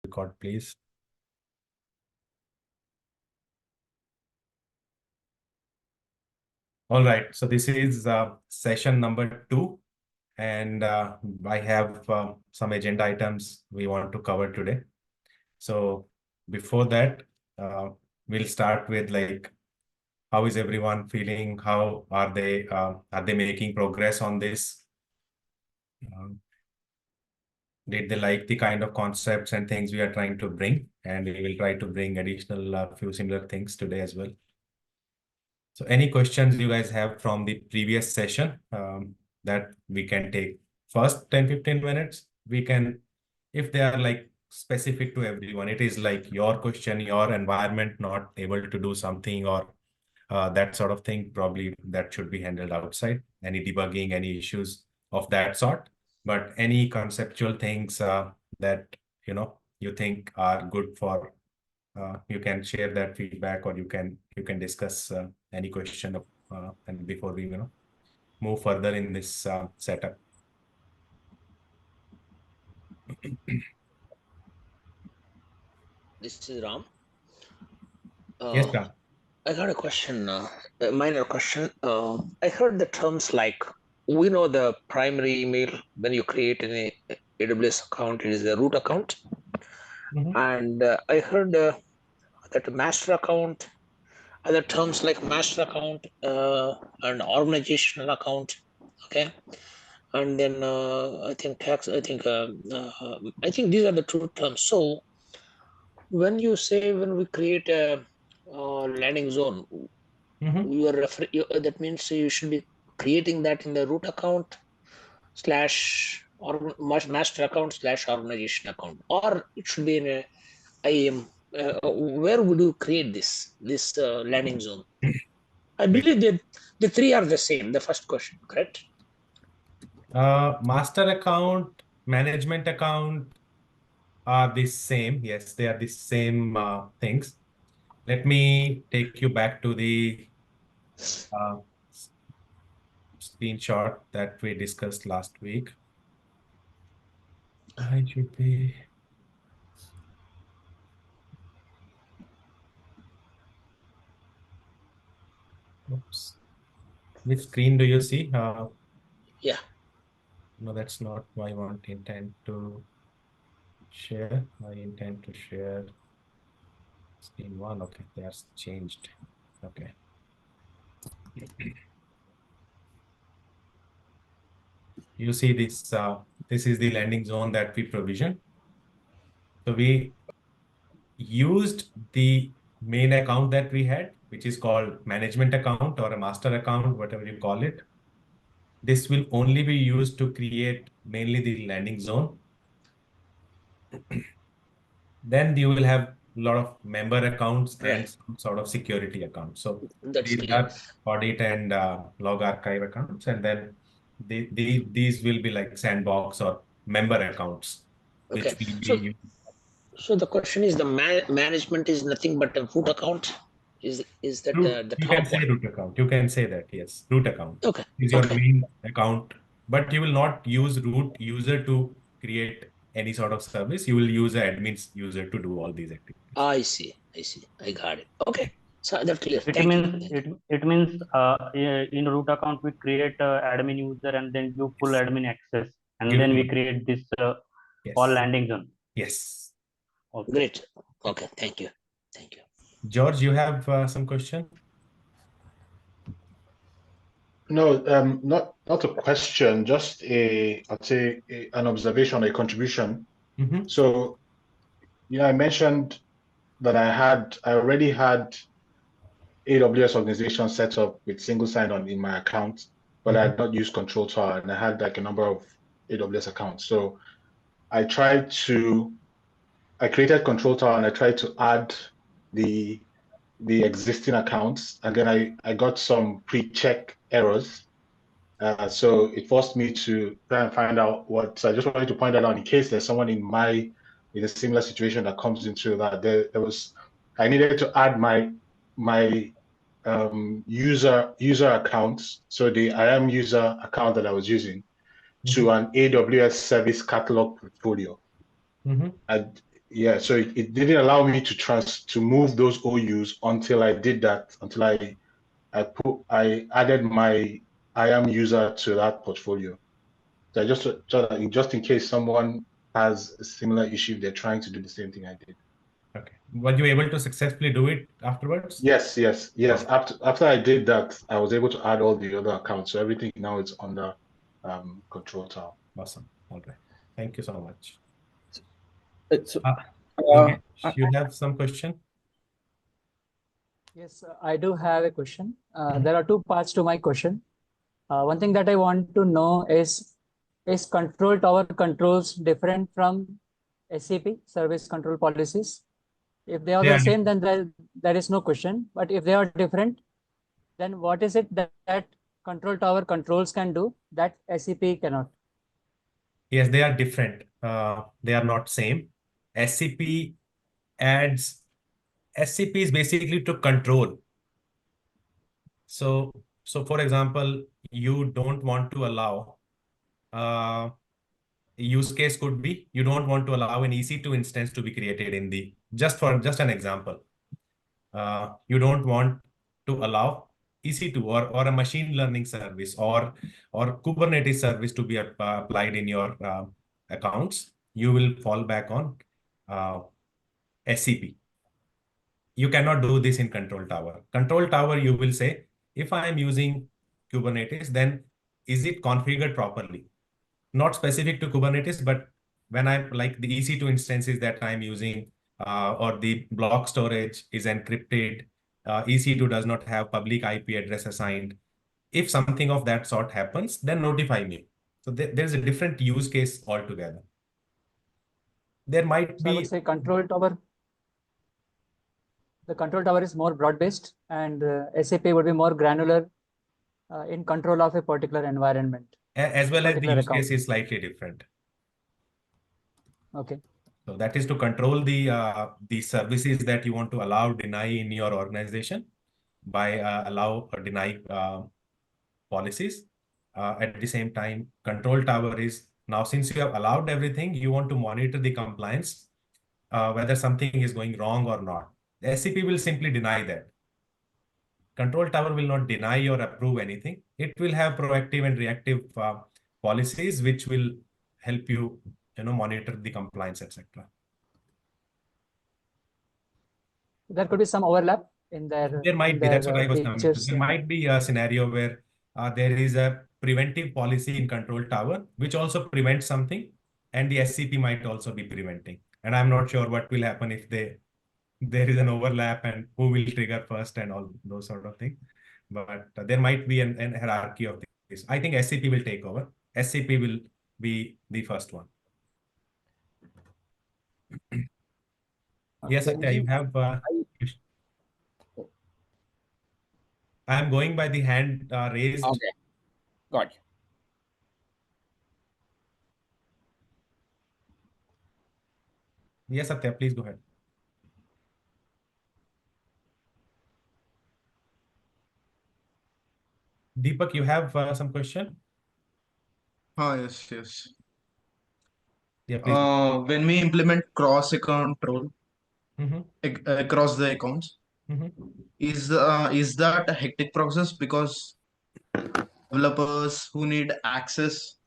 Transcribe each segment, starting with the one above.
Record, please. All right, so this is session number 2, and I have some agenda items we want to cover today. So before that, we'll start with how is everyone feeling? How are they making progress on this? Did they like the kind of concepts and things we are trying to bring? And we will try to bring additional few similar things today as well. So any questions you guys have from the previous session that we can take first 10-15 minutes? We can, if they are like specific to everyone, it is like your question, your environment not able to do something or that sort of thing, probably that should be handled outside. Any debugging, any issues of that sort. But any conceptual things that you think are good for, you can share that feedback, or you can discuss any question and before we move further in this setup. This is Ram. Yes, Ram. I got a question, a minor question. I heard the terms like, we know the primary email when you create an AWS account, it is the root account. And I heard that master account, other terms like master account and organizational account. Okay. And then I think tax, I think these are the two terms. So when you say, when we create a landing zone, you are that means you should be creating that in the root account / or master account / organization account, or it should be in a IAM. Where would you create this landing zone? I believe that the three are the same. The first question, correct? Master account, management account are the same. Yes, they are the same things. Let me take you back to the screenshot that we discussed last week. It should be. Oops. Which screen do you see? Yeah. No, that's not my intent to share. I intend to share screen 1. Okay, that's changed. Okay. You see this, this is the landing zone that we provisioned. So we used the main account that we had, which is called management account or a master account, whatever you call it. This will only be used to create mainly the landing zone. Then you will have a lot of member accounts and some sort of security accounts. So That's these clear. are audit and log archive accounts, and then these will be like sandbox or member accounts, Okay. which will be used. So the question is, the management is nothing but a root account. Is that the You top can say one? root account. You can say that, yes, root account Okay. is your main account, but you will not use root user to create any sort of service. You will use an admin user to do all these activities. I see. I got it. Okay. So that's clear. It means in root account we create admin user and then do full admin access, and then we create this all landing zone. Yes. Okay. Great. Okay. Thank you. George, you have some question? No, not a question, just I'd say an observation, a contribution. So, I mentioned that I already had AWS organization set up with single sign-on in my account, but I had not used Control Tower, and I had like a number of AWS accounts. So I created Control Tower and I tried to add the existing accounts, and then I got some pre-check errors. So it forced me to try and find out what. So I just wanted to point that out in case there's someone in a similar situation that comes into that. I needed to add my user accounts, so the IAM user account that I was using, to an AWS service catalog portfolio. yeah, so it didn't allow me to move those OUs until I did that, until I added my IAM user to that portfolio. So just in case someone has a similar issue, they're trying to do the same thing I did. Okay. Were you able to successfully do it afterwards? Yes. Okay. After I did that, I was able to add all the other accounts. So everything now is under control tower. Awesome. All right. Thank you so much. So, You have some question? yes, I do have a question. There are two parts to my question. One thing that I want to know is control tower controls different from SCP, service control policies? If they are the same, then there is no question. But if they are different, then what is it that control tower controls can do that SCP cannot? Yes, they are different. They are not same. SCP is basically to control. So for example, you don't want to allow use case could be you don't want to allow an EC2 instance to be created in the just an example. You don't want to allow EC2 or a machine learning service or Kubernetes service to be applied in your accounts. You will fall back on SCP. You cannot do this in control tower. Control tower, you will say, if I am using Kubernetes, then is it configured properly? Not specific to Kubernetes, but when I'm like the EC2 instances that I'm using or the block storage is encrypted, EC2 does not have public IP address assigned. If something of that sort happens, then notify me. So there's a different use case altogether. There might be. I would say control tower. The control tower is more broad-based, and SAP would be more granular in control of a particular environment. As well as the use case is slightly different. Okay. So that is to control the services that you want to allow, deny in your organization by allow or deny policies. At the same time, control tower is now, since you have allowed everything, you want to monitor the compliance, whether something is going wrong or not. The SCP will simply deny that. Control tower will not deny or approve anything. It will have proactive and reactive policies which will help you, monitor the compliance, etc. There could be some overlap in their. There might be. That's what I was coming to. There Yeah. might be a scenario where there is a preventive policy in control tower which also prevents something, and the SCP might also be preventing. And I'm not sure what will happen if there is an overlap and who will trigger first and all those sort of things. But there might be an hierarchy of this. I think SCP will take over. SCP will be the first one. Yes, Satya, you have. I'm going by the hand raised. Okay, got it. Yes, Satya, please go ahead. Deepak, you have some question? Yes. Yeah, please. When we implement cross-account control across the accounts, is that a hectic process because developers who need access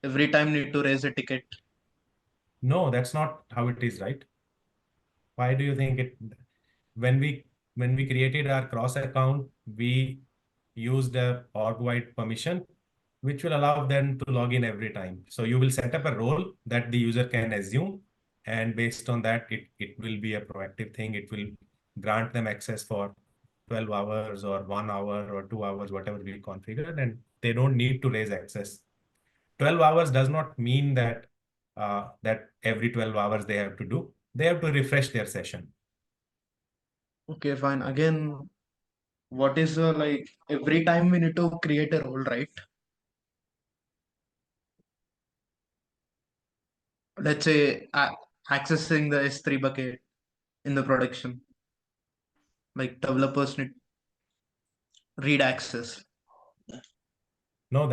every time need to raise a ticket? No, that's not how it is, right? Why do you think it? When we created our cross account, we used a org-wide permission, which will allow them to log in every time. So you will set up a role that the user can assume, and based on that, it will be a proactive thing. It will grant them access for 12 hours or 1 hour or 2 hours, whatever we configured, and they don't need to raise access. 12 hours does not mean that that every 12 hours they have to do. They have to refresh their session. Okay, fine. Again, what is like every time we need to create a role, right? Let's say accessing the S3 bucket in the production, like developers need read access. No,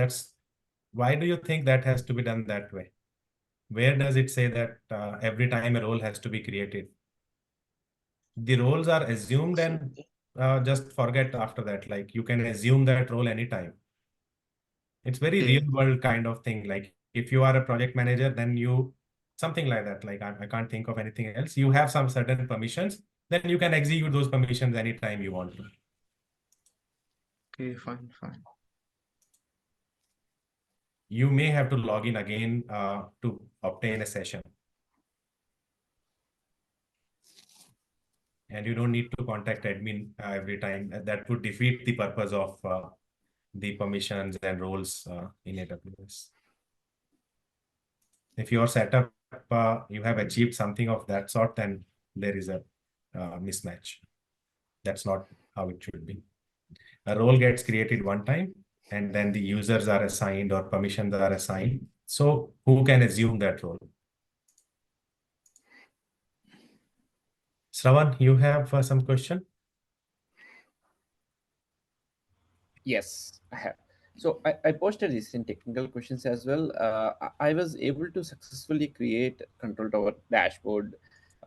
why do you think that has to be done that way? where does it say that every time a role has to be created? The roles are assumed and just forget after that. Like you can assume that role anytime. It's very real world kind of thing. Like if you are a project manager, then you, something like that. Like I can't think of anything else. You have some certain permissions, then you can execute those permissions anytime you want to. Okay, fine. You may have to log in again to obtain a session. And you don't need to contact admin every time. That would defeat the purpose of the permissions and roles in AWS. If your setup, you have achieved something of that sort, then there is a mismatch. That's not how it should be. A role gets created one time, and then the users are assigned or permissions are assigned. So who can assume that role? Shravan, you have some question? Yes, I have. So I posted this in technical questions as well. I was able to successfully create control tower dashboard,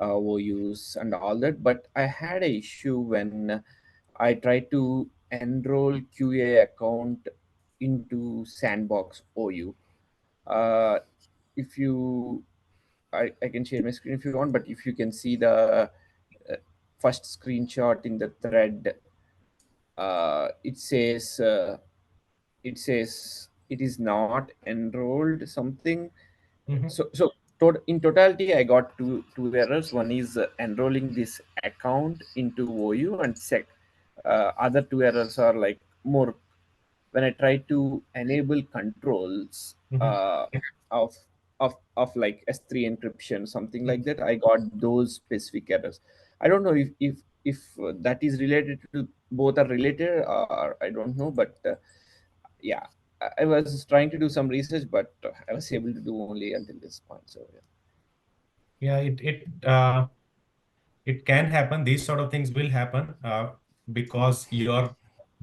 OUs and all that, but I had a issue when I tried to enroll QA account into Sandbox OU. If you, I can share my screen if you want, but if you can see the first screenshot in the thread, it says it is not enrolled something. So in totality I got two errors. One is enrolling this account into OU, and other two errors are like more when I try to enable controls of like S3 encryption, something like that. I got those specific errors. I don't know if that is related to, both are related, or I don't know, but yeah, I was trying to do some research, but I was able to do only until this point. So yeah, it can happen. These sort of things will happen because the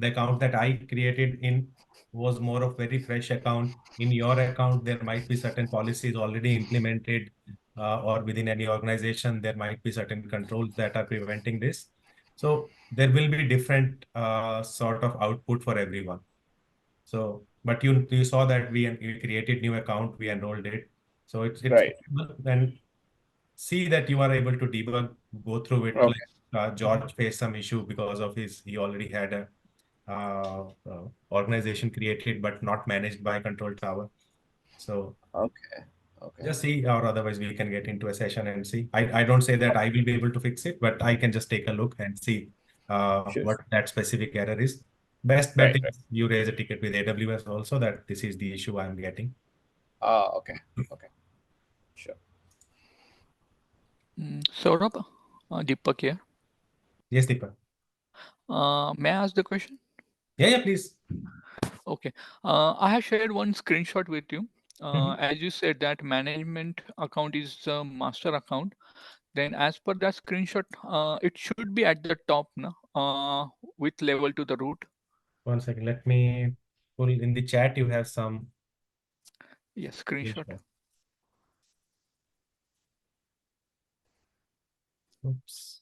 account that I created in was more of very fresh account. In your account, there might be certain policies already implemented, or within any organization, there might be certain controls that are preventing this. So there will be different sort of output for everyone. So, but you saw that we created new account, we enrolled it. So it's right. And see that you are able to debug, go through it. Okay. Like George faced some issue because of he already had a organization created but not managed by control tower. So Okay. just see, or otherwise we can get into a session and see. I don't say that I will be able to fix it, but I can just take a look and see Sure. what that specific error is. Best bet is you raise a ticket with AWS also that this is the issue I'm getting. Okay. Sure. Saurabh, Deepak here. Yes, Deepak. May I ask the question? Yeah, please. Okay. I have shared one screenshot with you. As you said that management account is the master account, then as per that screenshot, it should be at the top now, with level to the root. One second, let me pull in the chat. You have some. Yes, screenshot. Oops.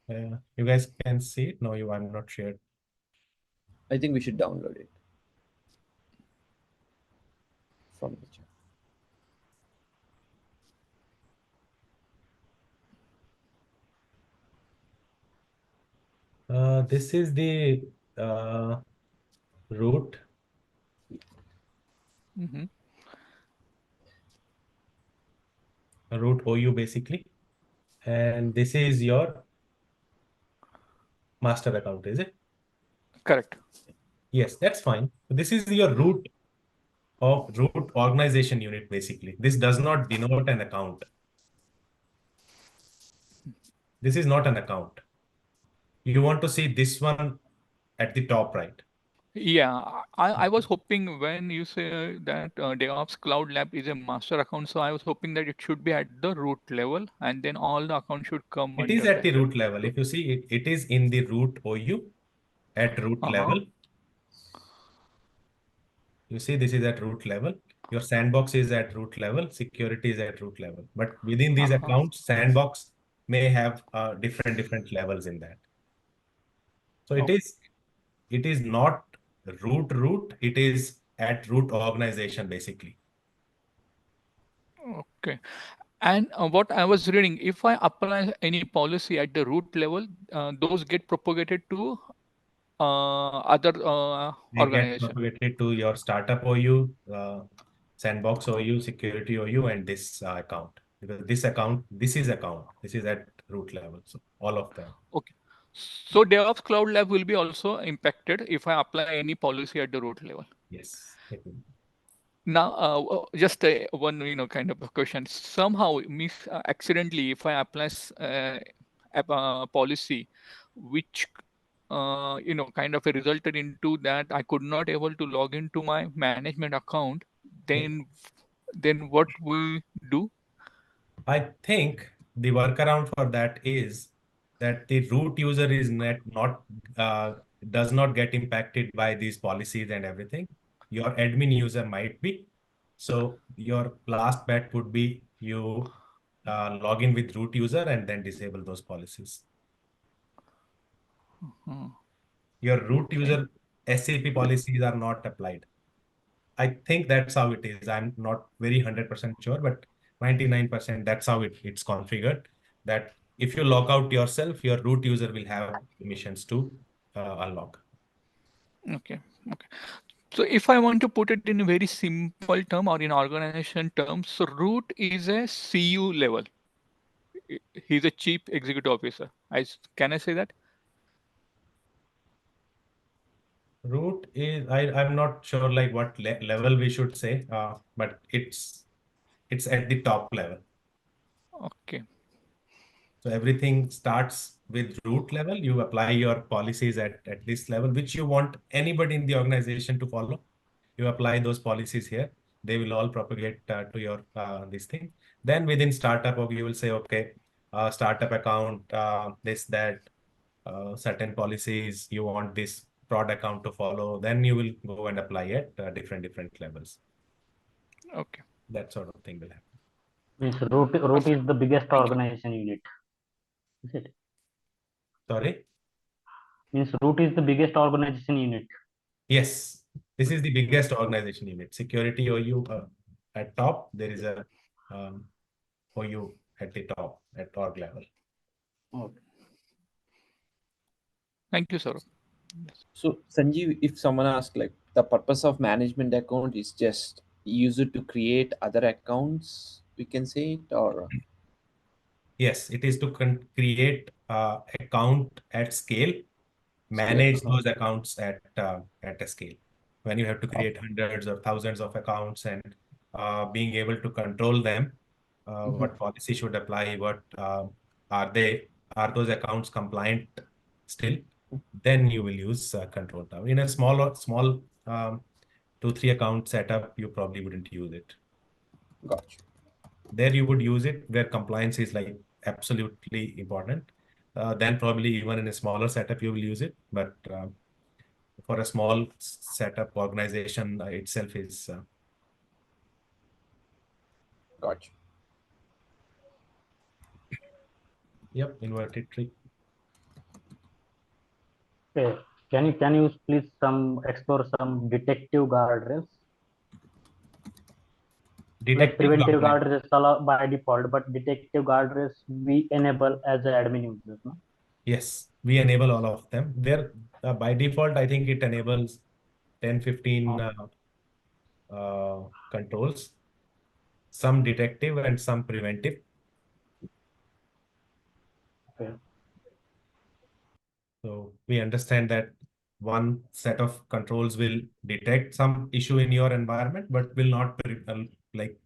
You guys can see it? No, I'm not shared. I think we should download it from the chat. This is the root. Root OU basically. And this is your master account, is it? Correct. Yes, that's fine. This is your root organization unit basically. This does not denote an account. This is not an account. You want to see this one at the top right. Yeah, I was hoping when you say that DevOps Cloud Lab is a master account, so I was hoping that it should be at the root level and then all the accounts should come It under is at that. the root level. If you see it is in the root OU at root level. You see, this is at root level. Your sandbox is at root level. Security is at root level. But within these accounts, sandbox may have different levels in that. So it is not root. It is at root organization basically. Okay. And what I was reading, if I apply any policy at the root level, those get propagated to other They get organization. propagated to your startup OU, sandbox OU, security OU, and this account. Because this is at root level. So all of them. Okay. So DevOps Cloud Lab will be also impacted if I apply any policy at the root level. Yes. Now, just one kind of a question. Somehow, accidentally, if I apply a policy, which kind of resulted into that I could not able to log into my management account, then what we do? I think the workaround for that is that the root user is does not get impacted by these policies and everything. Your admin user might be. So your last bet would be you log in with root user and then disable those policies. Your root user SAP policies are not applied. I think that's how it is. I'm not very 100% sure, but 99% that's how it's configured. That if you log out yourself, your root user will have permissions to unlock. Okay. So if I want to put it in a very simple term or in organization terms, so root is a CU level. He's a chief executive officer. Can I say that? Root is I'm not sure like what level we should say, but it's at the top level. Okay. So everything starts with root level. You apply your policies at this level, which you want anybody in the organization to follow. You apply those policies here. They will all propagate to your this thing. Then within startup, okay, you will say, okay, startup account, this, that, certain policies, you want this prod account to follow. Then you will go and apply at different levels. Okay. That sort of thing will happen. Means root is the biggest organization unit. Is it? Sorry? Means root is the biggest organization unit. Yes, this is the biggest organization unit. Security OU at top. There is a OU at the top at org level. Okay. Thank you, sir. So Sanjeev, if someone asks like the purpose of management account is just use it to create other accounts, we can say it, or Yes, it is to create account at scale, manage those accounts at a scale. When you have to create hundreds or thousands of accounts and being able to control them, what policy should apply, what are those accounts compliant still? Then you will use control tower. In a small 2-3 account setup, you probably wouldn't use it. Gotcha. There you would use it where compliance is like absolutely important. Then probably even in a smaller setup, you will use it. But for a small setup, organization itself is. Gotcha. Yep, inverted tree. Okay. Can you please explore some detective guardrails? Like preventive guardrails allow by default, but detective guardrails we enable as an admin user. No? Yes, we enable all of them. There by default, I think it enables 10-15 controls, some detective and some preventive. Okay. So we understand that one set of controls will detect some issue in your environment, but will not like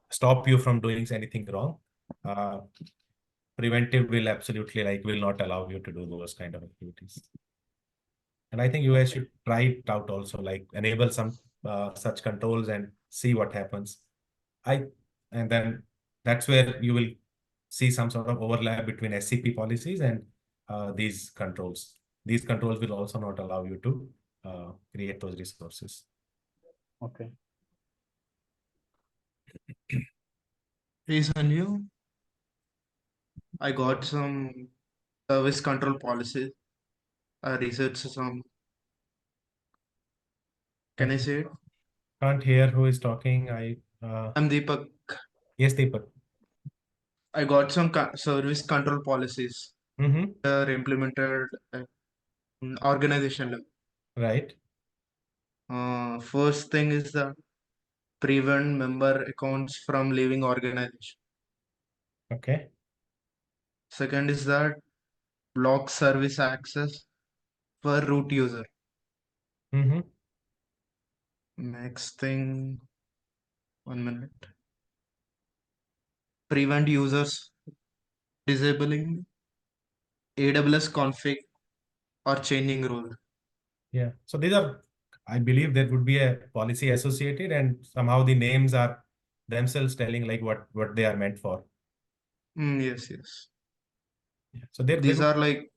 stop you from doing anything wrong. Preventive will absolutely will not allow you to do those kind of activities. And I think you guys should try it out also, like enable some such controls and see what happens. And then that's where you will see some sort of overlap between SCP policies and these controls. These controls will also not allow you to create those resources. Okay. Hey Sanju, I got some service control policies. I researched some. Can I say it? Can't hear who is talking. I'm Deepak. Yes, Deepak. I got some service control policies Mm-hmm. that are implemented at organization level. Right. First thing is that prevent member accounts from leaving organization. Okay. Second is that block service access for root user. Mm-hmm. Next thing, 1 minute. Prevent users disabling AWS config or changing rule. Yeah. So these are, I believe there would be a policy associated, and somehow the names are themselves telling like what they are meant for. Yes. Yeah. So there These would, are like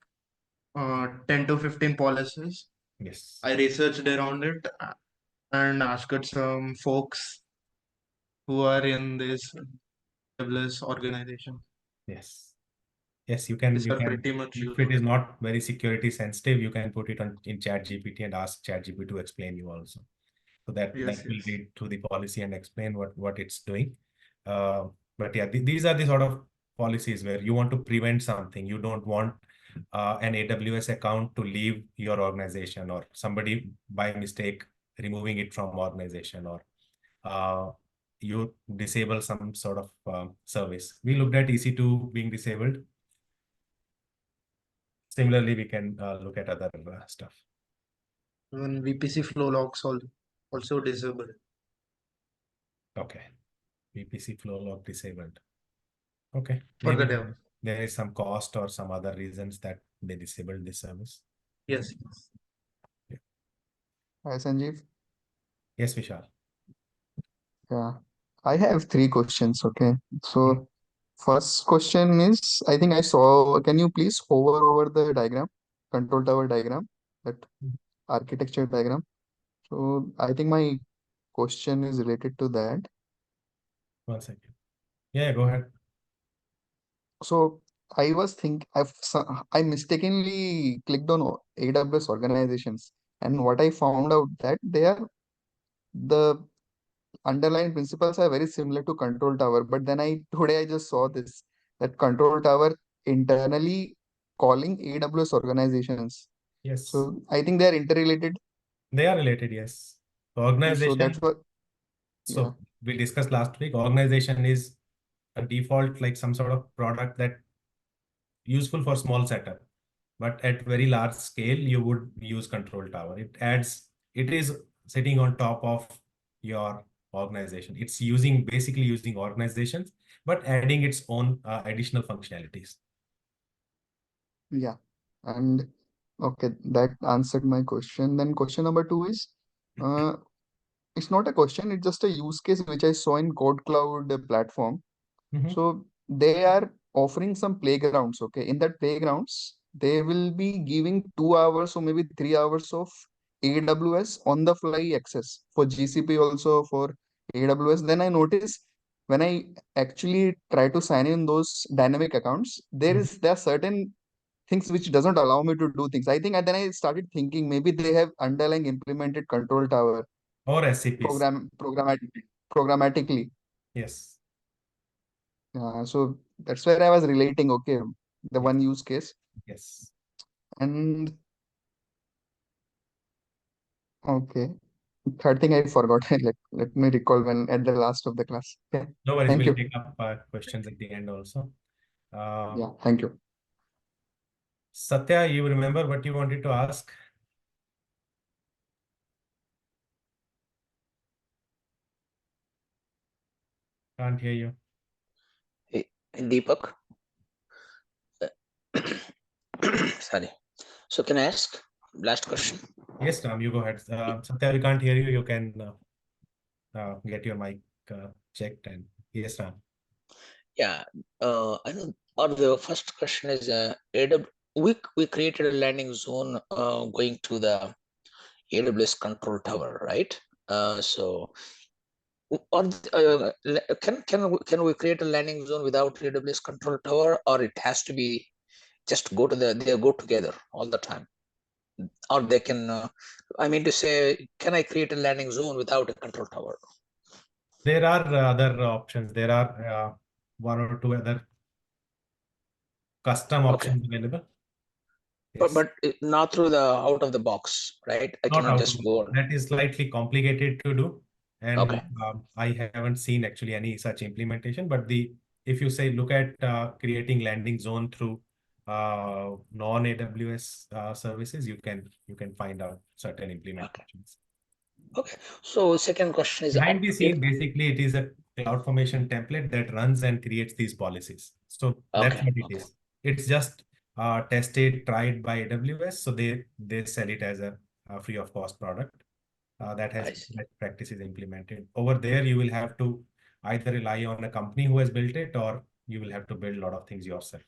10 to 15 policies. yes. I researched around it and asked some folks who are in this AWS organization. Yes. Yes, you can. These are pretty much If useful. it is not very security sensitive, you can put it in ChatGPT and ask ChatGPT to explain you also. So that will read through the policy and explain what it's doing. But yeah, these are the sort of policies where you want to prevent something. You don't want an AWS account to leave your organization, or somebody by mistake removing it from organization, or you disable some sort of service. We looked at EC2 being disabled. Similarly, we can look at other stuff. When VPC flow logs also disabled. Okay. VPC flow log disabled. Okay. For the Maybe dev. there is some cost or some other reasons that they disabled this service. Yes. Yeah. Hi, Sanjeev. Yes, Vishal. Yeah, I have 3 questions. Okay. So, first question is, I think I saw, can you please hover over the diagram, control tower diagram, that architecture diagram? So, I think my question is related to that. 1 second. Yeah, go ahead. So, I was I mistakenly clicked on AWS organizations, and what I found out that the underlying principles are very similar to control tower, but then today I just saw this, that control tower internally calling AWS organizations. Yes. So I think they are interrelated. They are related, yes. So Organization. that's what, So yeah. we discussed last week, organization is a default, like some sort of product that useful for small setup, but at very large scale, you would use control tower. It is sitting on top of your organization. It's basically using organizations, but adding its own additional functionalities. Yeah. And okay, that answered my question. Then question number 2 is, it's not a question, it's just a use case which I saw in Code Cloud platform. So they are offering some playgrounds. Okay. In that playgrounds, they will be giving 2 hours or maybe 3 hours of AWS on the fly access for GCP, also for AWS. Then I noticed when I actually try to sign in those dynamic accounts, there are certain things which doesn't allow me to do things. I think, and then I started thinking maybe they have underlying implemented control tower or SCPs. Programmatically. Yes. So that's where I was relating, okay, the one use case. Yes. And okay, third thing I forgot. Let me recall when at the last of the class. Okay. No worries. Thank We'll you. take up questions at the end also. Yeah, thank you. Satya, you remember what you wanted to ask? Can't hear you. Hey, Deepak. Sorry. So can I ask last question? Yes, Ram, you go ahead. Satya, we can't hear you. You can get your mic checked. And yes, Ram. Yeah. I know. Or the first question is, we created a landing zone going to the AWS control tower, right? So, or can we create a landing zone without AWS control tower, or it has to be just they go together all the time, or they can? I mean to say, can I create a landing zone without a control tower? There are other options. There are one or two other custom options available. Yes. But not through the out of the box, right? I Not cannot out just go. That is slightly complicated to do, and Okay. I haven't seen actually any such implementation. But if you say look at creating landing zone through non-AWS services, you can find out certain implementations. Okay. So second question is Behind the scene, basically it is a CloudFormation template that runs and creates these policies. So that's what it is. It's just tested, tried by AWS. So they sell it as a free of cost product that has best practices implemented. Over there, you will have to either rely on a company who has built it, or you will have to build a lot of things yourself.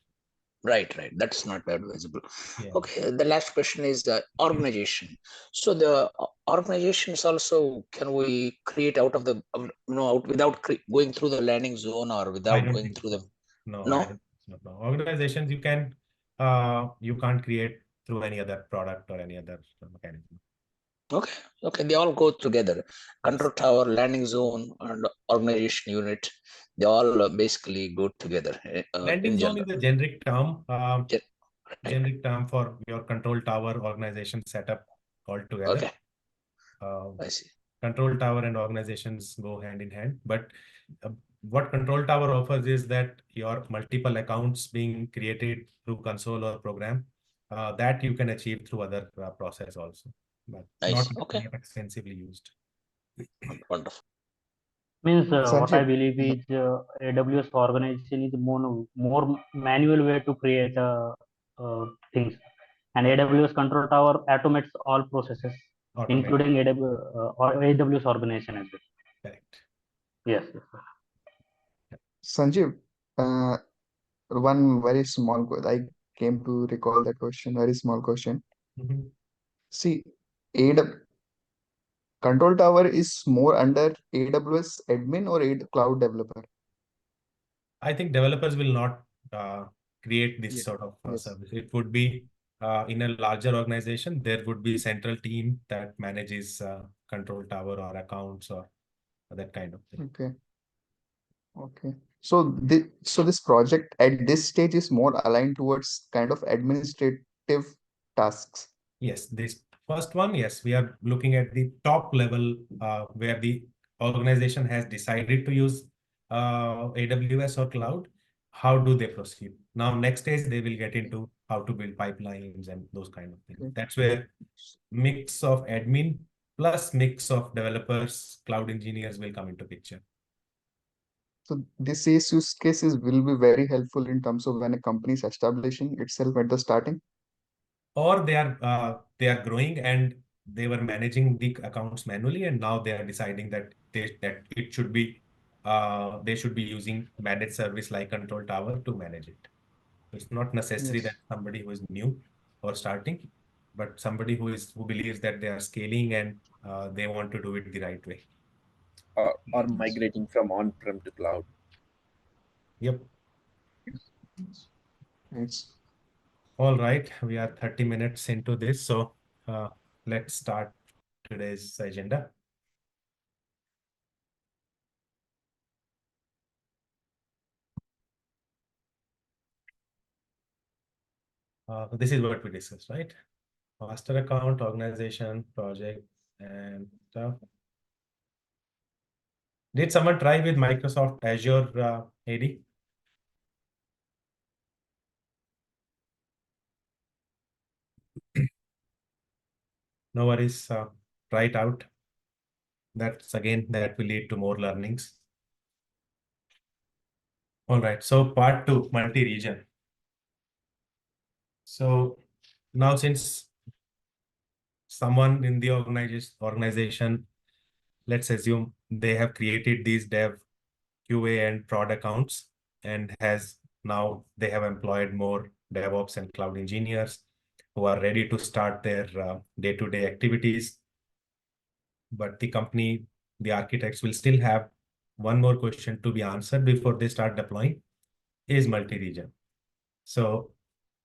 Right. That's not very visible. Yeah. Okay. The last question is the organization. So the organizations also, can we create out of the without going through the landing zone or without going through the no. Organizations you can't create through any other product or any other mechanism. Okay. They all go together. Control tower, landing zone, and organization unit. They all basically go together. Landing zone is a generic term. Generic term for your control tower organization setup altogether. Okay. I see. Control tower and organizations go hand in hand. But what control tower offers is that your multiple accounts being created through console or program, that you can achieve through other process also, but not extensively used. Wonderful. Means what I believe is AWS organization is more manual way to create things, and AWS control tower automates all processes, including AWS organization as well. Correct. Yes. Sanjeev, one very small question. I came to recall that question. Very small question. See, control tower is more under AWS admin or cloud developer? I think developers will not create this sort of service. It would be in a larger organization, there would be central team that manages control tower or accounts or that kind of thing. Okay. So this project at this stage is more aligned towards kind of administrative tasks. Yes, this first one, yes, we are looking at the top level where the organization has decided to use AWS or cloud. How do they proceed? Now, next stage, they will get into how to build pipelines and those kind of things. That's where mix of admin plus mix of developers, cloud engineers will come into picture. So this use cases will be very helpful in terms of when a company is establishing itself at the starting. Or they are growing and they were managing the accounts manually, and now they are deciding that it should be they should be using managed service like control tower to manage it. It's not necessary that somebody who is new or starting, but somebody who believes that they are scaling and they want to do it the right way. Or migrating from on-prem to cloud. Yep. Thanks. All right, we are 30 minutes into this, so let's start today's agenda. This is what we discussed, right? Master account, organization, project, and stuff. Did someone try with Microsoft Azure AD? No worries, try it out. That will lead to more learnings. All right, so part 2, multi-region. So now, since someone in the organization, let's assume they have created these dev, QA, and prod accounts, and now they have employed more DevOps and cloud engineers who are ready to start their day-to-day activities. but the company, the architects will still have one more question to be answered before they start deploying, is multi-region. So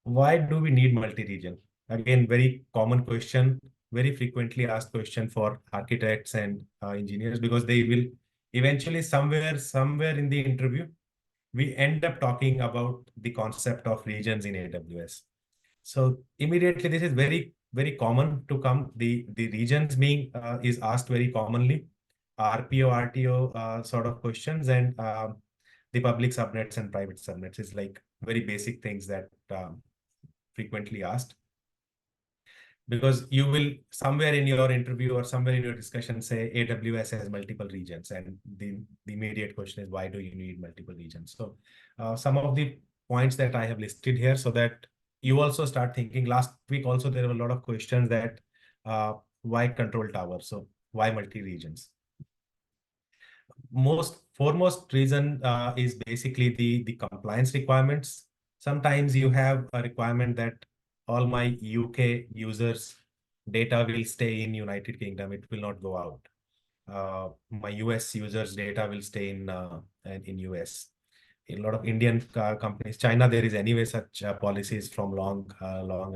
why do we need multi-region? Again, very common question, very frequently asked question for architects and engineers, because they will eventually somewhere in the interview, we end up talking about the concept of regions in AWS. So immediately, this is very common to come. The regions being is asked very commonly, RPO, RTO sort of questions, and the public subnets and private subnets is like very basic things that frequently asked. Because you will somewhere in your interview or somewhere in your discussion say AWS has multiple regions, and the immediate question is, why do you need multiple regions? So some of the points that I have listed here, so that you also start thinking. Last week also there were a lot of questions that why control tower? So why multi-regions? Foremost reason is basically the compliance requirements. Sometimes you have a requirement that all my UK users' data will stay in United Kingdom. It will not go out. My US users' data will stay in US. A lot of Indian companies, China, there is anyway such policies from long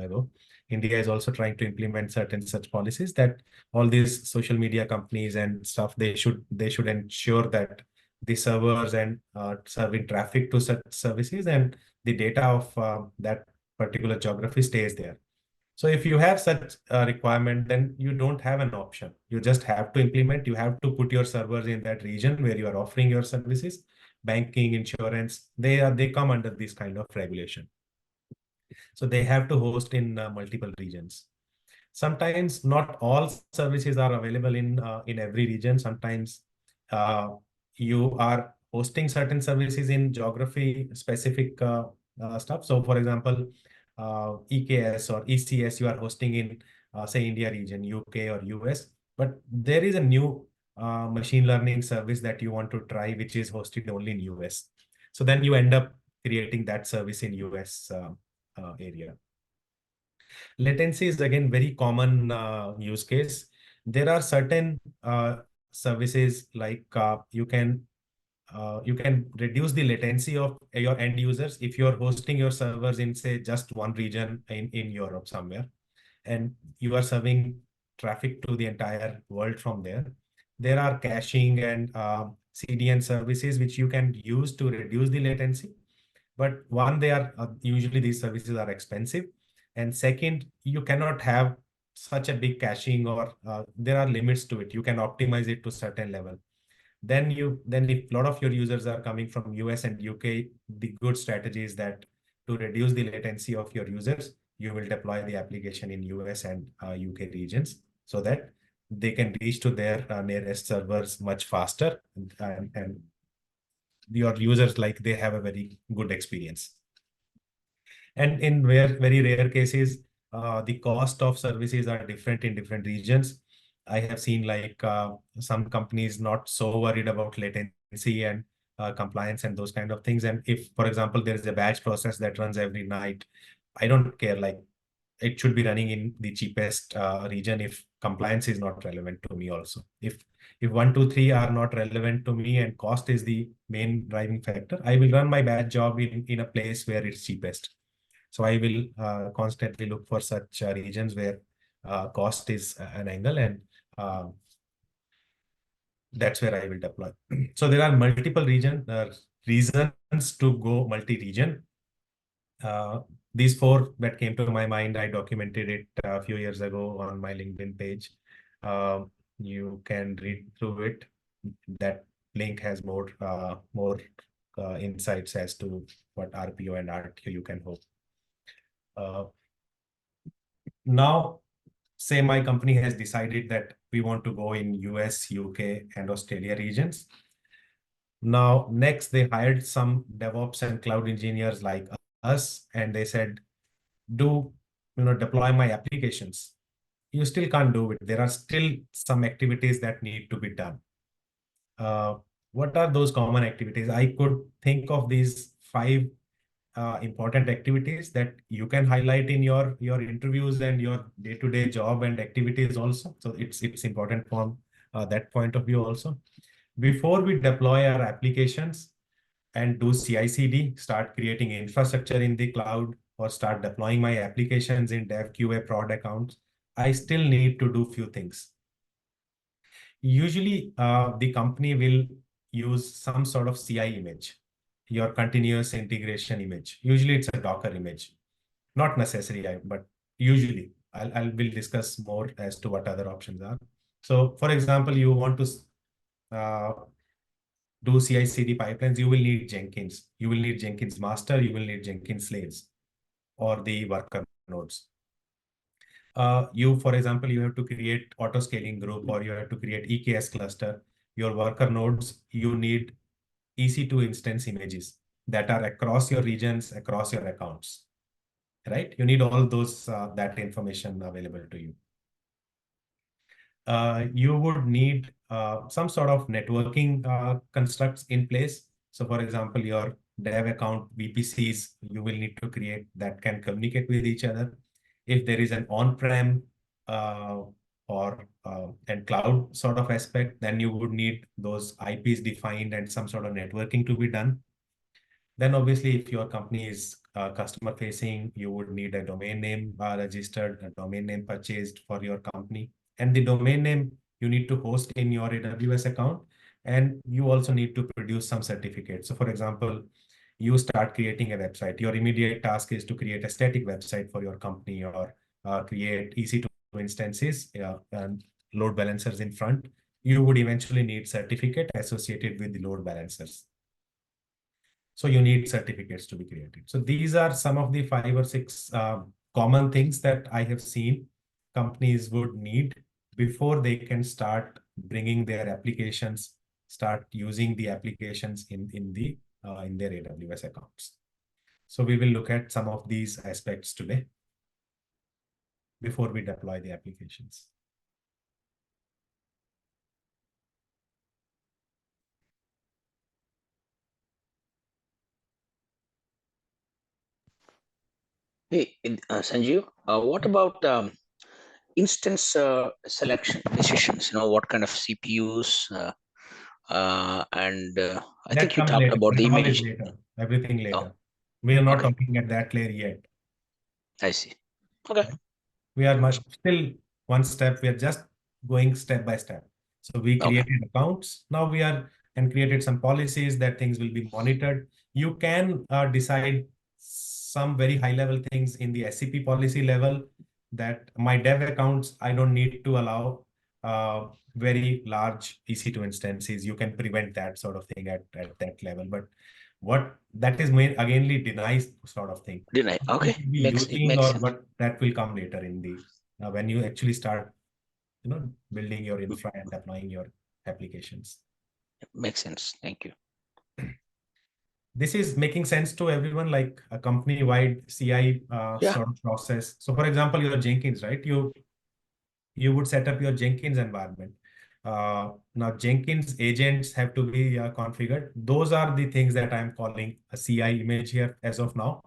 ago. India is also trying to implement certain such policies that all these social media companies and stuff, they should ensure that the servers and serving traffic to such services and the data of that particular geography stays there. So if you have such a requirement, then you don't have an option. You just have to implement. You have to put your servers in that region where you are offering your services. Banking, insurance, they come under this kind of regulation. So they have to host in multiple regions. Sometimes not all services are available in every region. Sometimes you are hosting certain services in geography specific stuff. So for example, EKS or ECS you are hosting in say India region, UK or US, but there is a new machine learning service that you want to try, which is hosted only in US. So then you end up creating that service in US area. Latency is again very common use case. There are certain services like you can reduce the latency of your end users if you're hosting your servers in say just one region in Europe somewhere, and you are serving traffic to the entire world from there. There are caching and CDN services which you can use to reduce the latency. But one, they are usually these services are expensive. And second, you cannot have such a big caching, or there are limits to it. You can optimize it to a certain level. Then if a lot of your users are coming from US and UK, the good strategy is that to reduce the latency of your users, you will deploy the application in US and UK regions so that they can reach to their nearest servers much faster, and your users, like, they have a very good experience. And in very rare cases, the cost of services are different in different regions. I have seen like some companies not so worried about latency and compliance and those kind of things. And if, for example, there is a batch process that runs every night, I don't care. Like, it should be running in the cheapest region if compliance is not relevant to me also. If 1, 2, 3 are not relevant to me and cost is the main driving factor, I will run my batch job in a place where it's cheapest. So I will constantly look for such regions where cost is an angle, and that's where I will deploy. So there are multiple reasons to go multi-region. These 4 that came to my mind, I documented it a few years ago on my LinkedIn page. You can read through it. That link has more insights as to what RPO and RTO you can hope. Now, say my company has decided that we want to go in US, UK, and Australia regions. Now, next, they hired some DevOps and cloud engineers like us, and they said, deploy my applications. You still can't do it. There are still some activities that need to be done. What are those common activities? I could think of these 5 important activities that you can highlight in your interviews and your day-to-day job and activities also. So it's important that point of view also. Before we deploy our applications and do CI/CD, start creating infrastructure in the cloud, or start deploying my applications in dev QA prod accounts, I still need to do few things. Usually, the company will use some sort of CI image, your continuous integration image. Usually it's a Docker image. Not necessary, but usually will discuss more as to what other options are. So for example, you want to do CI/CD pipelines, you will need Jenkins. You will need Jenkins master, you will need Jenkins slaves or the worker nodes. For example, you have to create auto scaling group, or you have to create EKS cluster. Your worker nodes, you need EC2 instance images that are across your regions, across your accounts, right? You need all those, that information available to you. You would need some sort of networking constructs in place. So for example, your dev account VPCs, you will need to create that can communicate with each other. If there is an on-prem and cloud sort of aspect, then you would need those IPs defined and some sort of networking to be done. Then obviously, if your company is customer facing, you would need a domain name registered, a domain name purchased for your company. And the domain name you need to host in your AWS account. And you also need to produce some certificates. So for example, you start creating a website. Your immediate task is to create a static website for your company, or create EC2 instances and load balancers in front. You would eventually need certificate associated with the load balancers. So you need certificates to be created. So these are some of the 5 or 6 common things that I have seen companies would need before they can start bringing their applications, start using the applications in their AWS accounts. So we will look at some of these aspects today before we deploy the applications. Hey, Sanjeev, what about instance selection decisions? What kind of CPUs and I think you talked about the image. Later. Everything later. We are not talking at that layer yet. I see. Okay. We are still one step. We are just going step by step. So we created accounts. Now we are and created some policies that things will be monitored. You can decide some very high level things in the SCP policy level, that my dev accounts, I don't need to allow very large EC2 instances. You can prevent that sort of thing at that level. But what that is againly denies sort of thing. Deny. Okay. Makes sense. But that will come later in the when you actually start building your infra and deploying your applications. Makes sense. Thank you. This is making sense to everyone, like a company-wide CI sort of process. So for example, your Jenkins, right? You would set up your Jenkins environment. Now Jenkins agents have to be configured. Those are the things that I'm calling a CI image here as of now.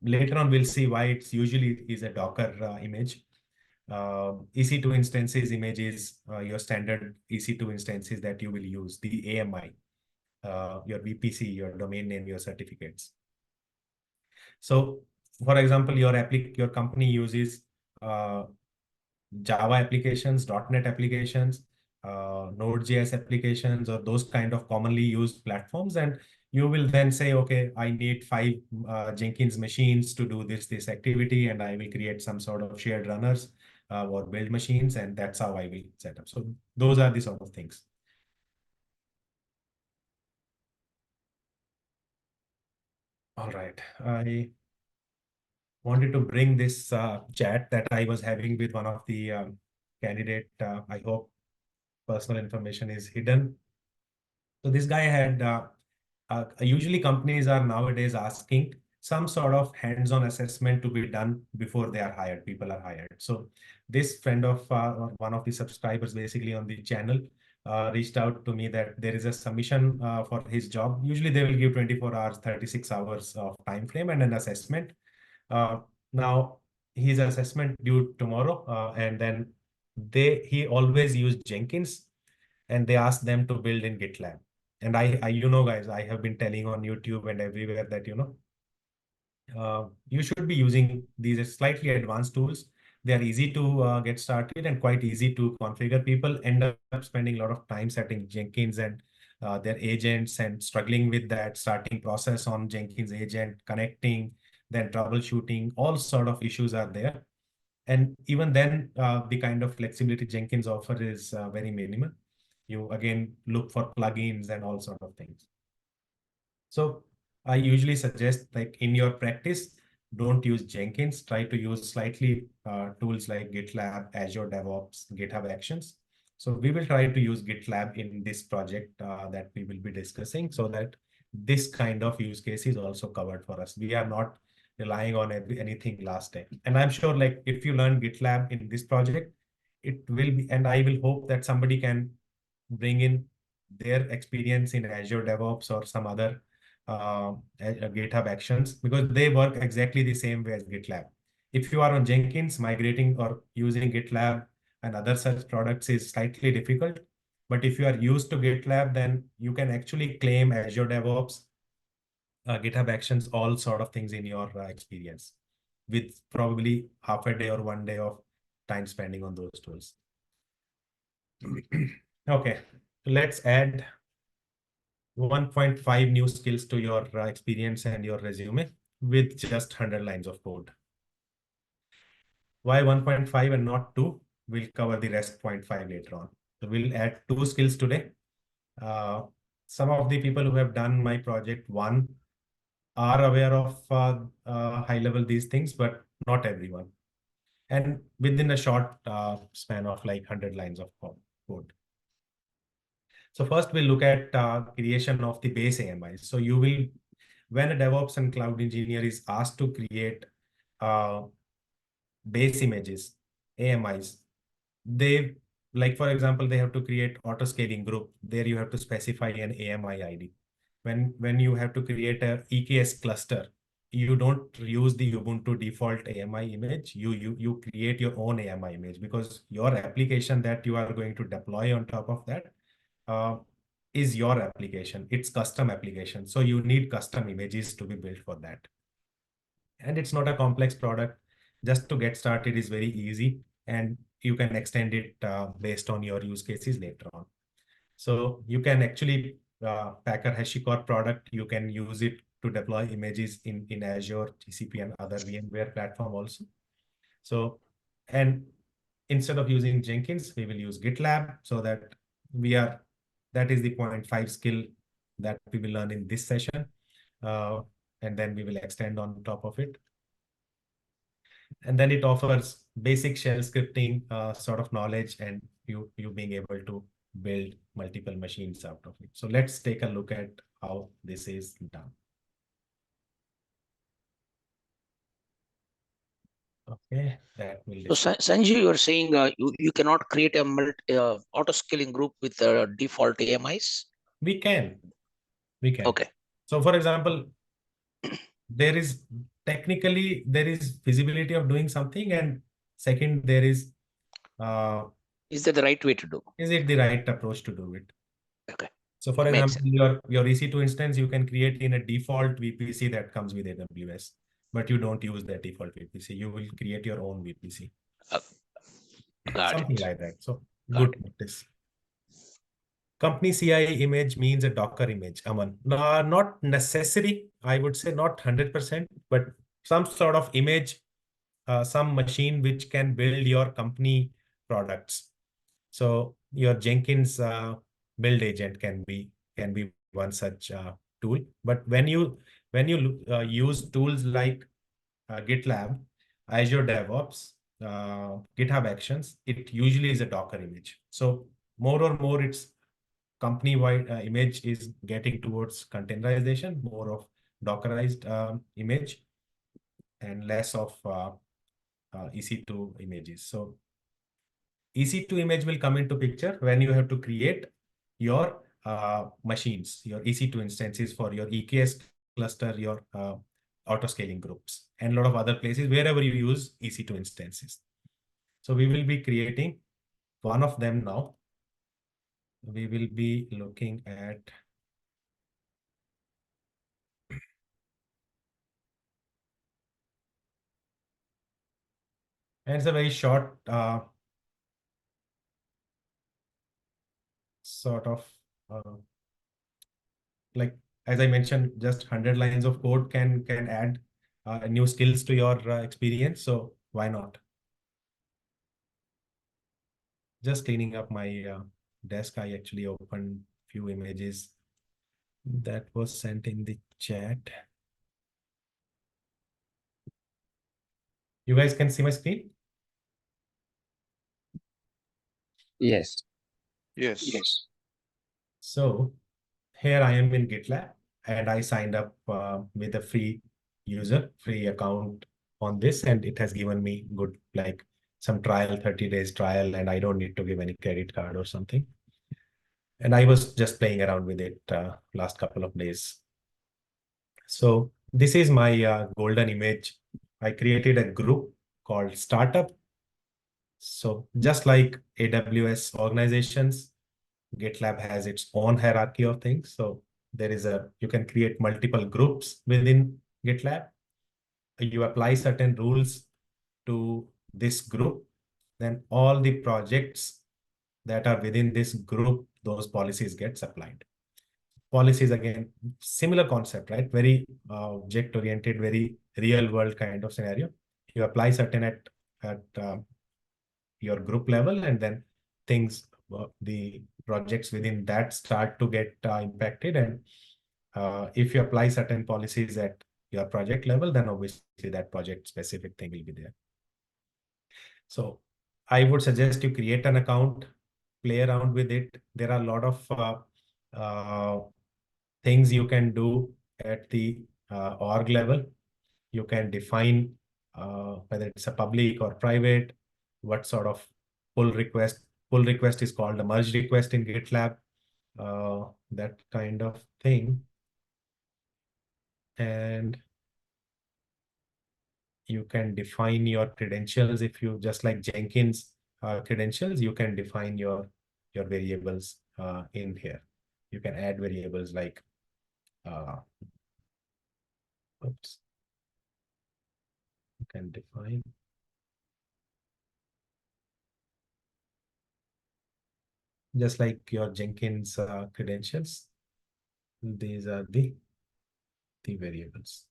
Later on, we'll see why it's usually is a Docker image. EC2 instances image is your standard EC2 instances that you will use, the AMI, your VPC, your domain name, your certificates. So for example, your company uses Java applications, .NET applications, Node.js applications, or those kind of commonly used platforms. And you will then say, okay, I need 5 Jenkins machines to do this activity, and I will create some sort of shared runners or build machines, and that's how I will set up. So those are the sort of things. All right. I wanted to bring this chat that I was having with one of the candidate. I hope personal information is hidden. So this guy had, usually companies are nowadays asking some sort of hands-on assessment to be done before they are hired, people are hired. So this friend of one of the subscribers basically on the channel reached out to me that there is a submission for his job. Usually they will give 24 hours, 36 hours of time frame and an assessment. Now his assessment due tomorrow, and then he always used Jenkins and they ask them to build in GitLab. And I you know, guys, I have been telling on YouTube and everywhere that, you should be using these slightly advanced tools. They are easy to get started and quite easy to configure. People end up spending a lot of time setting Jenkins and their agents and struggling with that, starting process on Jenkins agent, connecting, then troubleshooting, all sort of issues are there. And even then, the kind of flexibility Jenkins offer is very minimal. You again look for plugins and all sort of things. So I usually suggest, like, in your practice, don't use Jenkins. Try to use slightly tools like GitLab, Azure DevOps, GitHub Actions. So we will try to use GitLab in this project that we will be discussing, so that this kind of use case is also covered for us. We are not relying on anything last time. And I'm sure, like, if you learn GitLab in this project, it will be, and I will hope that somebody can bring in their experience in Azure DevOps or some other GitHub Actions, because they work exactly the same way as GitLab. If you are on Jenkins, migrating or using GitLab and other such products is slightly difficult. But if you are used to GitLab, then you can actually claim Azure DevOps, GitHub Actions, all sort of things in your experience, with probably half a day or 1 day of time spending on those tools. Okay, let's add 1.5 new skills to your experience and your resume with just 100 lines of code. Why 1.5 and not 2? We'll cover the rest 0.5 later on. So we'll add 2 skills today. Some of the people who have done my project 1 are aware of high level these things, but not everyone. And within a short span of like 100 lines of code. So first we'll look at creation of the base AMIs. So you will, when a DevOps and cloud engineer is asked to create base images, AMIs, they, like, for example, they have to create auto scaling group. There you have to specify an AMI ID. When you have to create a EKS cluster, you don't use the Ubuntu default AMI image. You create your own AMI image, because your application that you are going to deploy on top of that is your application. It's custom application. So you need custom images to be built for that. And it's not a complex product. Just to get started is very easy, and you can extend it based on your use cases later on. So you can actually pack a HashiCorp product. You can use it to deploy images in Azure, GCP, and other VMware platform also. So, and instead of using Jenkins, we will use GitLab, so that that is the 0.5 skill that we will learn in this session. And then we will extend on top of it. And then it offers basic shell scripting sort of knowledge, and you being able to build multiple machines out of it. So let's take a look at how this is done. Okay, that will. So Sanjay, you are saying you cannot create a auto scaling group with default AMIs? We can. Okay. So for example, there is feasibility of doing something, and second, there is that the right way to do? Is it the right approach to do it? Okay. So for example, your EC2 instance, you can create in a default VPC that comes with AWS, but you don't use that default VPC. You will create your own VPC. Something like that. So good practice. Company CI image means a Docker image, Aman. Not necessary, I would say, not 100%, but some sort of image, some machine which can build your company products. So your Jenkins build agent can be one such tool. But when you use tools like GitLab, Azure DevOps, GitHub Actions, it usually is a Docker image. So more or more, it's company-wide image is getting towards containerization, more of Dockerized image, and less of EC2 images. So EC2 image will come into picture when you have to create your machines, your EC2 instances for your EKS cluster, your auto-scaling groups, and a lot of other places wherever you use EC2 instances. So we will be creating one of them now. we will be looking at and it's a very short sort of like, as I mentioned, just 100 lines of code can add new skills to your experience. So why not? Just cleaning up my desk, I actually opened few images that was sent in the chat. You guys can see my screen? Yes. Yes. So here I am in GitLab and I signed up with a free account on this, and it has given me good, like some trial, 30 days trial, and I don't need to give any credit card or something. And I was just playing around with it last couple of days. So this is my golden image. I created a group called Startup. So just like AWS organizations, GitLab has its own hierarchy of things. So you can create multiple groups within GitLab. You apply certain rules to this group, then all the projects that are within this group, those policies gets applied. Policies, again, similar concept, right? Very object-oriented, very real-world kind of scenario. You apply certain at your group level, and then the projects within that start to get impacted. And if you apply certain policies at your project level, then obviously that project specific thing will be there. So I would suggest you create an account, play around with it. There are a lot of things you can do at the org level. You can define whether it's a public or private, what sort of pull request. Pull request is called a merge request in GitLab, that kind of thing. And you can define your credentials. If you just like Jenkins credentials, you can define your variables in here. You can add variables like oops. You can define just like your Jenkins credentials. These are the variables.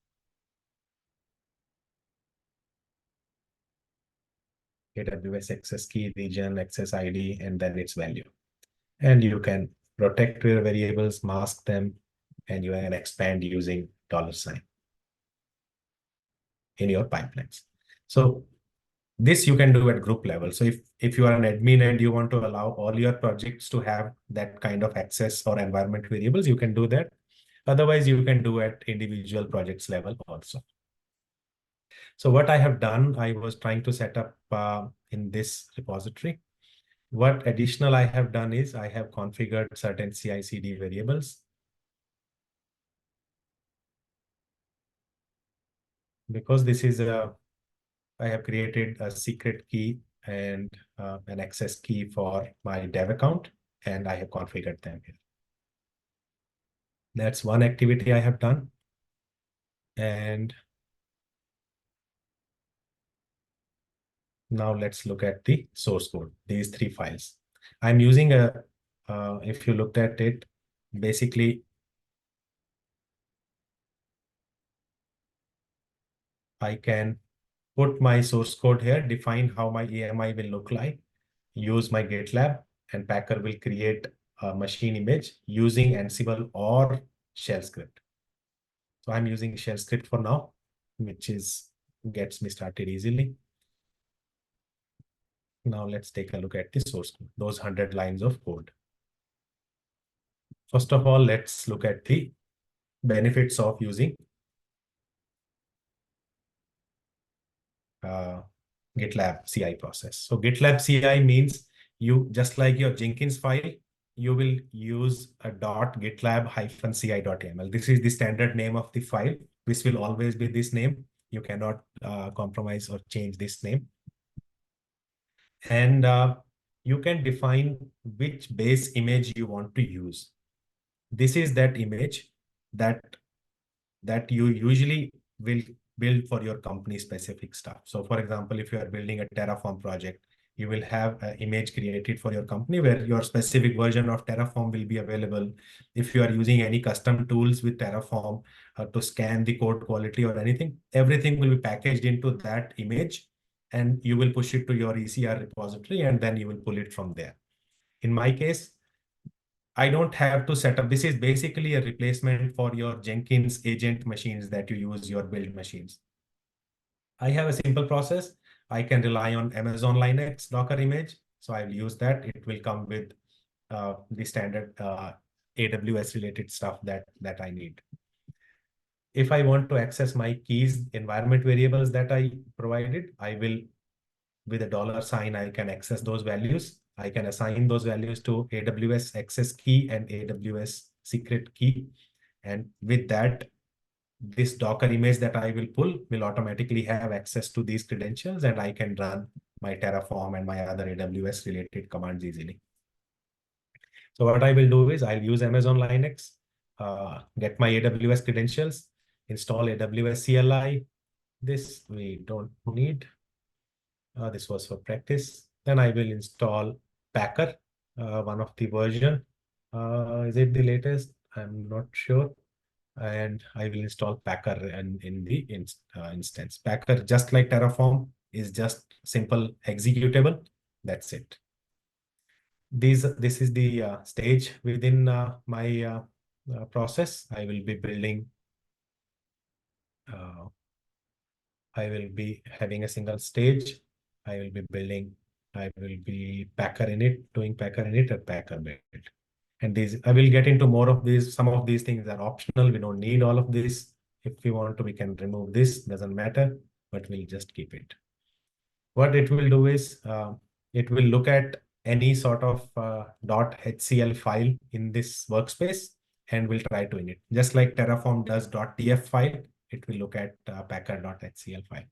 AWS access key, region, access ID, and then its value. And you can protect your variables, mask them, and you can expand using $sign in your pipelines. So this you can do at group level. So if you are an admin and you want to allow all your projects to have that kind of access or environment variables, you can do that. Otherwise, you can do at individual projects level also. So what I have done, I was trying to set up in this repository. What additional I have done is I have configured certain CI/CD variables. Because this is I have created a secret key and an access key for my dev account, and I have configured them here. That's one activity I have done. And now let's look at the source code, these 3 files. I'm using if you looked at it, basically, I can put my source code here, define how my AMI will look like, use my GitLab, and Packer will create a machine image using Ansible or shell script. So I'm using shell script for now, which gets me started easily. Now let's take a look at the source code, those 100 lines of code. First of all, let's look at the benefits of using GitLab CI process. So GitLab CI means you, just like your Jenkins file, you will use a .gitlab-ci.yaml. This is the standard name of the file. This will always be this name. You cannot compromise or change this name. And you can define which base image you want to use. This is that image that you usually will build for your company specific stuff. So for example, if you are building a Terraform project, you will have an image created for your company where your specific version of Terraform will be available. If you are using any custom tools with Terraform to scan the code quality or anything, everything will be packaged into that image, and you will push it to your ECR repository, and then you will pull it from there. In my case, I don't have to set up. This is basically a replacement for your Jenkins agent machines that you use, your build machines. I have a simple process. I can rely on Amazon Linux Docker image. So I'll use that. It will come with the standard AWS related stuff that I need. If I want to access my keys environment variables that I provided, I will, with a $sign, I can access those values. I can assign those values to AWS access key and AWS secret key. And with that, this Docker image that I will pull will automatically have access to these credentials, and I can run my Terraform and my other AWS related commands easily. So what I will do is I'll use Amazon Linux, get my AWS credentials, install AWS CLI. This we don't need. This was for practice. Then I will install Packer, one of the version. Is it the latest? I'm not sure. And I will install Packer in the instance. Packer, just like Terraform, is just simple executable. That's it. This is the stage within my process. I will be building. I will be having a single stage. I will be building. I will be Packer init, doing Packer init or Packer build. And these, I will get into more of these. Some of these things are optional. We don't need all of this. If we want to, we can remove this. Doesn't matter, but we'll just keep it. What it will do is it will look at any sort of .hcl file in this workspace and will try to init. Just like Terraform does .tf file, it will look at packer.hcl file.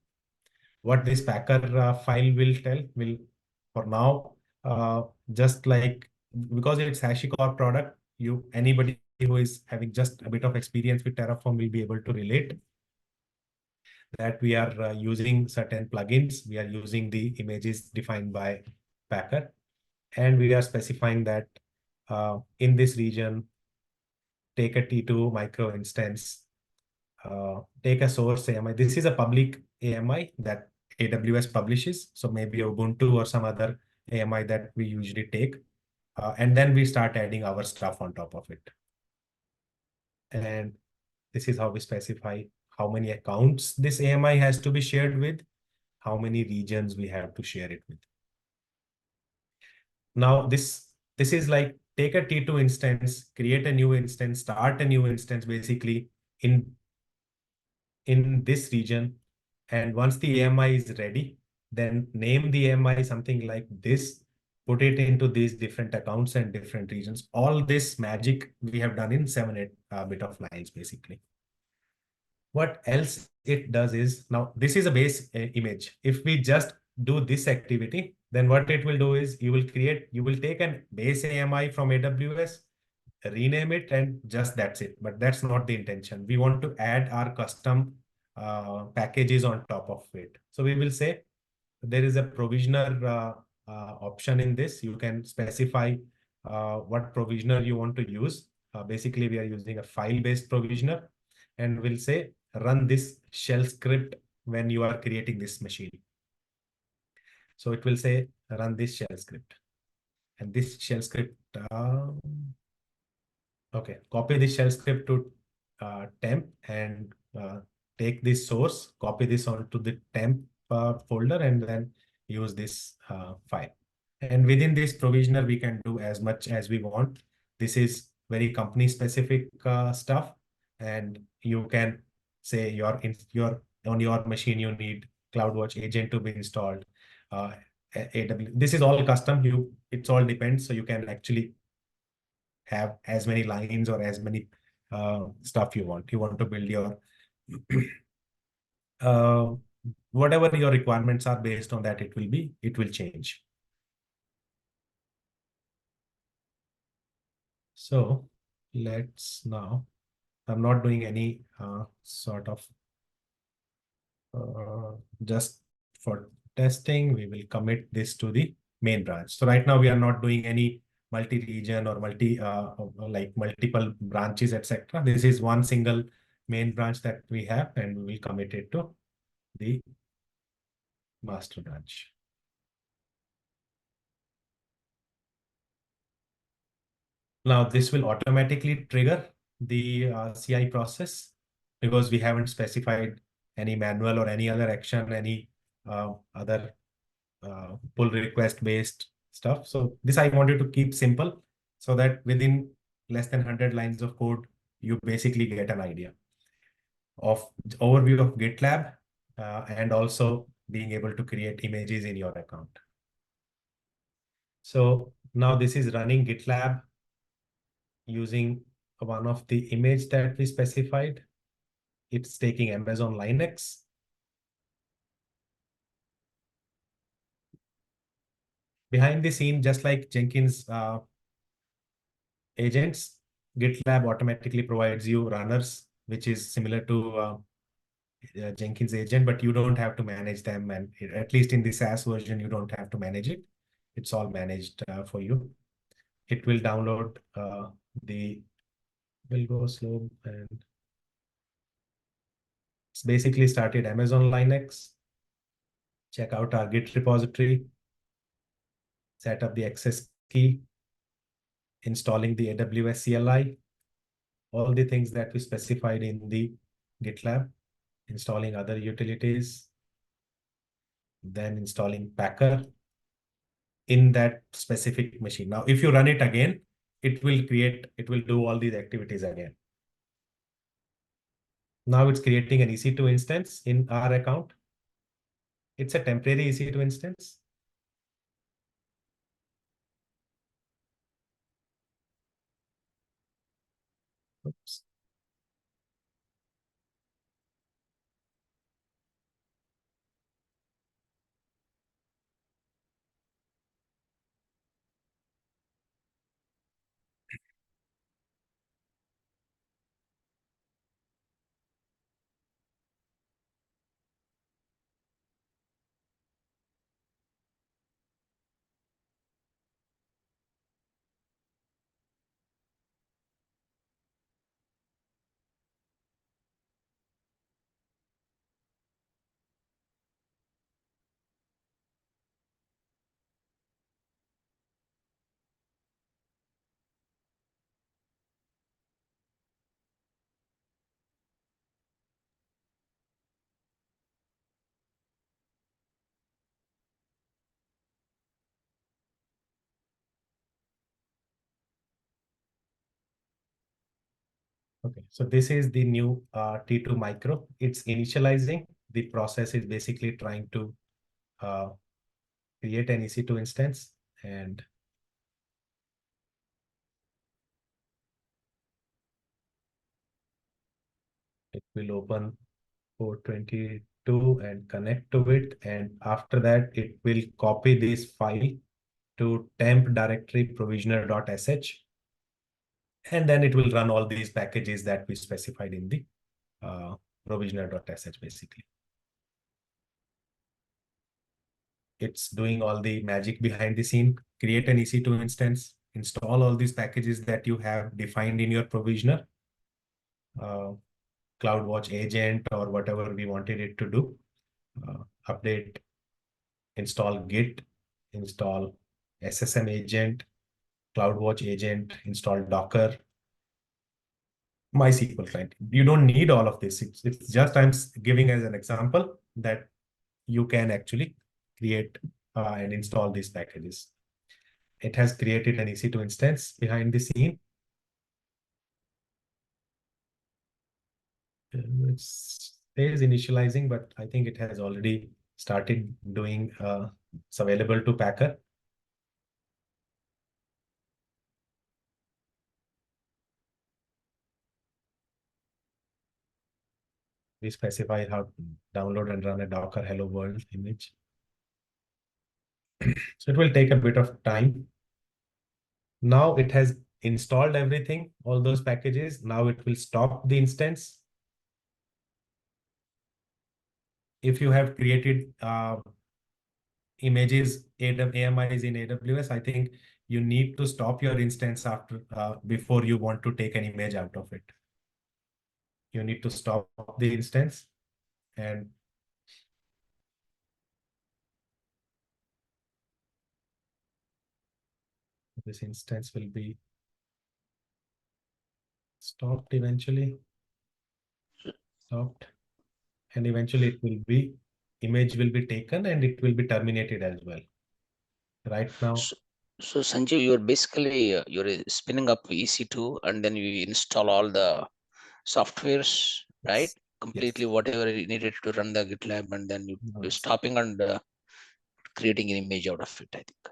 What this Packer file will tell will, for now, just like, because it's HashiCorp product, anybody who is having just a bit of experience with Terraform will be able to relate that we are using certain plugins. We are using the images defined by Packer, and we are specifying that in this region, take a T2 micro instance, take a source AMI. This is a public AMI that AWS publishes. So maybe Ubuntu or some other AMI that we usually take. And then we start adding our stuff on top of it. And this is how we specify how many accounts this AMI has to be shared with, how many regions we have to share it with. Now, this is like, take a T2 instance, create a new instance, start a new instance, basically in this region. And once the AMI is ready, then name the AMI something like this, put it into these different accounts and different regions. All this magic we have done in 7-8 bit of lines, basically. What else it does is, now this is a base image. If we just do this activity, then what it will do is you will take a base AMI from AWS, rename it, and just that's it. But that's not the intention. We want to add our custom packages on top of it. So we will say there is a provisioner option in this. You can specify what provisioner you want to use. Basically, we are using a file-based provisioner, and we'll say run this shell script when you are creating this machine. So it will say run this shell script, and this shell script. Okay, copy this shell script to temp and take this source, copy this onto the temp folder, and then use this file. And within this provisioner, we can do as much as we want. This is very company specific stuff, and you can say on your machine you need CloudWatch agent to be installed. AWS. This is all custom. It's all depends. So you can actually have as many lines or as many stuff you want. You want to build your whatever your requirements are, based on that it will change. So let's now, I'm not doing any sort of just for testing, we will commit this to the main branch. So right now we are not doing any multi-region or like multiple branches, etc. This is one single main branch that we have, and we will commit it to the master branch. Now this will automatically trigger the CI process because we haven't specified any manual or any other action, any other pull request based stuff. So this I wanted to keep simple so that within less than 100 lines of code, you basically get an idea of overview of GitLab and also being able to create images in your account. So now this is running GitLab using one of the image that we specified. It's taking Amazon Linux. Behind the scene, just like Jenkins agents, GitLab automatically provides you runners, which is similar to Jenkins agent, but you don't have to manage them. And at least in the SaaS version, you don't have to manage it. It's all managed for you. It will download will go slow, and it's basically started Amazon Linux. Check out our Git repository, set up the access key, installing the AWS CLI, all the things that we specified in the GitLab, installing other utilities, then installing Packer in that specific machine. Now, if you run it again, it will do all these activities again. Now it's creating an EC2 instance in our account. It's a temporary EC2 instance. Oops. Okay, so this is the new T2 micro. It's initializing. The process is basically trying to create an EC2 instance, and it will open port 22 and connect to it. And after that, it will copy this file to temp directory provisioner.sh. And then it will run all these packages that we specified in the provisioner.sh basically. It's doing all the magic behind the scene, create an EC2 instance, install all these packages that you have defined in your provisioner, CloudWatch agent or whatever we wanted it to do, update, install Git, install SSM agent, CloudWatch agent, install Docker, MySQL client. You don't need all of this. It's just I'm giving as an example that you can actually create and install these packages. It has created an EC2 instance behind the scene. It stays initializing, but I think it has already started doing, it's available to Packer. We specify how to download and run a Docker Hello World image. So it will take a bit of time. Now it has installed everything, all those packages, now it will stop the instance. If you have created images, AMIs in AWS, I think you need to stop your instance after before you want to take an image out of it. You need to stop the instance, and this instance will be stopped eventually. Stopped. And eventually it will be, image will be taken and it will be terminated as well. Right now. So Sanjeev, you're basically you're spinning up EC2 and then you install all the softwares, right? Completely Yes. whatever you needed to run the GitLab, and then you're stopping and creating an image out of it, I think.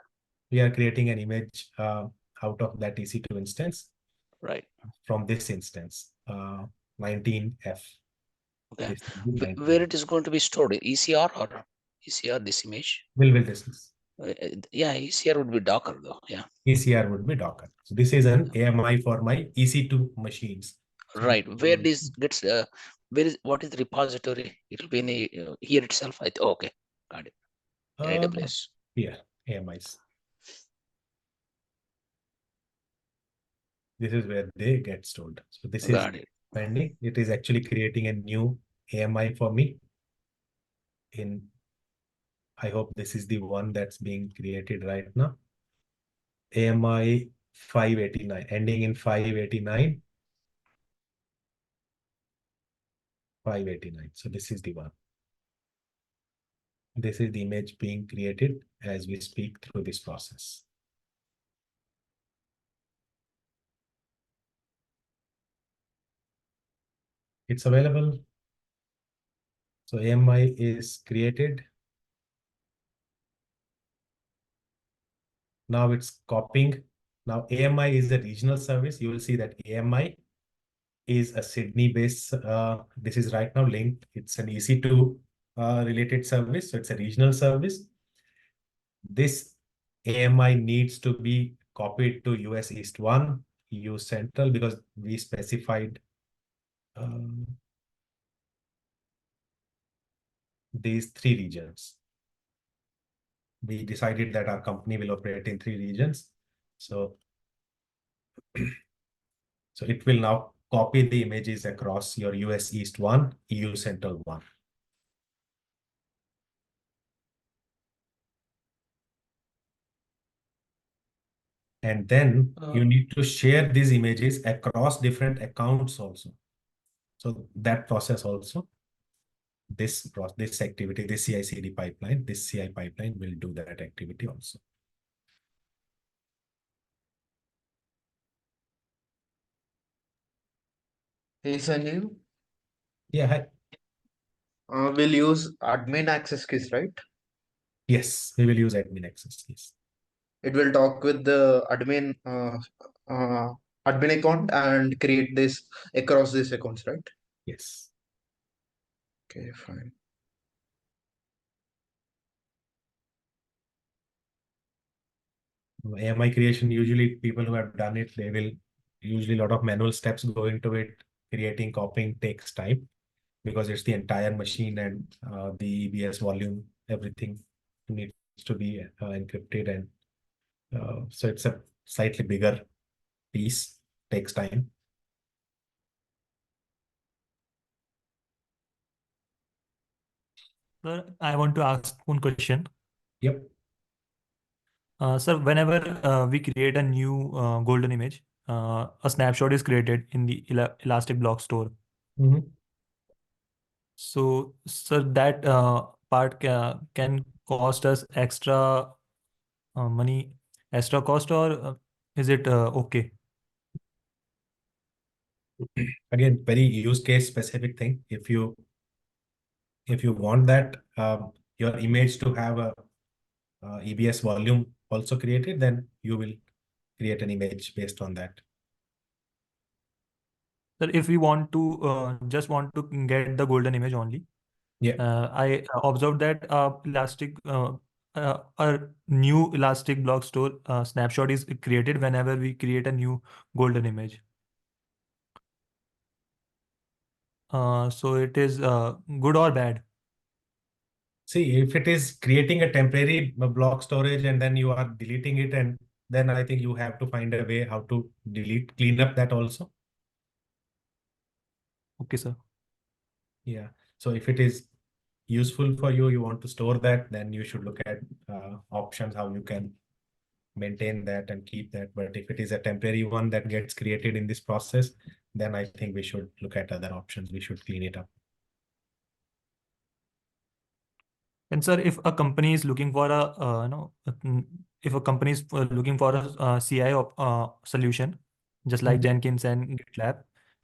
We are creating an image out of that EC2 instance. Right. From this instance, 19F. Okay. Where it is going to be stored? ECR or ECR, this image? We'll discuss. Yeah, ECR would be Docker though. Yeah. ECR would be Docker. So this is an AMI for my EC2 machines. Right. Where this gets, what is the repository? It will be in a, here itself. Okay. Got it. AWS. Yeah, AMIs. This is where they get stored. So this is pending. It is actually creating a new AMI for me. I hope this is the one that's being created right now. AMI 589, ending in 589. 589. So this is the one. This is the image being created as we speak through this process. It's available. So AMI is created. Now it's copying. Now AMI is a regional service. You will see that AMI is a Sydney-based. This is right now linked. It's an EC2 related service. So it's a regional service. This AMI needs to be copied to US East 1, EU Central, because we specified these 3 regions. We decided that our company will operate in 3 regions. So it will now copy the images across your US East 1, EU Central 1. And then you need to share these images across different accounts also. So that process also, this activity, this CI/CD pipeline, this CI pipeline will do that activity also. Hey, Sanjeev. Yeah, hi. We'll use admin access keys, right? Yes, we will use admin access keys. It will talk with the admin admin account and create this across these accounts, right? Yes. Okay, fine. AMI creation, usually people who have done it, they will usually a lot of manual steps go into it. Creating, copying takes time because it's the entire machine and the EBS volume, everything needs to be encrypted, and so it's a slightly bigger piece, takes time. Sir, I want to ask one question. Yep. Sir, whenever we create a new golden image, a snapshot is created in the Elastic Block Store. So, sir, that part can cost us extra money, extra cost, or is it okay? Again, very use case specific thing. If you want that your image to have a EBS volume also created, then you will create an image based on that. Sir, if we want to just want to get the golden image only, yeah, I observed that Elastic a new Elastic Block Store snapshot is created whenever we create a new golden image. So it is good or bad? See, if it is creating a temporary block storage and then you are deleting it, and then I think you have to find a way how to clean up that also. Okay, sir. Yeah. So if it is useful for you, you want to store that, then you should look at options, how you can maintain that and keep that. But if it is a temporary one that gets created in this process, then I think we should look at other options. We should clean it up. And sir, if a company is looking for if a company is looking for a CI solution, just like Jenkins and GitLab,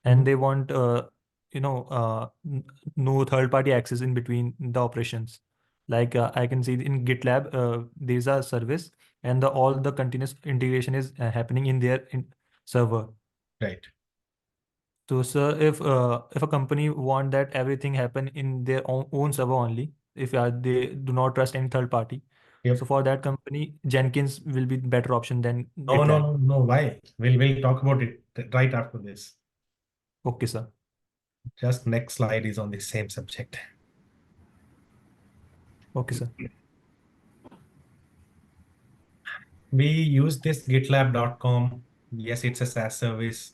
and they want no third-party access in between the operations. Like I can see in GitLab, there's a service, and all the continuous integration is happening in their server. Right. So, sir, if a company want that everything happen in their own server only, if they do not trust any third party, so for that company, Jenkins will be the better option than GitLab. No. Why? We'll talk about it right after this. Okay, sir. Just next slide is on the same subject. Okay, sir. We use this GitLab.com. Yes, it's a SaaS service.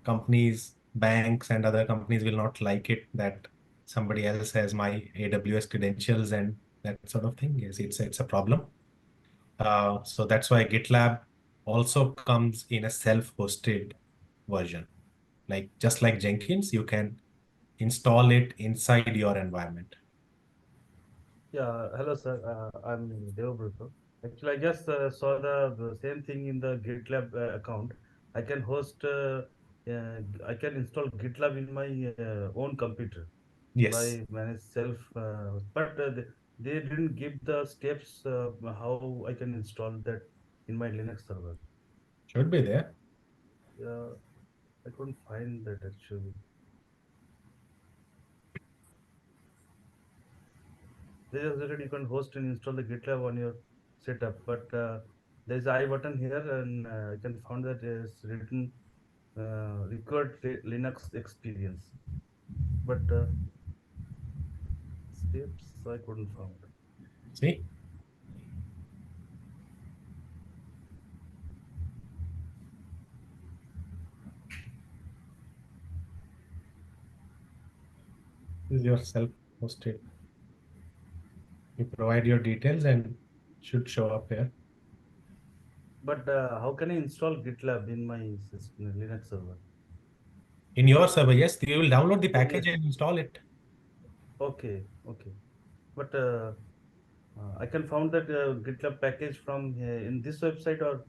Companies, banks, and other companies will not like it that somebody else has my AWS credentials and that sort of thing. Yes, it's a problem. So that's why GitLab also comes in a self-hosted version. Like just like Jenkins, you can install it inside your environment. Yeah, hello sir. I'm Devabrata. Actually, I just saw the same thing in the GitLab account. I can host, I can install GitLab in my own computer Yes. by manage self. But they didn't give the steps how I can install that in my Linux server. Should be there. Yeah, I couldn't find that actually. They just said you can host and install the GitLab on your setup, but there's I button here, and I can find that is written required Linux experience, but steps I couldn't find. See? This is your self-hosted. You provide your details and it should show up here. But how can I install GitLab in my system, Linux server? In your server, yes, you will download the package and install it. Okay. But I can found that GitLab package from in this website or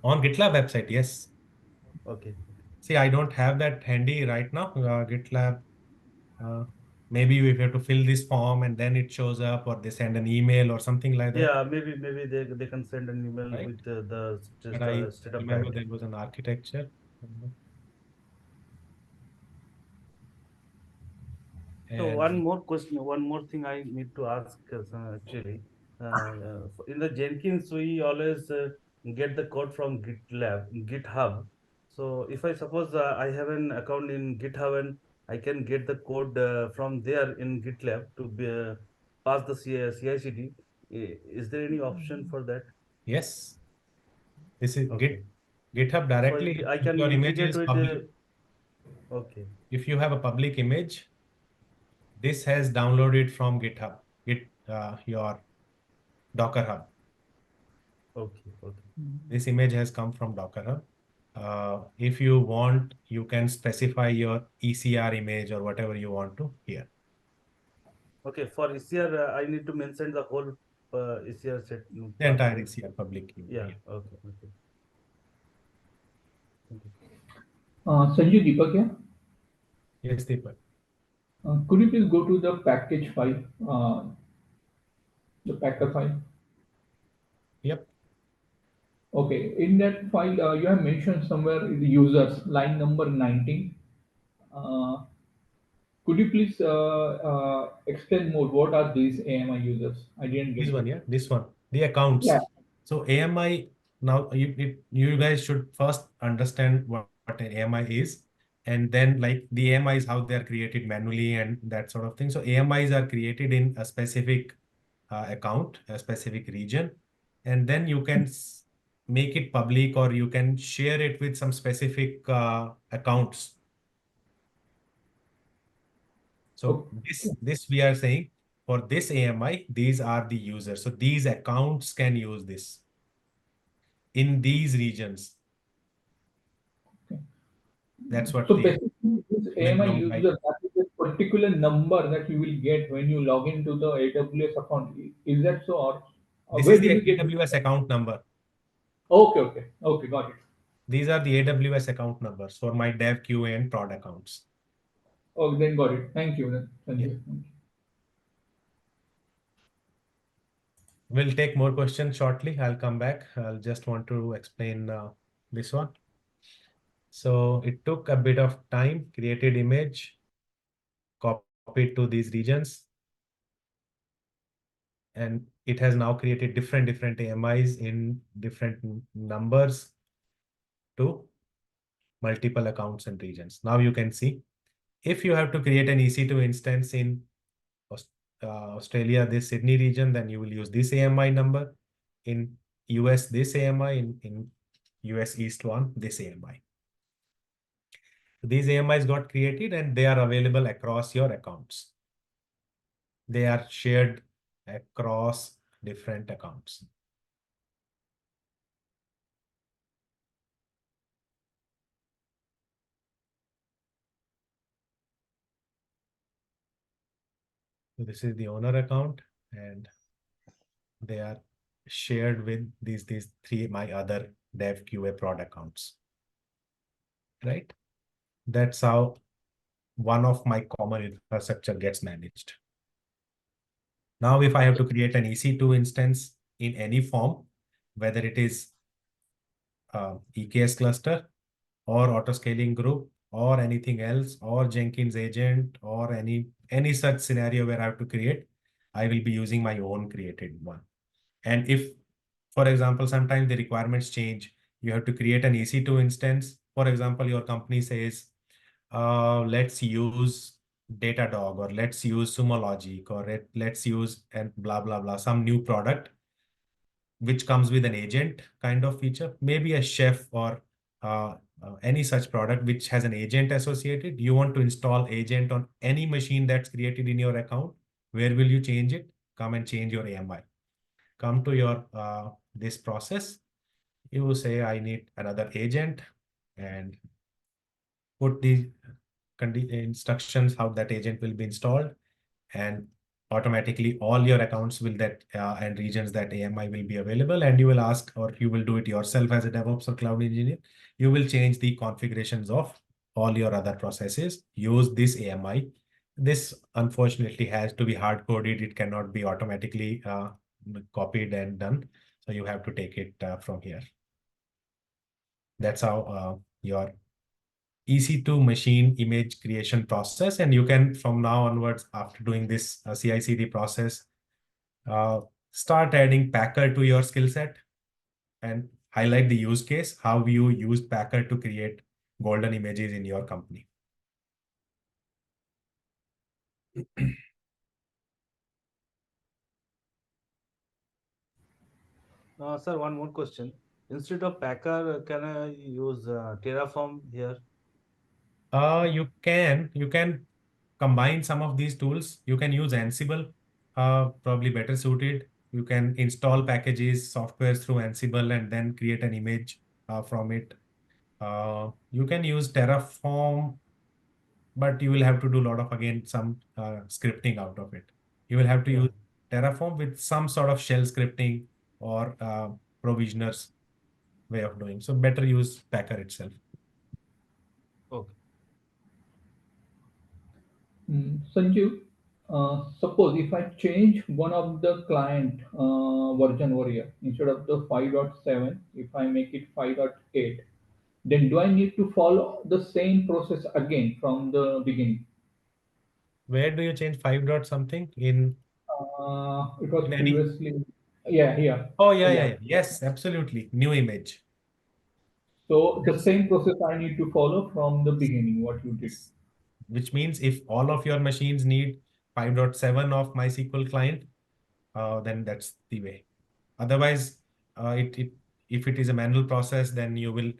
on GitLab website, yes. Okay. See, I don't have that handy right now. GitLab. Maybe we have to fill this form and then it shows up, or they send an email or something like that. Yeah, maybe they can send an email Right. with the But I setup remember guide. there was an architecture. So one more question, one more thing I need to ask actually. In the Jenkins, we always get the code from GitHub. So if I suppose I have an account in GitHub and I can get the code from there in GitLab to be, pass the CI/CD, is there any option for that? Yes. This is Okay. GitHub directly. So I If can your image integrate is with public. Okay. If you have a public image, this has downloaded from GitHub, your Docker Hub. Okay. This image has come from Docker Hub. If you want, you can specify your ECR image or whatever you want to here. Okay, for ECR, I need to mention the whole ECR set. The entire ECR public. Yeah. Okay. Thank you. Sanjay, Deepak here. Yes, Deepak. Could you please go to the package file, the packer file? Yep. Okay, in that file, you have mentioned somewhere the users, line number 19. Could you please explain more? What are these AMI users? I didn't get This one, it. yeah, this one, the accounts. Yeah. So AMI, now you guys should first understand what an AMI is, and then like the AMI is how they are created manually and that sort of thing. So AMIs are created in a specific account, a specific region, and then you can make it public or you can share it with some specific accounts. So this we are saying for this AMI, these are the users. So these accounts can use this in these regions. That's what So the basically, this meant AMI by. user, that is a particular number that you will get when you log into the AWS account. Is that so? Or This where is do the you get? AWS account number. Okay, got it. These are the AWS account numbers for my dev, QA, and prod accounts. Oh, then got it. Thank you. Then. Thank Yeah. you. We'll take more questions shortly. I'll come back. I'll just want to explain this one. So it took a bit of time, created image, copied to these regions, and it has now created different AMIs in different numbers to multiple accounts and regions. Now you can see if you have to create an EC2 instance in Australia, this Sydney region, then you will use this AMI number. In US, this AMI. In US East one, this AMI. These AMIs got created and they are available across your accounts. They are shared across different accounts. So this is the owner account and they are shared with these three my other dev QA prod accounts. Right? That's how one of my common infrastructure gets managed. Now, if I have to create an EC2 instance in any form, whether it is EKS cluster or autoscaling group or anything else or Jenkins agent or any such scenario where I have to create, I will be using my own created one. And if, for example, sometimes the requirements change, you have to create an EC2 instance. For example, your company says, let's use Datadog or let's use Sumo Logic or let's use and blah, blah, blah, some new product which comes with an agent kind of feature, maybe a chef or any such product which has an agent associated. You want to install agent on any machine that's created in your account. Where will you change it? Come and change your AMI. Come to your this process. You will say, I need another agent and put the instructions how that agent will be installed, and automatically all your accounts will that and regions that AMI will be available, and you will ask, or you will do it yourself as a DevOps or cloud engineer. You will change the configurations of all your other processes. Use this AMI. This unfortunately has to be hard coded. It cannot be automatically copied and done. So you have to take it from here. That's how your EC2 machine image creation process. And you can, from now onwards, after doing this CI/CD process, start adding Packer to your skill set and highlight the use case, how you use Packer to create golden images in your company. Sir, one more question. Instead of Packer, can I use Terraform here? You can combine some of these tools. You can use Ansible, probably better suited. You can install packages, softwares through Ansible, and then create an image from it. You can use Terraform, but you will have to do a lot of, again, some scripting out of it. You will have to use Terraform with some sort of shell scripting or provisioners way of doing. So better use Packer itself. Okay. Sanjeev, suppose if I change one of the client version over here, instead of the 5.7, if I make it 5.8, then do I need to follow the same process again from the beginning? Where do you change 5 dot something in? It was in any... previously, yeah, here. Oh, yeah. Yes, absolutely. New image. So the same process I need to follow from the beginning, what you did. Which means if all of your machines need 5.7 of MySQL client, then that's the way. Otherwise, if it is a manual process, then you will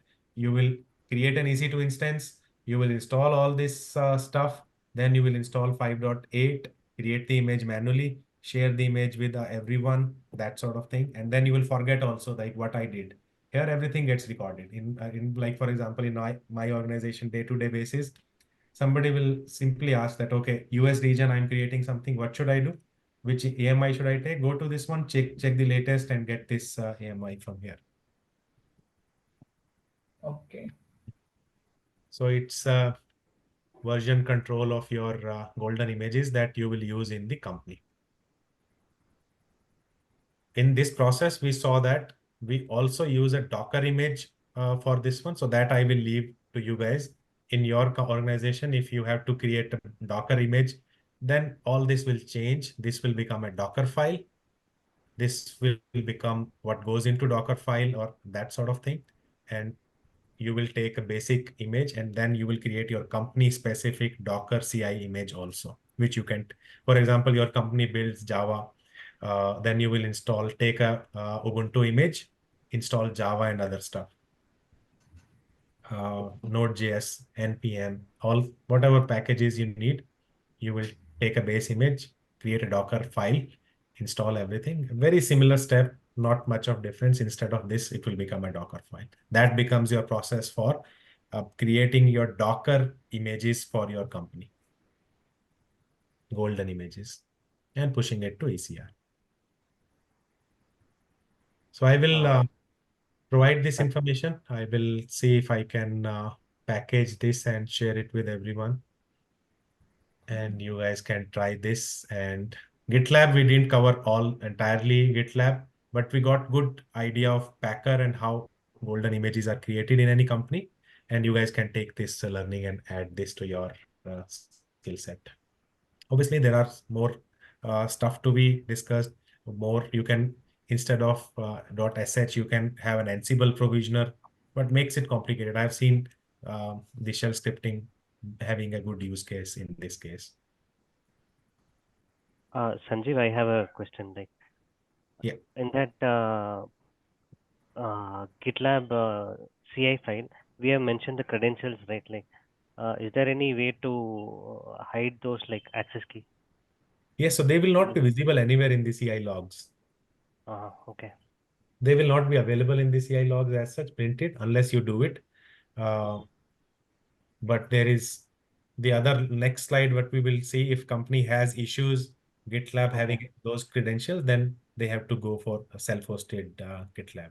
create an EC2 instance, you will install all this stuff, then you will install 5.8, create the image manually, share the image with everyone, that sort of thing, and then you will forget also like what I did. Here, everything gets recorded in like, for example, in my organization day-to-day basis, somebody will simply ask that, okay, US region, I'm creating something, what should I do? Which AMI should I take? Go to this one, check the latest and get this AMI from here. Okay. So it's version control of your golden images that you will use in the company. In this process, we saw that we also use a Docker image for this one. So that I will leave to you guys in your organization. If you have to create a Docker image, then all this will change. This will become a Docker file. This will become what goes into Docker file or that sort of thing. And you will take a basic image and then you will create your company specific Docker CI image also, which you can, for example, your company builds Java, then you will take a Ubuntu image, install Java and other stuff. Node.js, NPM, whatever packages you need, you will take a base image, create a Docker file, install everything. Very similar step, not much of difference. Instead of this, it will become a Docker file. That becomes your process for creating your Docker images for your company, golden images, and pushing it to ECR. So I will provide this information. I will see if I can package this and share it with everyone. And you guys can try this. And GitLab, we didn't cover entirely GitLab, but we got good idea of Packer and how golden images are created in any company. And you guys can take this learning and add this to your skill set. Obviously, there are more stuff to be discussed. More you can, instead of .sh, you can have an Ansible provisioner, but makes it complicated. I've seen the shell scripting having a good use case in this case. Sanjeev, I have a question. Like, yeah, in that GitLab CI file, we have mentioned the credentials, right? Like, is there any way to hide those, like access key? Yes, so they will not be visible anywhere in the CI logs. Okay. They will not be available in the CI logs as such printed unless you do it. But there is the other next slide, what we will see, if company has issues, GitLab having those credentials, then they have to go for a self-hosted GitLab.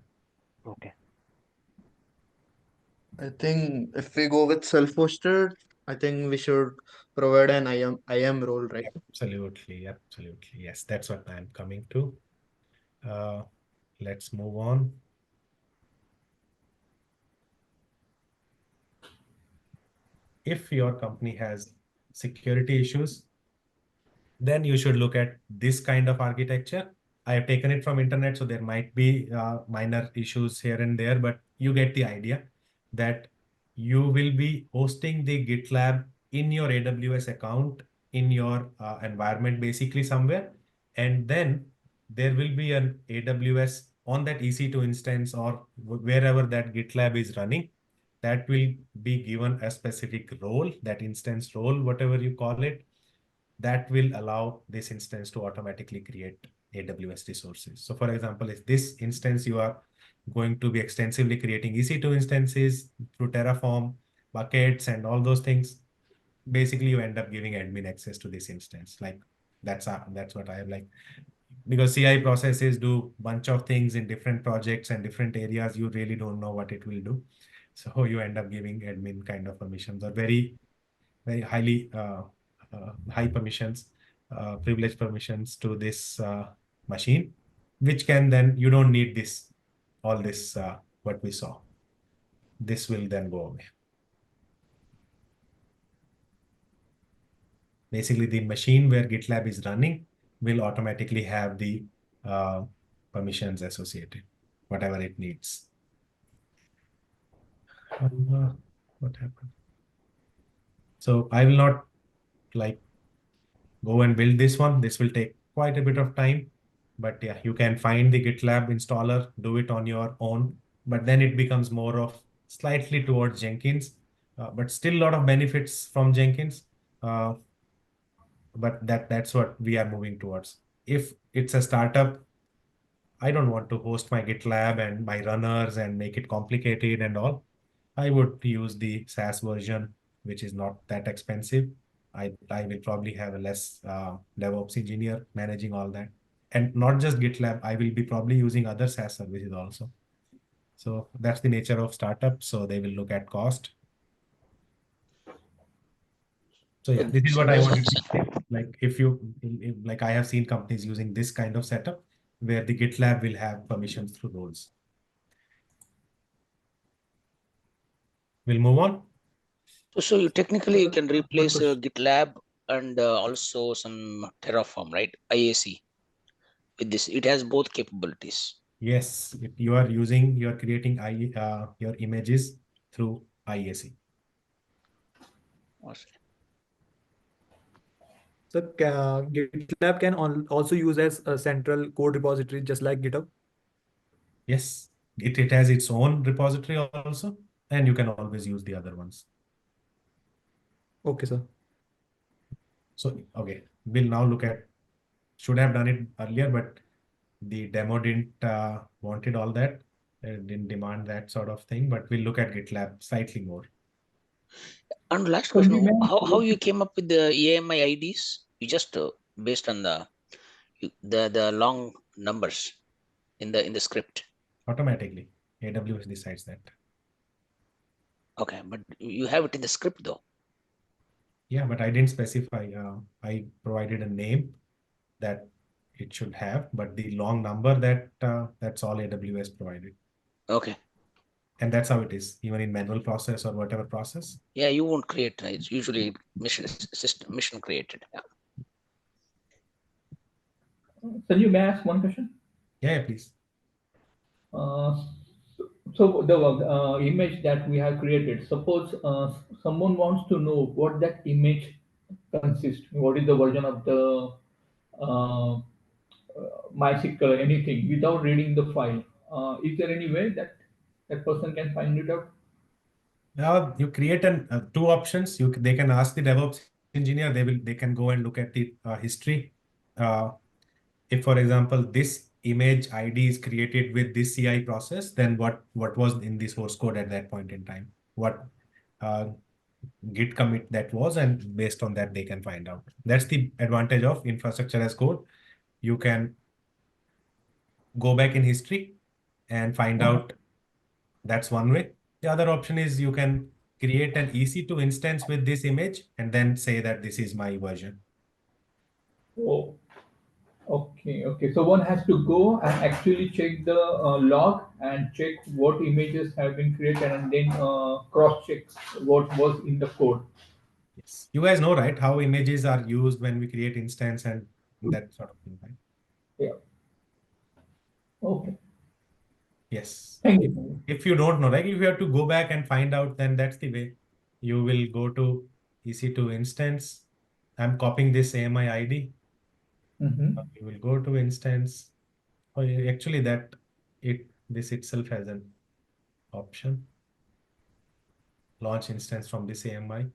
Okay. I think if we go with self-hosted, I think we should provide an IAM role, right? Absolutely. Yes, that's what I'm coming to. Let's move on. If your company has security issues, then you should look at this kind of architecture. I have taken it from internet, so there might be minor issues here and there, but you get the idea that you will be hosting the GitLab in your AWS account in your environment, basically somewhere. And then there will be an AWS on that EC2 instance or wherever that GitLab is running. That will be given a specific role, that instance role, whatever you call it, that will allow this instance to automatically create AWS resources. So for example, if this instance you are going to be extensively creating EC2 instances through Terraform, buckets, and all those things, basically you end up giving admin access to this instance. Like that's what I have, like, because CI processes do bunch of things in different projects and different areas. You really don't know what it will do. So you end up giving admin kind of permissions or very highly high permissions, privileged permissions to this machine, which can then, you don't need this, all this, what we saw. This will then go away. basically the machine where GitLab is running will automatically have the permissions associated, whatever it needs. What happened? So I will not like go and build this one. This will take quite a bit of time, but yeah, you can find the GitLab installer, do it on your own, but then it becomes more of slightly towards Jenkins, but still a lot of benefits from Jenkins. But that's what we are moving towards. If it's a startup, I don't want to host my GitLab and my runners and make it complicated and all. I would use the SaaS version, which is not that expensive. I will probably have a less DevOps engineer managing all that. And not just GitLab, I will be probably using other SaaS services also. So that's the nature of startup. So they will look at cost. So yeah, this is what I wanted to say. Like like I have seen companies using this kind of setup where the GitLab will have permissions through roles. We'll move on. So you technically you can replace GitLab and also some Terraform, right? IAC. With this, it has both capabilities. Yes, if you are creating your images through IAC. Awesome. So GitLab can also use as a central code repository, just like GitHub. Yes, it has its own repository also, and you can always use the other ones. Okay, sir. So, okay, we'll now look at, should have done it earlier, but the demo didn't wanted all that, didn't demand that sort of thing, but we'll look at GitLab slightly more. And last question, how you came up with the AMI IDs? You just based on the long numbers in the script. Automatically, AWS decides that. Okay, but you have it in the script though. Yeah, but I didn't specify. I provided a name that it should have, but the long number that's all AWS provided. Okay. And that's how it is, even in manual process or whatever process. Yeah, you won't create. It's usually mission created. Yeah. Sanju, may I ask one question? Yeah, please. So the image that we have created, suppose someone wants to know what that image consists, what is the version of the MySQL, anything, without reading the file. Is there any way that that person can find it out? You create two options. They can ask the DevOps engineer. They can go and look at the history. If, for example, this image ID is created with this CI process, then what was in the source code at that point in time? What Git commit that was, and based on that, they can find out. That's the advantage of infrastructure as code. You can go back in history and find out. That's one way. The other option is you can create an EC2 instance with this image and then say that this is my version. Oh, okay. So one has to go and actually check the log and check what images have been created and then cross-check what was in the code. Yes. You guys know, right, how images are used when we create instance and that sort of thing, right? Yeah. Okay. Yes. Thank you. If you don't know, like if you have to go back and find out, then that's the way. You will go to EC2 instance. I'm copying this AMI ID. You will go to instance. Oh, actually, this itself has an option. Launch instance from this AMI,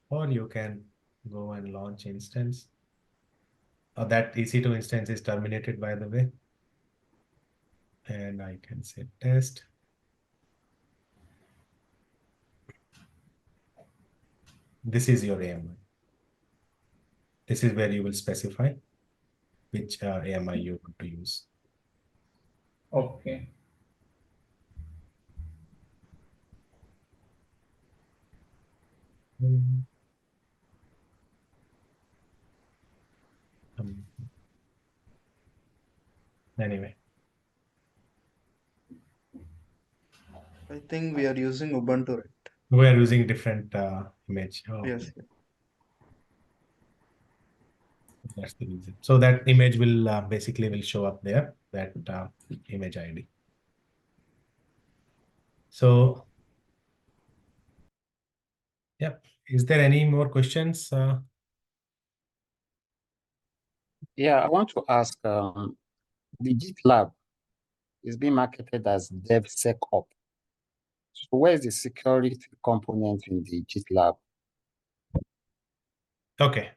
or you can go and launch instance. That EC2 instance is terminated, by the way. And I can say test. This is your AMI. This is where you will specify which AMI you want to use. Okay. Anyway. I think we are using Ubuntu, right? We are using different image. Yes. That's the reason. So that image will basically will show up there, that image ID. So, yeah, is there any more questions? Yeah, I want to ask, the GitLab is being marketed as DevSecOps. So where is the security component in the GitLab? Okay.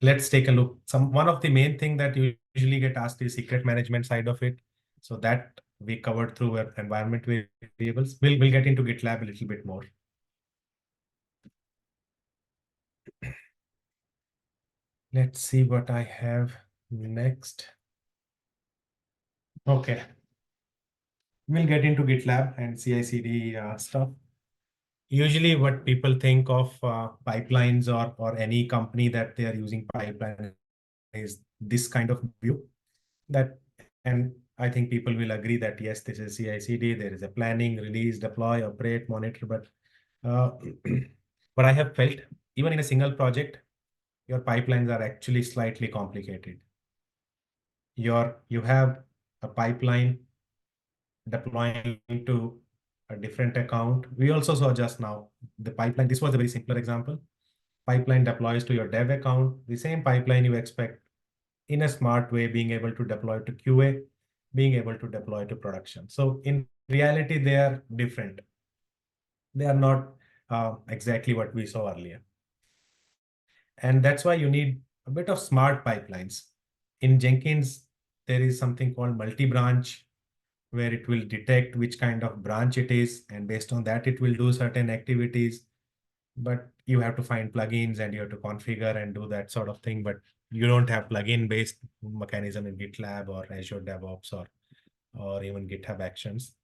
Let's take a look. One of the main thing that you usually get asked is secret management side of it. So that we covered through our environment variables. We'll get into GitLab a little bit more. Let's see what I have next. Okay. We'll get into GitLab and CI/CD stuff. Usually what people think of pipelines or any company that they are using pipeline is this kind of view. And I think people will agree that yes, this is CI/CD, there is a planning, release, deploy, operate, monitor, but what I have felt, even in a single project, your pipelines are actually slightly complicated. You have a pipeline deploying to a different account. We also saw just now the pipeline. This was a very simpler example. Pipeline deploys to your dev account. The same pipeline you expect in a smart way, being able to deploy to QA, being able to deploy to production. So in reality, they are different. They are not exactly what we saw earlier. And that's why you need a bit of smart pipelines. In Jenkins, there is something called multi-branch, where it will detect which kind of branch it is. And based on that, it will do certain activities. But you have to find plugins and you have to configure and do that sort of thing. But you don't have plugin-based mechanism in GitLab or Azure DevOps or even GitHub Actions.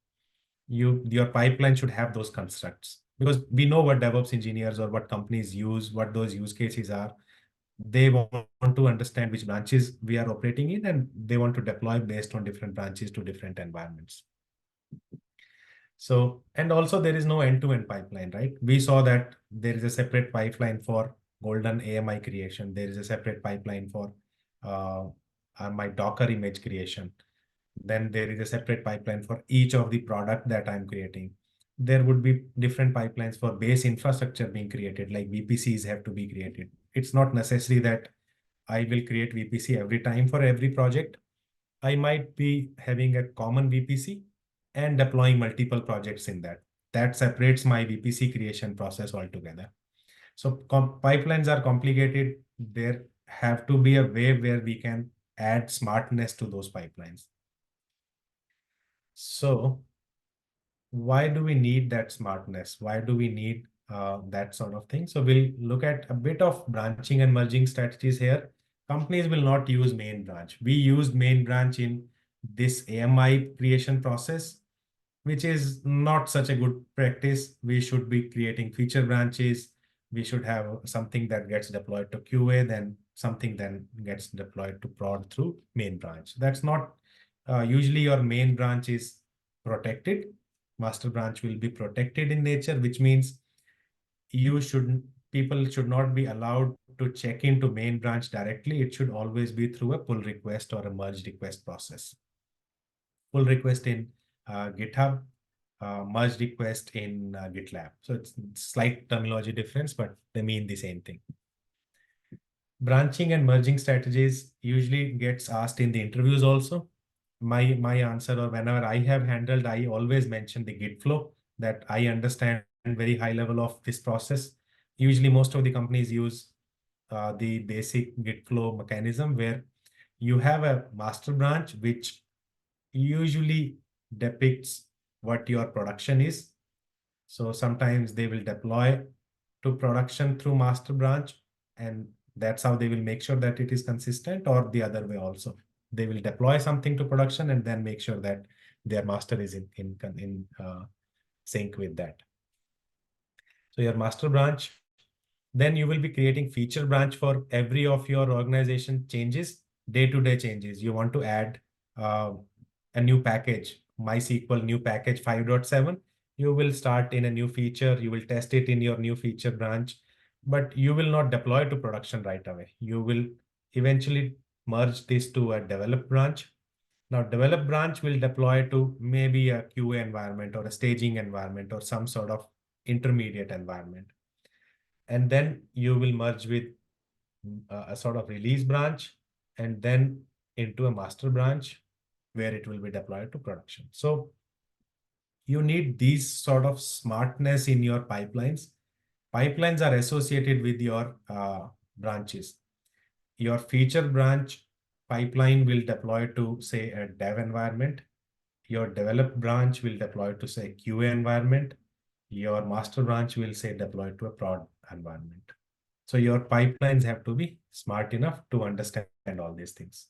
Your pipeline should have those constructs, because we know what DevOps engineers or what companies use, what those use cases are. They want to understand which branches we are operating in, and they want to deploy based on different branches to different environments. So, and also there is no end-to-end pipeline, right? We saw that there is a separate pipeline for golden AMI creation. There is a separate pipeline for my Docker image creation. Then there is a separate pipeline for each of the product that I'm creating. There would be different pipelines for base infrastructure being created, like VPCs have to be created. It's not necessary that I will create VPC every time for every project. I might be having a common VPC and deploying multiple projects in that. That separates my VPC creation process altogether. So pipelines are complicated. There have to be a way where we can add smartness to those pipelines. So why do we need that smartness? Why do we need that sort of thing? So we'll look at a bit of branching and merging strategies here. Companies will not use main branch. We used main branch in this AMI creation process, which is not such a good practice. We should be creating feature branches. We should have something that gets deployed to QA, then something then gets deployed to prod through main branch. That's not usually your main branch is protected. Master branch will be protected in nature, which means people should not be allowed to check into main branch directly. It should always be through a pull request or a merge request process. Pull request in GitHub, merge request in GitLab. So it's slight terminology difference, but they mean the same thing. Branching and merging strategies usually gets asked in the interviews also. My answer, or whenever I have handled, I always mention the Git flow, that I understand very high level of this process. Usually most of the companies use the basic Git flow mechanism, where you have a master branch, which usually depicts what your production is. So sometimes they will deploy to production through master branch, and that's how they will make sure that it is consistent, or the other way also. They will deploy something to production and then make sure that their master is in sync with that. So your master branch, then you will be creating feature branch for every of your organization changes, day-to-day changes. You want to add a new package, MySQL new package 5.7. You will start in a new feature. You will test it in your new feature branch. but you will not deploy to production right away. You will eventually merge this to a develop branch. Now, develop branch will deploy to maybe a QA environment or a staging environment or some sort of intermediate environment. And then you will merge with a sort of release branch and then into a master branch where it will be deployed to production. So you need these sort of smartness in your pipelines. Pipelines are associated with your branches. Your feature branch pipeline will deploy to, say, a dev environment. Your develop branch will deploy to, say, QA environment. Your master branch will, say, deploy to a prod environment. So your pipelines have to be smart enough to understand all these things.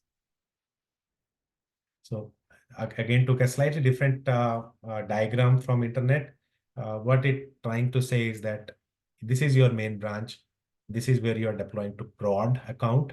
So again, took a slightly different diagram from internet. What it trying to say is that this is your main branch. This is where you're deploying to prod account.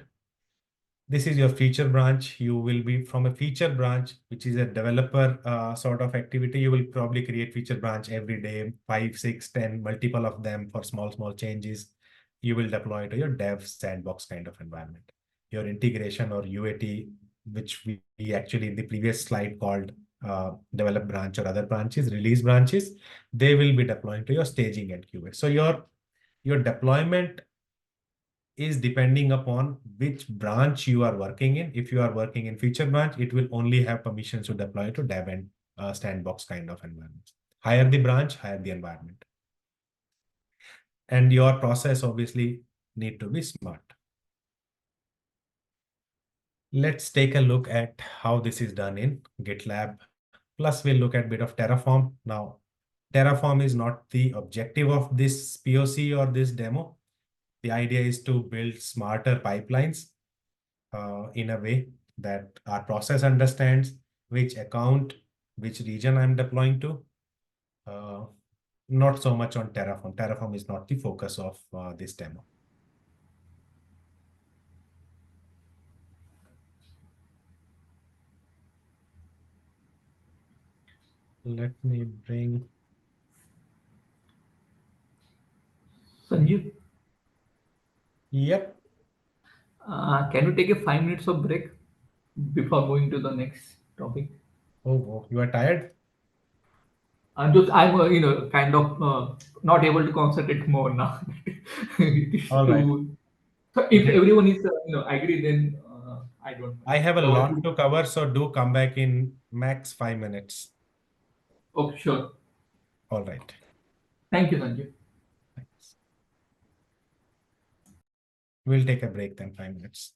This is your feature branch. You will be from a feature branch, which is a developer sort of activity. You will probably create feature branch every day, 5, 6, 10, multiple of them for small changes. You will deploy to your dev sandbox kind of environment. Your integration or UAT, which we actually in the previous slide called develop branch or other branches, release branches, they will be deploying to your staging and QA. So your deployment is depending upon which branch you are working in. If you are working in feature branch, it will only have permissions to deploy to dev and sandbox kind of environments. Higher the branch, higher the environment. And your process obviously need to be smart. Let's take a look at how this is done in GitLab. Plus we'll look at a bit of Terraform. Now, Terraform is not the objective of this POC or this demo. The idea is to build smarter pipelines in a way that our process understands which account, which region I'm deploying to. Not so much on Terraform. Terraform is not the focus of this demo. Let me bring. Sanjeev? Yep. Can you take a 5 minutes of break before going to the next topic? Oh, you are tired? I'm kind of not able to concentrate more now. All right. So if everyone is, agree, then I don't mind. I have a lot to cover, so do come back in max 5 minutes. Okay, sure. All right. Thank you, Sanjay. Thanks. We'll take a break then, 5 minutes.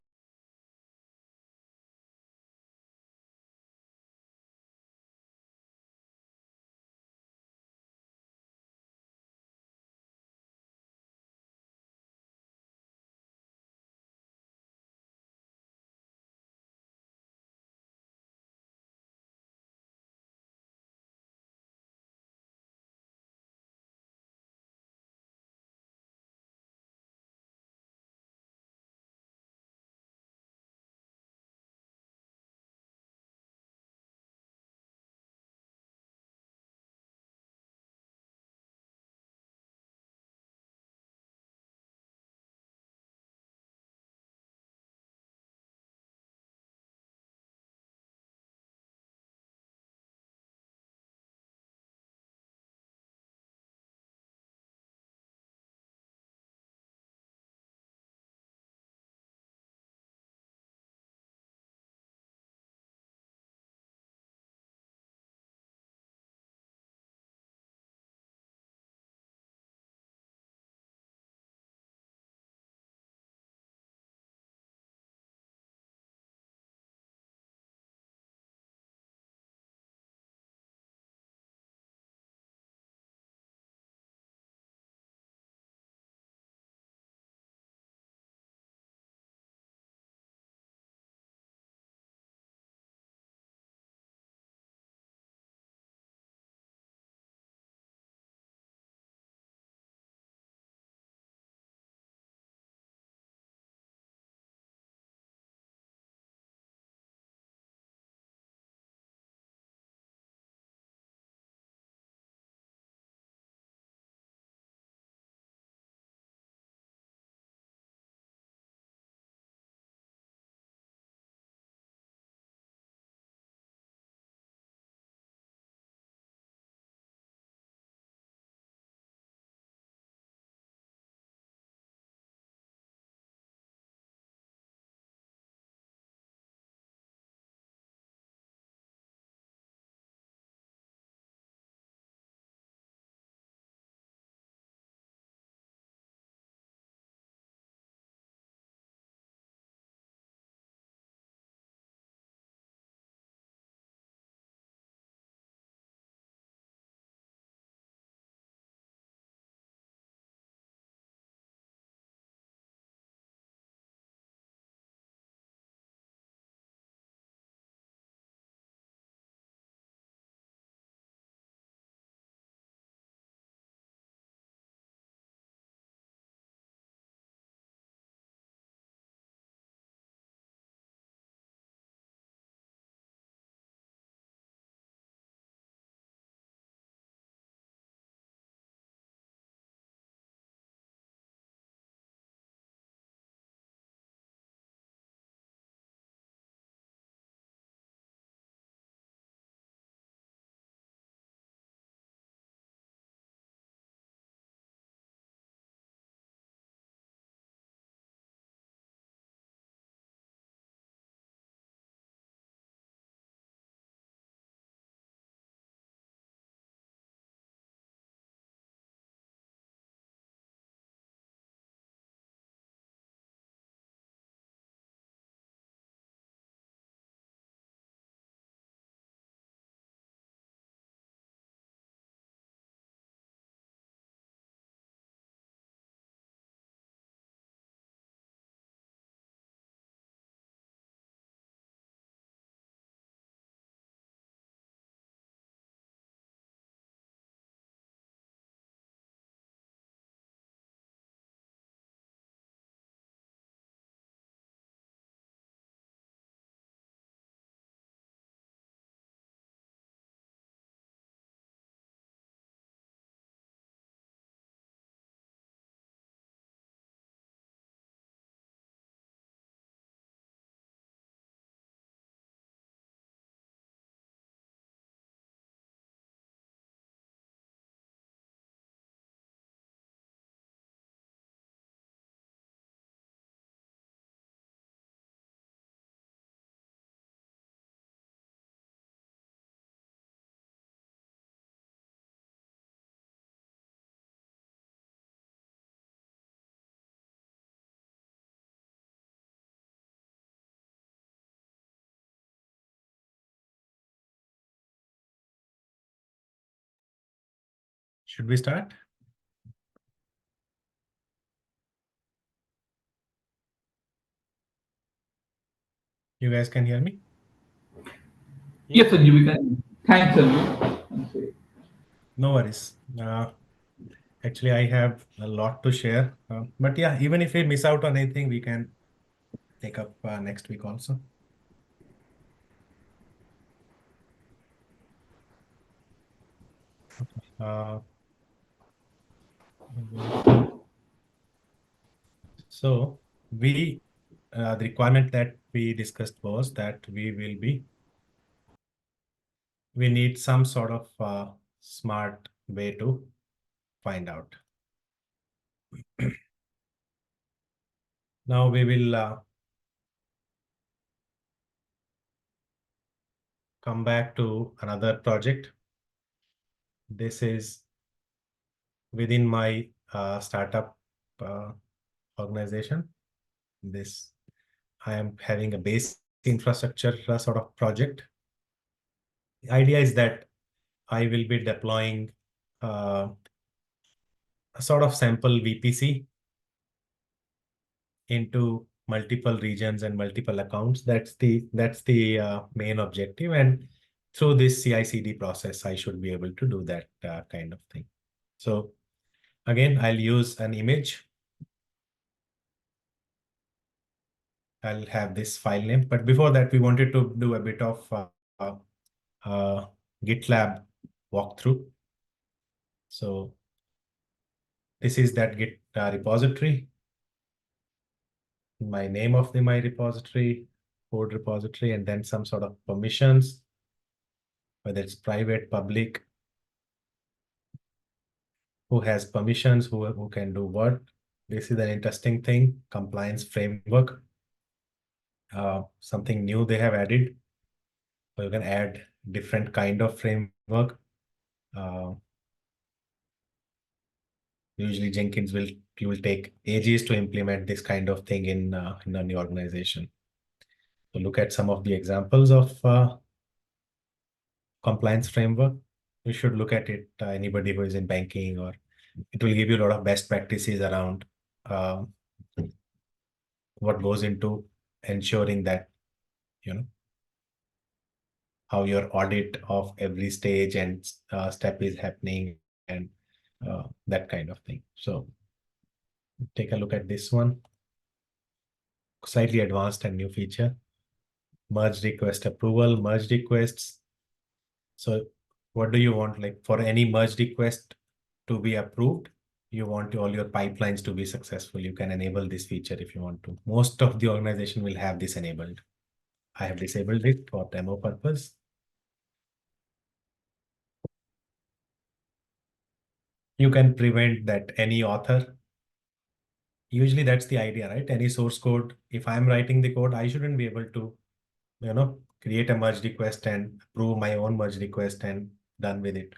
Should we start? You guys can hear me? Yes, Sanju, we can. Thanks, Sanju. No worries. Actually, I have a lot to share. But yeah, even if we miss out on anything, we can take up next week also. So the requirement that we discussed was that we need some sort of smart way to find out. Now we will come back to another project. This is within my startup organization. I am having a base infrastructure sort of project. The idea is that I will be deploying a sort of sample VPC into multiple regions and multiple accounts. That's the main objective. And through this CI/CD process, I should be able to do that kind of thing. So again, I'll use an image. I'll have this file name. But before that, we wanted to do a bit of GitLab walkthrough. So this is that Git repository. My name of my repository, code repository, and then some sort of permissions, whether it's private, public, who has permissions, who can do what. This is an interesting thing, compliance framework. Something new they have added. So you can add different kind of framework. Usually Jenkins will take ages to implement this kind of thing in an organization. So look at some of the examples of compliance framework. You should look at it, anybody who is in banking, or it will give you a lot of best practices around what goes into ensuring that, how your audit of every stage and step is happening, and that kind of thing. So take a look at this one. Slightly advanced and new feature. Merge request approval, merge requests. So what do you want? Like for any merge request to be approved, you want all your pipelines to be successful. You can enable this feature if you want to. Most of the organization will have this enabled. I have disabled it for demo purpose. You can prevent that any author. Usually that's the idea, right? Any source code, if I'm writing the code, I shouldn't be able to, create a merge request and approve my own merge request and done with it.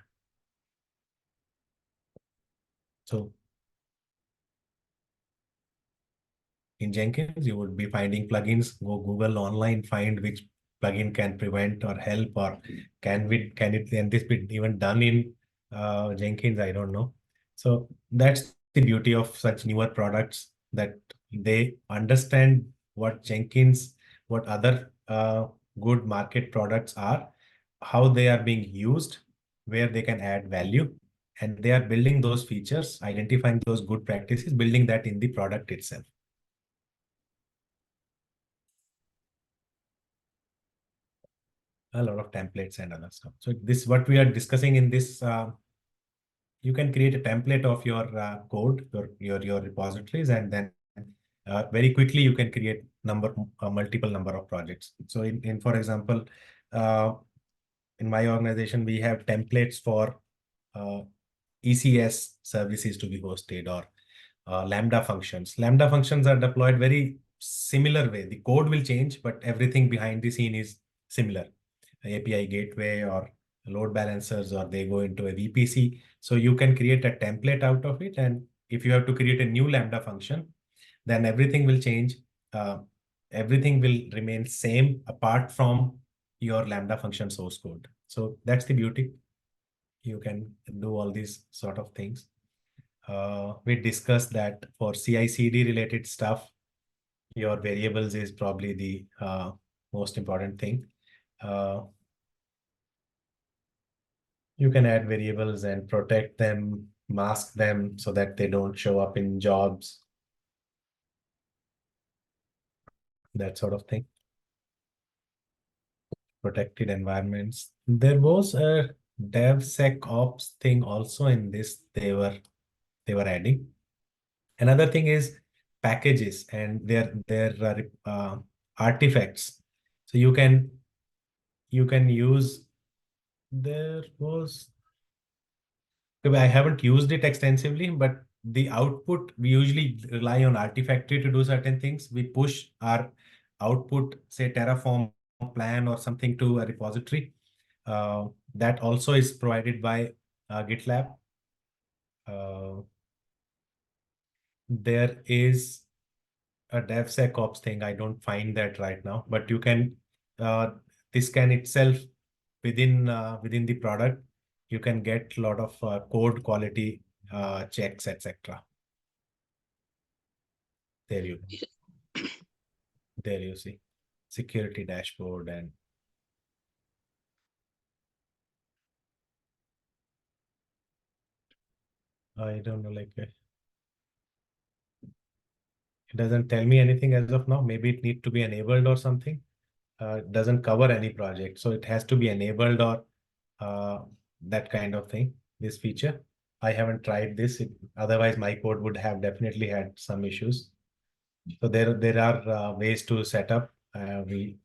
So in Jenkins, you would be finding plugins. Go Google online, find which plugin can prevent or help, or can this be even done in Jenkins? I don't know. So that's the beauty of such newer products, that they understand what Jenkins, what other good market products are, how they are being used, where they can add value, and they are building those features, identifying those good practices, building that in the product itself. A lot of templates and other stuff. So this, what we are discussing in this, you can create a template of your code, your repositories, and then very quickly you can create multiple number of projects. So in for example, in my organization, we have templates for ECS services to be hosted, or Lambda functions. Lambda functions are deployed very similar way. The code will change, but everything behind the scene is similar. API gateway or load balancers, or they go into a VPC. So you can create a template out of it. And if you have to create a new Lambda function, then everything will change. Everything will remain same apart from your Lambda function source code. So that's the beauty. you can do all these sort of things. We discussed that for CI/CD related stuff, your variables is probably the most important thing. You can add variables and protect them, mask them so that they don't show up in jobs, that sort of thing. Protected environments. There was a DevSecOps thing also in this they were adding. Another thing is packages and their artifacts. So you can use, there was, I haven't used it extensively, but the output, we usually rely on Artifactory to do certain things. We push our output, say Terraform plan or something, to a repository. That also is provided by GitLab. There is a DevSecOps thing. I don't find that right now, but you can, this can itself within the product, you can get a lot of code quality checks, etc. There you see security dashboard, and I don't know, like it doesn't tell me anything as of now. Maybe it needs to be enabled or something. It doesn't cover any project, so it has to be enabled or that kind of thing, this feature. I haven't tried this. Otherwise my code would have definitely had some issues. So there are ways to set up. We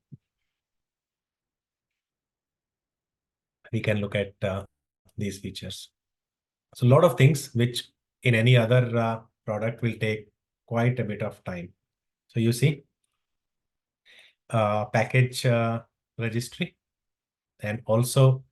can look at these features. So a lot of things which in any other product will take quite a bit of time. So you see package registry and also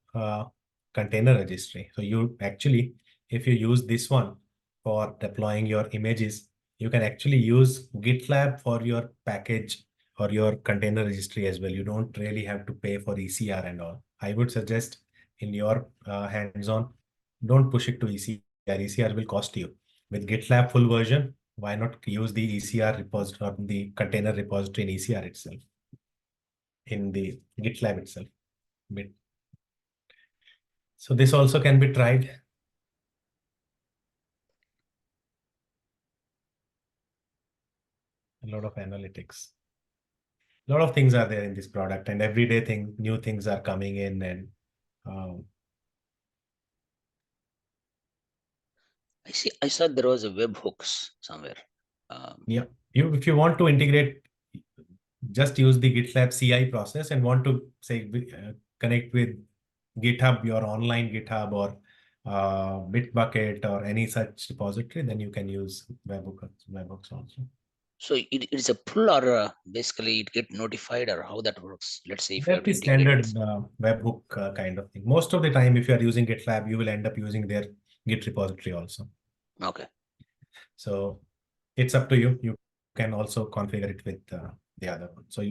container registry. So you actually, if you use this one for deploying your images, you can actually use GitLab for your package or your container registry as well. You don't really have to pay for ECR and all. I would suggest in your hands-on, don't push it to ECR. ECR will cost you. With GitLab full version, why not use the ECR repository or the container repository in ECR itself, in the GitLab itself. So this also can be tried. A lot of analytics. A lot of things are there in this product, and everyday new things are coming in, and I saw there was a webhooks somewhere. Yeah, if you want to integrate, just use the GitLab CI process, and want to say connect with GitHub, your online GitHub or Bitbucket or any such repository, then you can use webhooks also. So it is a pull, or basically it get notified, or how that works? Let's say if you have That to is standard integrate webhook kind of thing. Most of the time, if you are using GitLab, you will end up using their Git repository also. Okay. So it's up to you. You can also configure it with the other one. So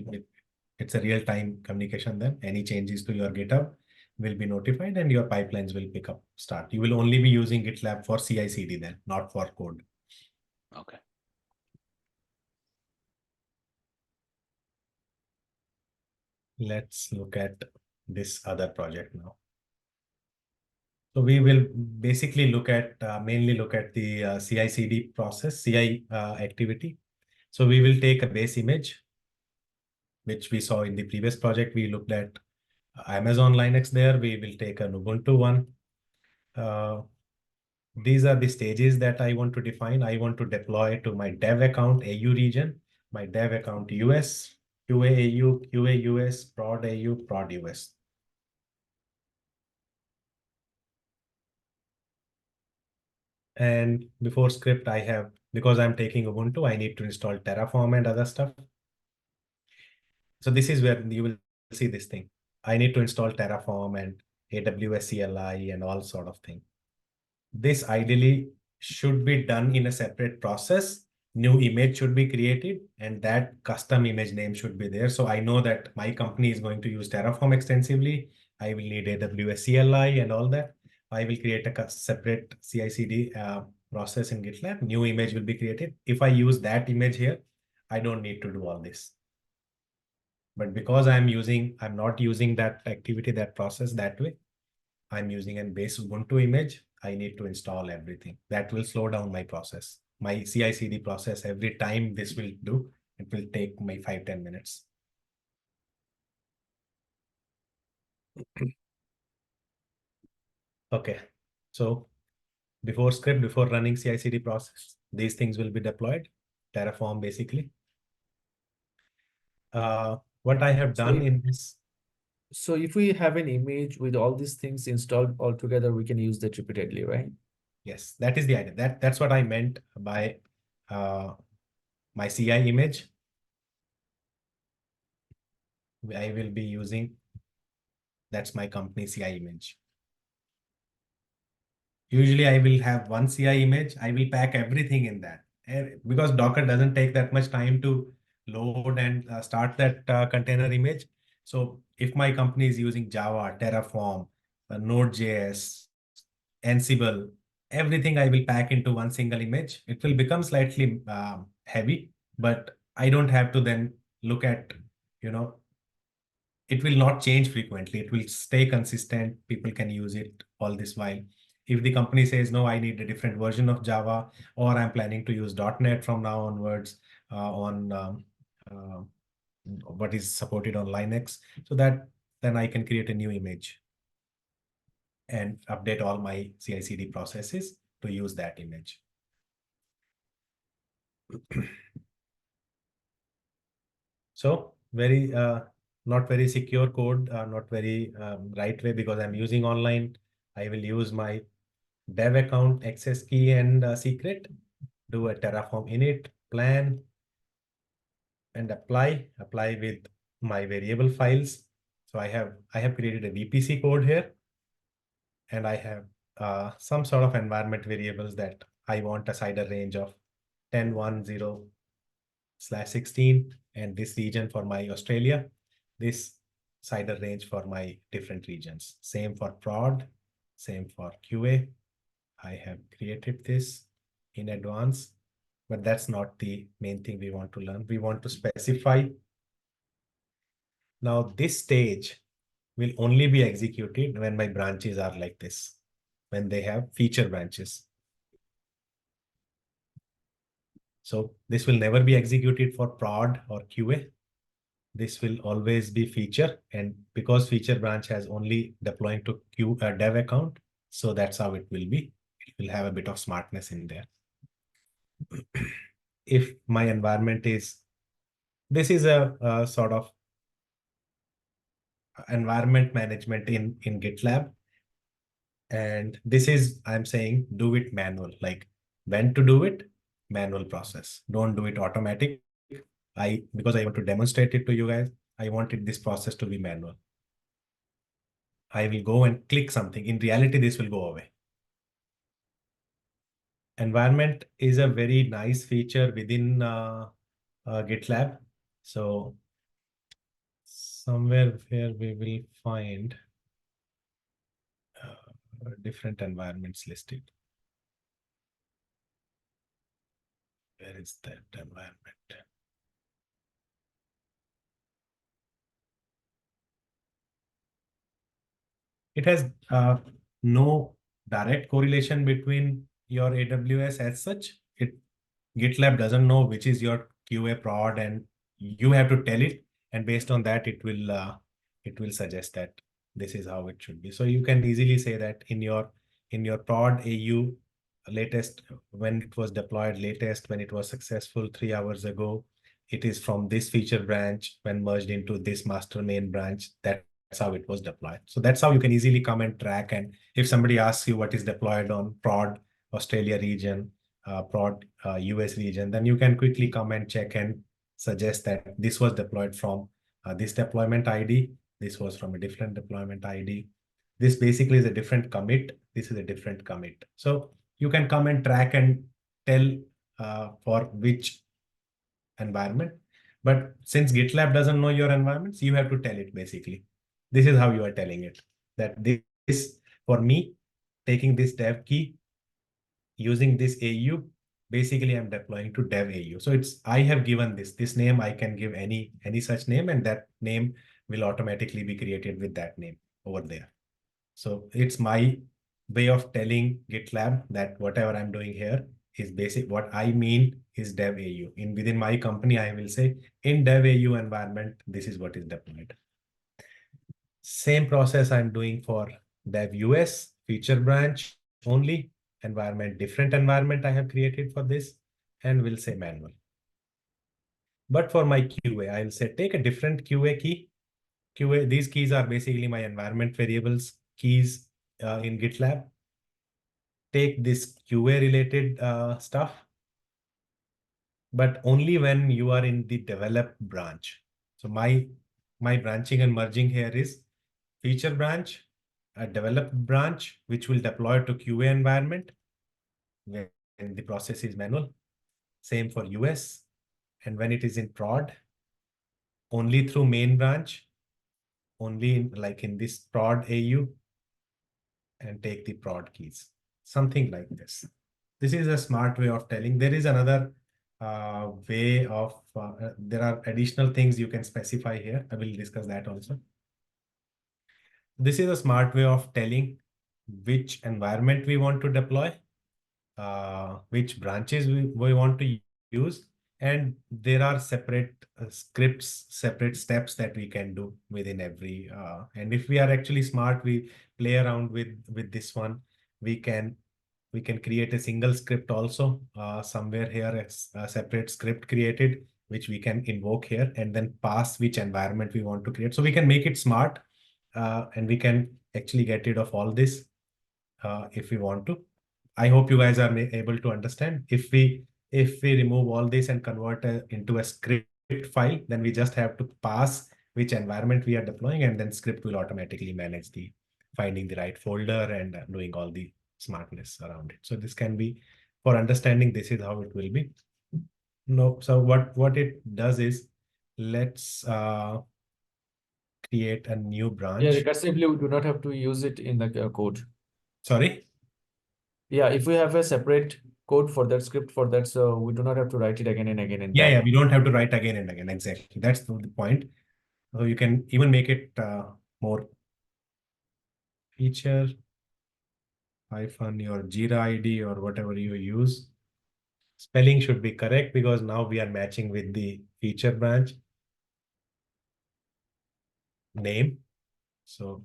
it's a real-time communication then. Any changes to your GitHub will be notified and your pipelines will start. You will only be using GitLab for CI/CD then, not for code. Okay. Let's look at this other project now. So we will basically mainly look at the CI/CD process, CI activity. So we will take a base image, which we saw in the previous project. We looked at Amazon Linux there. We will take an Ubuntu one. These are the stages that I want to define. I want to deploy to my dev account AU region, my dev account US, QA AU, QA US, prod AU, prod US. And before script, because I'm taking Ubuntu, I need to install Terraform and other stuff. So this is where you will see this thing. I need to install Terraform and AWS CLI and all sort of thing. This ideally should be done in a separate process. New image should be created, and that custom image name should be there. So I know that my company is going to use Terraform extensively. I will need AWS CLI and all that. I will create a separate CI/CD process in GitLab. New image will be created. If I use that image here, I don't need to do all this. But because I'm not using that activity, that process that way, I'm using a base Ubuntu image, I need to install everything. That will slow down my process. My CI/CD process, every time this will do, it will take my 5-10 minutes. Okay, so before running CI/CD process, these things will be deployed. Terraform basically. What I have done in this. So if we have an image with all these things installed all together, we can use that repeatedly, right? Yes, that is the idea. That's what I meant by my CI image. I will be using, that's my company CI image. Usually I will have one CI image. I will pack everything in that. Because Docker doesn't take that much time to load and start that container image. So if my company is using Java, Terraform, Node.js, Ansible, everything I will pack into one single image. It will become slightly heavy, but I don't have to then look at, it will not change frequently. It will stay consistent. People can use it all this while. If the company says, no, I need a different version of Java, or I'm planning to use .NET from now onwards on what is supported on Linux, so that then I can create a new image and update all my CI/CD processes to use that image. So very not very secure code, not very right way, because I'm using online. I will use my dev account access key and secret, do a Terraform init, plan, and apply with my variable files. So I have created a VPC code here, and I have some sort of environment variables that I want a CIDR range of 10.10/16, and this region for my Australia, this CIDR range for my different regions. Same for prod, same for QA. I have created this in advance, but that's not the main thing we want to learn. We want to specify. Now this stage will only be executed when my branches are like this, when they have feature branches. So this will never be executed for prod or QA. This will always be feature, and because feature branch has only deploying to dev account, so that's how it will be. It will have a bit of smartness in there. If my environment is, this is a sort of environment management in GitLab, and this is, I'm saying, do it manual. Like when to do it, manual process. Don't do it automatic. Because I want to demonstrate it to you guys, I wanted this process to be manual. I will go and click something. In reality, this will go away. Environment is a very nice feature within GitLab. So somewhere where we will find different environments listed. Where is that environment? It has no direct correlation between your AWS as such. GitLab doesn't know which is your QA prod, and you have to tell it, and based on that, it will suggest that this is how it should be. So you can easily say that in your prod AU latest, when it was deployed latest, when it was successful 3 hours ago, it is from this feature branch when merged into this master main branch. That's how it was deployed. So that's how you can easily come and track. And if somebody asks you what is deployed on prod Australia region, prod US region, then you can quickly come and check and suggest that this was deployed from this deployment ID. This was from a different deployment ID. This basically is a different commit. This is a different commit. So you can come and track and tell for which environment. But since GitLab doesn't know your environments, you have to tell it basically. This is how you are telling it, that this for me, taking this dev key, using this AU, basically I'm deploying to dev AU. So I have given this name, I can give any such name, and that name will automatically be created with that name over there. So it's my way of telling GitLab that whatever I'm doing here is basic. What I mean is dev AU. Within my company, I will say in dev AU environment, this is what is deployed. Same process I'm doing for dev US, feature branch only, environment, different environment I have created for this, and will say manual. But for my QA, I'll say take a different QA key. QA, these keys are basically my environment variables keys in GitLab. Take this QA related stuff, but only when you are in the develop branch. So my branching and merging here is feature branch, a develop branch, which will deploy to QA environment when the process is manual. Same for US. And when it is in prod, only through main branch, only like in this prod AU, and take the prod keys, something like this. This is a smart way of telling. There is another way of, there are additional things you can specify here. I will discuss that also. This is a smart way of telling which environment we want to deploy, which branches we want to use, and there are separate scripts, separate steps that we can do within every. And if we are actually smart, we play around with this one. We can create a single script also. Somewhere here, it's a separate script created, which we can invoke here and then pass which environment we want to create. So we can make it smart, and we can actually get rid of all this if we want to. I hope you guys are able to understand. If we remove all this and convert into a script file, then we just have to pass which environment we are deploying, and then script will automatically manage the finding the right folder and doing all the smartness around it. So this can be, for understanding, this is how it will be. No, so what it does is, let's create a new branch. Yeah, recursively, we do not have to use it in the code. Sorry? Yeah, if we have a separate code for that script for that, so we do not have to write it again and again in Yeah, that. yeah, we don't have to write again and again. Exactly. That's the point. So you can even make it more feature hyphen your Jira ID or whatever you use. Spelling should be correct because now we are matching with the feature branch name. So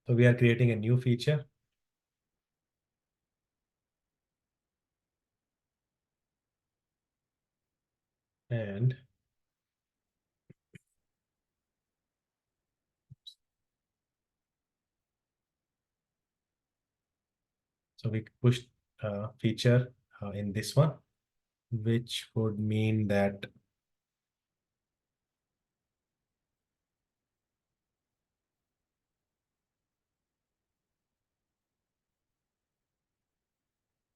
we are creating a new feature. And so we push feature in this one, which would mean that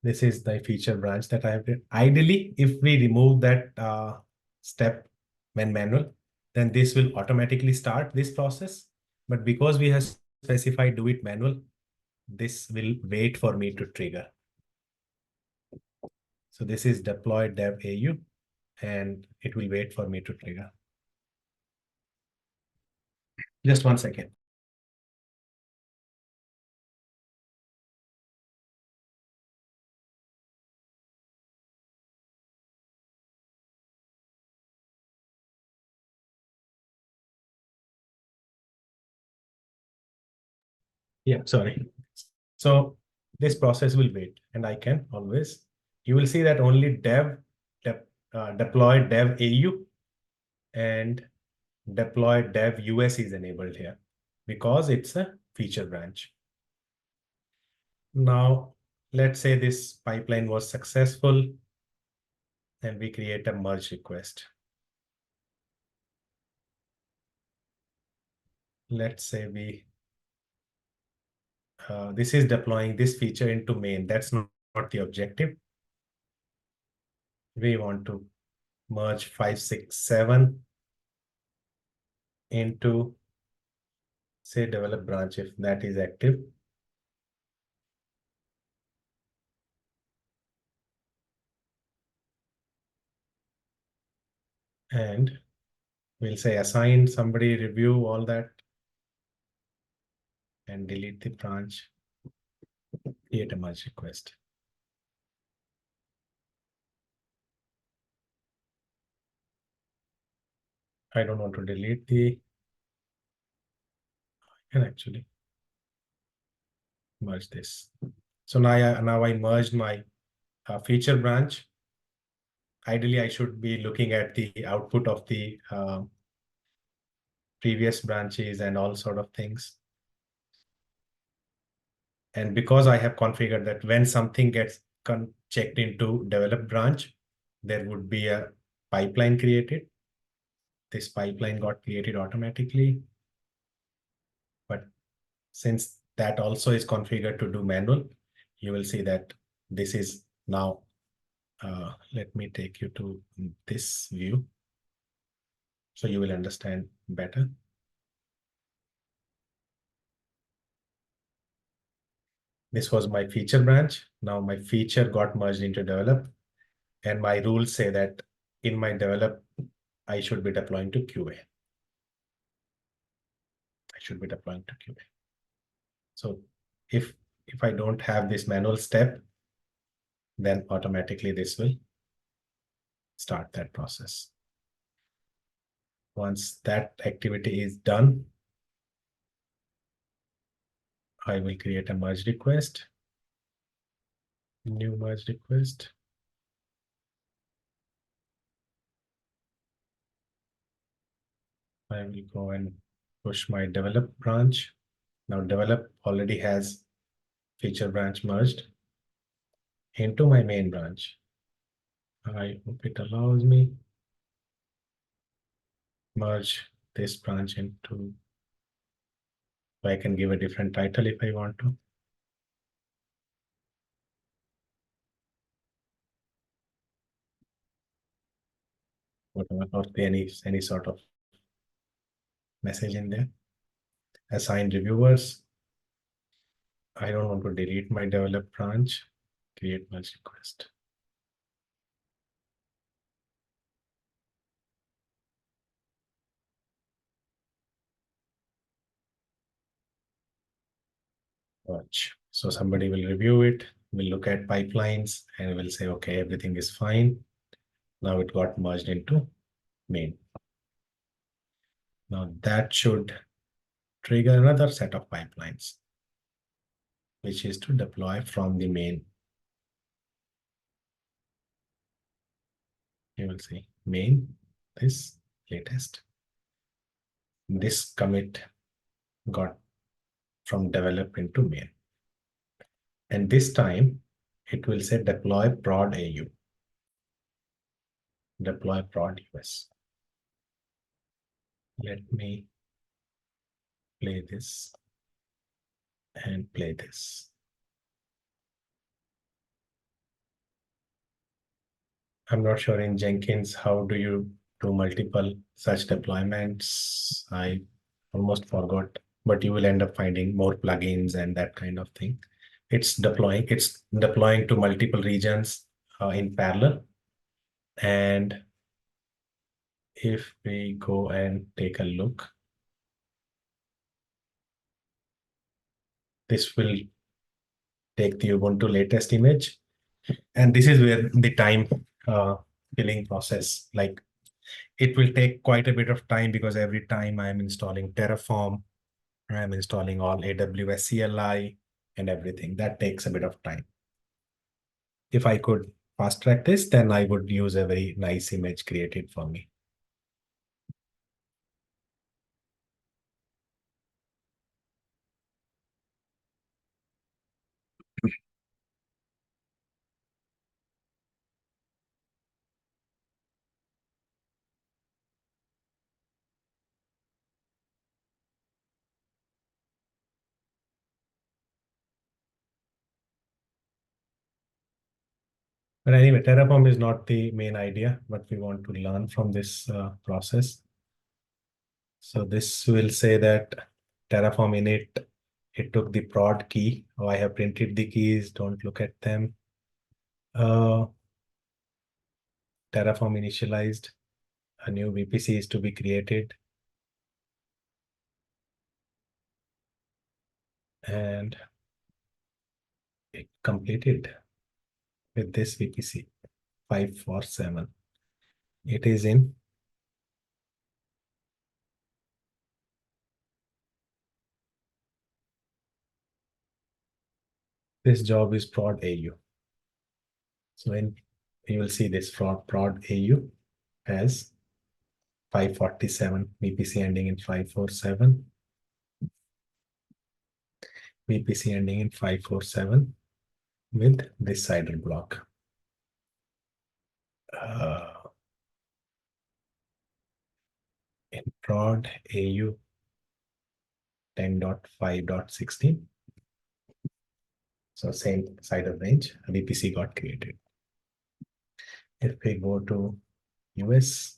this is the feature branch that I have did. Ideally, if we remove that step when manual, then this will automatically start this process. But because we have specified do it manual, this will wait for me to trigger. So this is deploy dev AU, and it will wait for me to trigger. Just 1 second. Yeah, sorry. So this process will wait, and I can always, you will see that only deploy dev AU and deploy dev US is enabled here because it's a feature branch. Now, let's say this pipeline was successful and we create a merge request. Let's say this is deploying this feature into main. That's not the objective. We want to merge 5, 6, 7 into, say, develop branch if that is active. And we'll say assign somebody, review all that, and delete the branch, create a merge request. I don't want to delete the, I can actually merge this. So now I merged my feature branch. Ideally, I should be looking at the output of the previous branches and all sort of things. And because I have configured that when something gets checked into develop branch, there would be a pipeline created. This pipeline got created automatically. But since that also is configured to do manual, you will see that this is now, let me take you to this view so you will understand better. This was my feature branch. Now my feature got merged into develop, and my rules say that in my develop, I should be deploying to QA. I should be deploying to QA. So if I don't have this manual step, then automatically this will start that process. Once that activity is done, I will create a merge request, new merge request. I will go and push my develop branch. Now develop already has feature branch merged into my main branch. I hope it allows me merge this branch into, I can give a different title if I want to. Whatever, not any sort of message in there. Assign reviewers. I don't want to delete my develop branch. Create merge request. Watch. So somebody will review it, will look at pipelines, and will say, okay, everything is fine. Now it got merged into main. Now that should trigger another set of pipelines, which is to deploy from the main. You will see main, this latest. This commit got from develop into main. And this time it will say deploy prod AU. Deploy prod US. Let me play this and play this. I'm not sure in Jenkins, how do you do multiple such deployments? I almost forgot, but you will end up finding more plugins and that kind of thing. It's deploying to multiple regions in parallel. And if we go and take a look, this will take the Ubuntu latest image. And this is where the time filling process, like it will take quite a bit of time because every time I'm installing Terraform, I'm installing all AWS CLI and everything. That takes a bit of time. If I could fast track this, then I would use a very nice image created for me. But anyway, Terraform is not the main idea, but we want to learn from this process. So this will say that Terraform init, it took the prod key. Oh, I have printed the keys, don't look at them. Terraform initialized. A new VPC is to be created. And it completed with this VPC 547. It is in this job is prod AU. So you will see this prod AU as 547 VPC ending in 547. VPC ending in 547 with this cider block. In prod AU 10.5.16. So same cider range, VPC got created. If we go to US,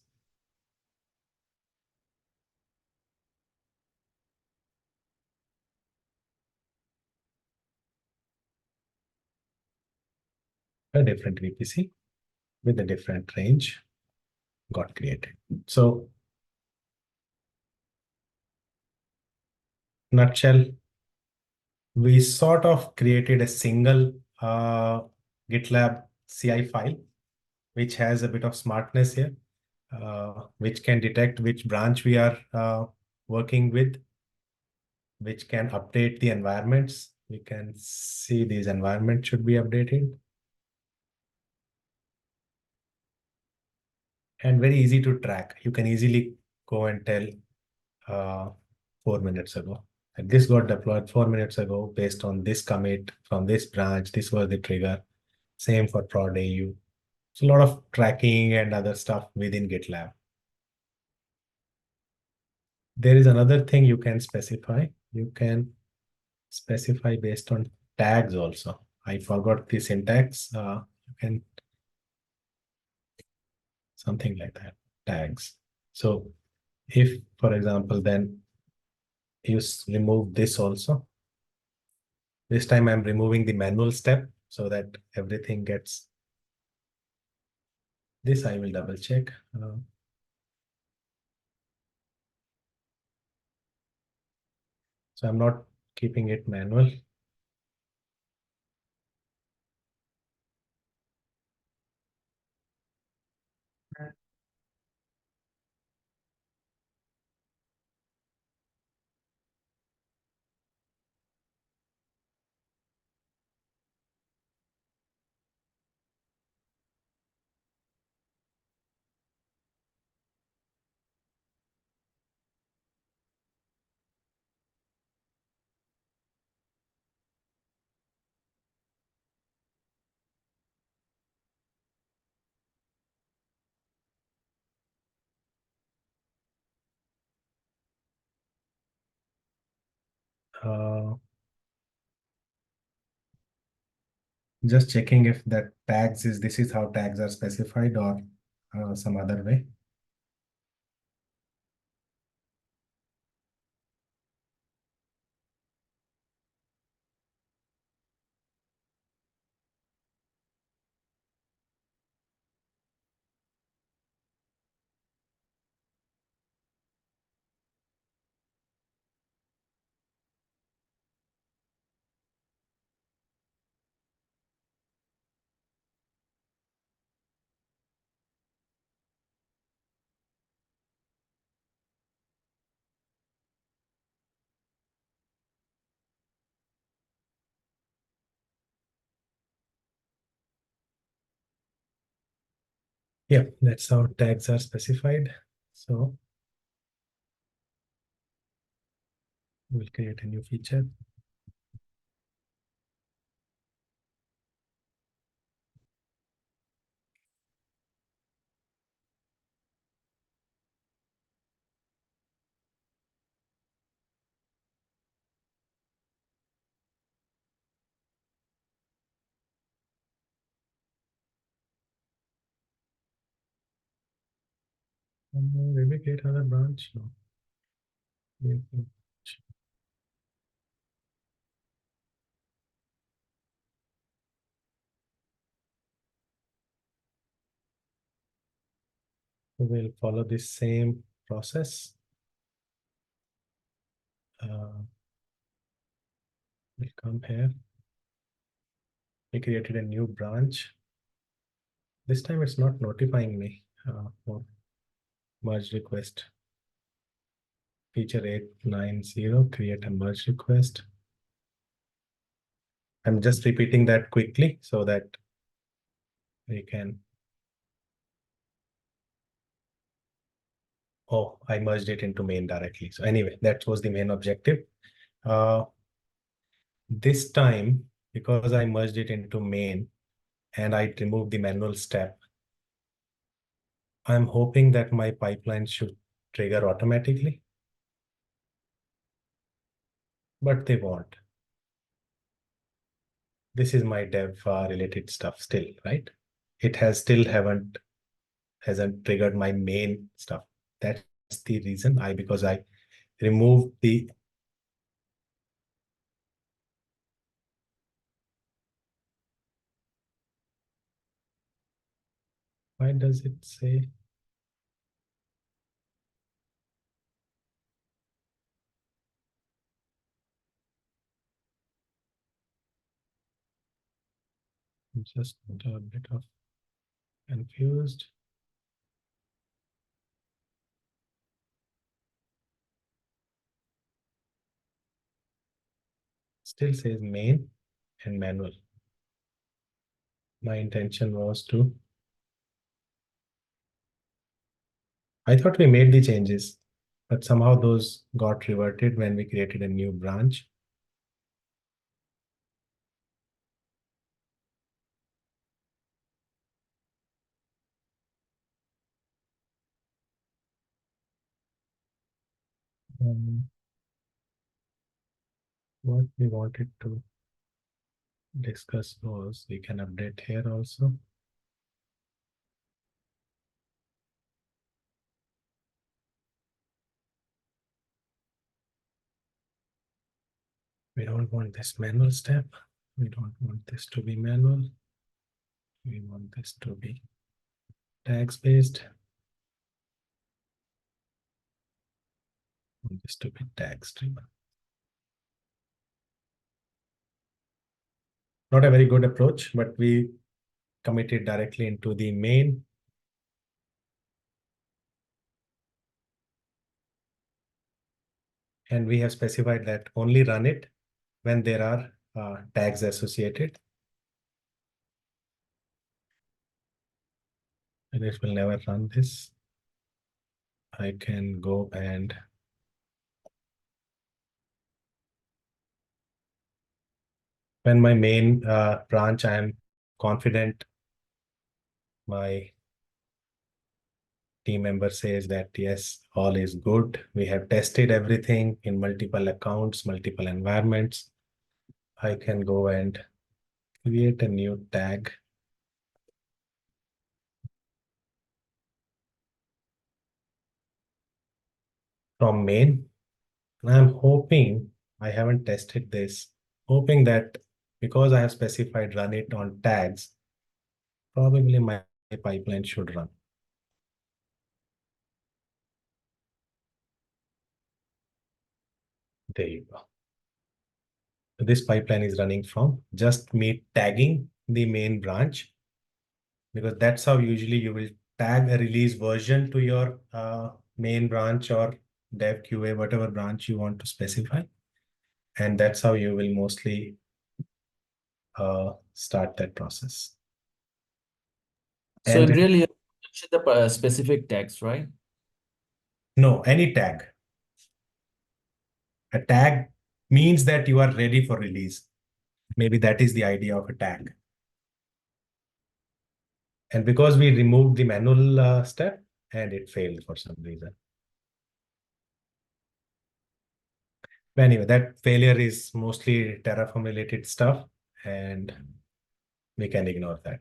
a different VPC with a different range got created. So, nutshell, we sort of created a single GitLab CI file, which has a bit of smartness here, which can detect which branch we are working with, which can update the environments. We can see these environments should be updated. And very easy to track. You can easily go and tell 4 minutes ago. And this got deployed 4 minutes ago based on this commit from this branch. This was the trigger. Same for prod AU. So a lot of tracking and other stuff within GitLab. There is another thing you can specify. You can specify based on tags also. I forgot the syntax. You can something like that, tags. So if, for example, then you remove this also. This time I'm removing the manual step so that everything gets this. I will double check. So I'm not keeping it manual. Just checking if that tags is, this is how tags are specified or some other way. Yeah, that's how tags are specified. So we'll create a new feature. Will we create another branch? No. We'll follow this same process. We'll come here. We created a new branch. This time it's not notifying me for merge request. Feature 890, create a merge request. I'm just repeating that quickly so that we can. Oh, I merged it into main directly. So anyway, that was the main objective. This time, because I merged it into main and I removed the manual step, I'm hoping that my pipeline should trigger automatically, but they won't. This is my dev related stuff still, right? It has still hasn't triggered my main stuff. That's the reason because I removed the why does it say I'm just a bit of confused. Still says main and manual. My intention was to. I thought we made the changes, but somehow those got reverted when we created a new branch. What we wanted to discuss was we can update here also. We don't want this manual step. We don't want this to be manual. We want this to be tags based. We want this to be tag stream. Not a very good approach, but we committed directly into the main. And we have specified that only run it when there are tags associated. And it will never run this. I can go and when my main branch, I am confident my team member says that yes, all is good. We have tested everything in multiple accounts, multiple environments. I can go and create a new tag. From main. And I'm hoping, I haven't tested this, hoping that because I have specified run it on tags, probably my pipeline should run. There you go. This pipeline is running from just me tagging the main branch, because that's how usually you will tag a release version to your main branch or dev QA, whatever branch you want to specify. And that's how you will mostly start that process. So and really, the specific tags, right? No, any tag. A tag means that you are ready for release. Maybe that is the idea of a tag. And because we removed the manual step and it failed for some reason. But anyway, that failure is mostly Terraform related stuff and we can ignore that.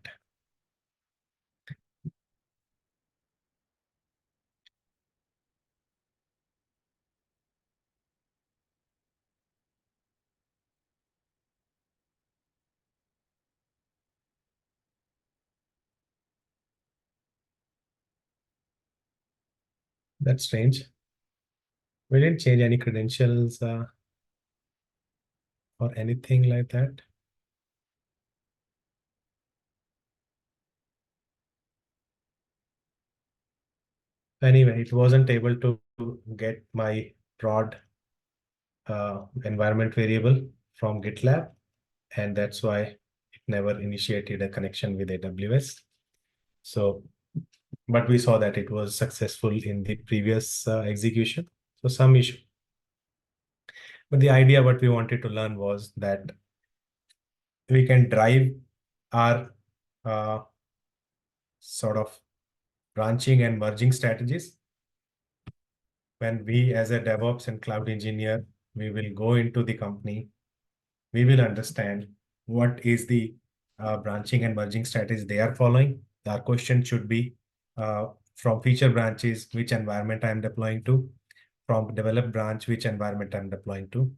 That's strange. We didn't change any credentials or anything like that. Anyway, it wasn't able to get my prod environment variable from GitLab, and that's why it never initiated a connection with AWS. So, but we saw that it was successful in the previous execution. So some issue. But the idea what we wanted to learn was that we can drive our sort of branching and merging strategies. When we as a DevOps and cloud engineer, we will go into the company, we will understand what is the branching and merging strategies they are following. Our question should be from feature branches, which environment I'm deploying to, from develop branch, which environment I'm deploying to.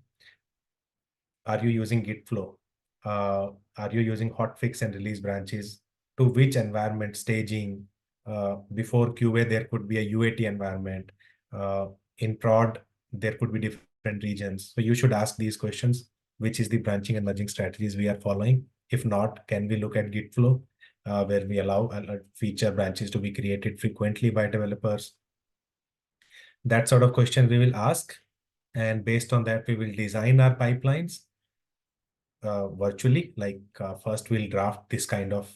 Are you using Git flow? Are you using hotfix and release branches? To which environment staging? Before QA, there could be a UAT environment. In prod, there could be different regions. So you should ask these questions. Which is the branching and merging strategies we are following? If not, can we look at Git flow, where we allow feature branches to be created frequently by developers? That sort of question we will ask. And based on that, we will design our pipelines virtually. Like first we'll draft this kind of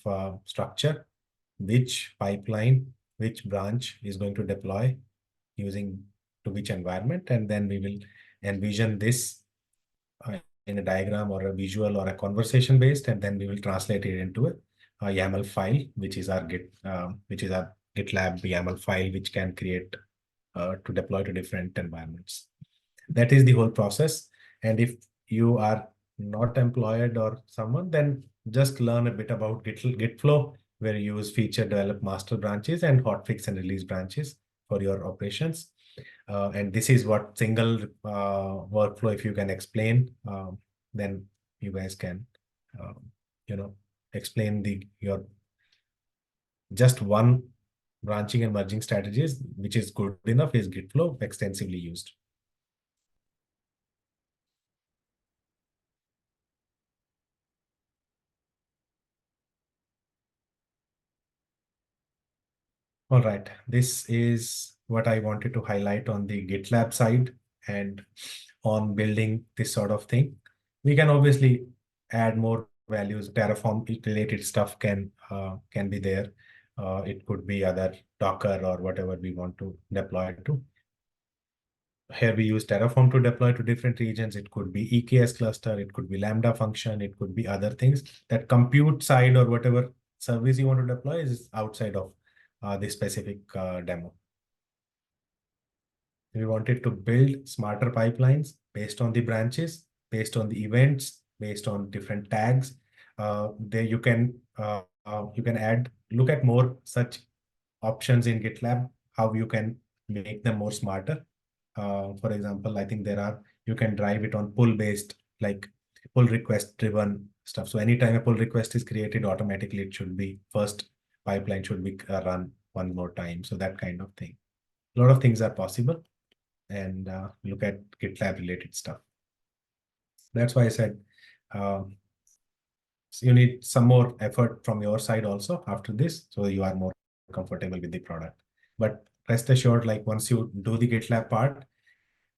structure, which pipeline, which branch is going to deploy using to which environment. And then we will envision this in a diagram or a visual or a conversation based, and then we will translate it into a YAML file, which is our GitLab YAML file, which can create to deploy to different environments. That is the whole process. And if you are not employed or someone, then just learn a bit about Git flow, where you use feature develop master branches and hotfix and release branches for your operations. And this is what single workflow, if you can explain, then you guys can, explain your just one branching and merging strategies, which is good enough, is Git flow extensively used. All right, this is what I wanted to highlight on the GitLab side and on building this sort of thing. We can obviously add more values. Terraform related stuff can be there. It could be other Docker or whatever we want to deploy it to. Here we use Terraform to deploy to different regions. It could be EKS cluster, it could be Lambda function, it could be other things. That compute side or whatever service you want to deploy is outside of this specific demo. We wanted to build smarter pipelines based on the branches, based on the events, based on different tags. There you can look at more such options in GitLab, how you can make them more smarter. For example, I think you can drive it on pull based, like pull request driven stuff. So anytime a pull request is created, automatically it should be first pipeline should be run one more time. So that kind of thing. A lot of things are possible, and look at GitLab related stuff. That's why I said so you need some more effort from your side also after this, so you are more comfortable with the product. But rest assured, like once you do the GitLab part,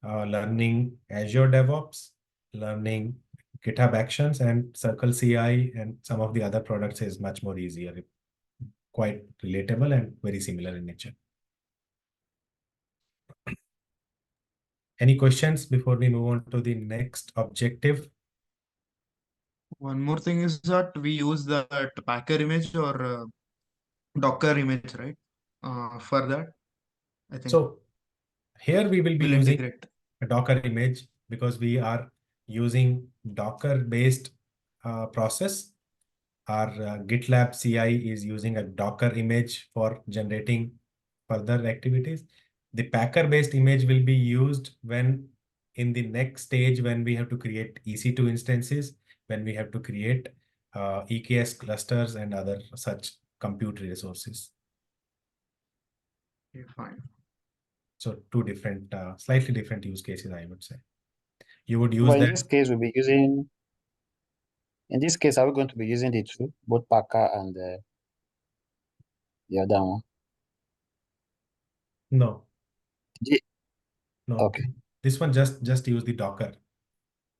learning Azure DevOps, learning GitHub Actions and Circle CI and some of the other products is much more easier, quite relatable and very similar in nature. Any questions before we move on to the next objective? One more thing is that we use that Packer image or Docker image, right? For that, I think. So here we will be using a Docker image because we are using Docker-based process. Our GitLab CI is using a Docker image for generating further activities. The Packer-based image will be used when in the next stage when we have to create EC2 instances, when we have to create EKS clusters and other such compute resources. Okay, fine. So two different, slightly different use cases, I would say. You would use But in that. this case, we'll be using. In this case, are we going to be using the two, both Packer and the other one? No. Yeah. No. Okay. This one just use the Docker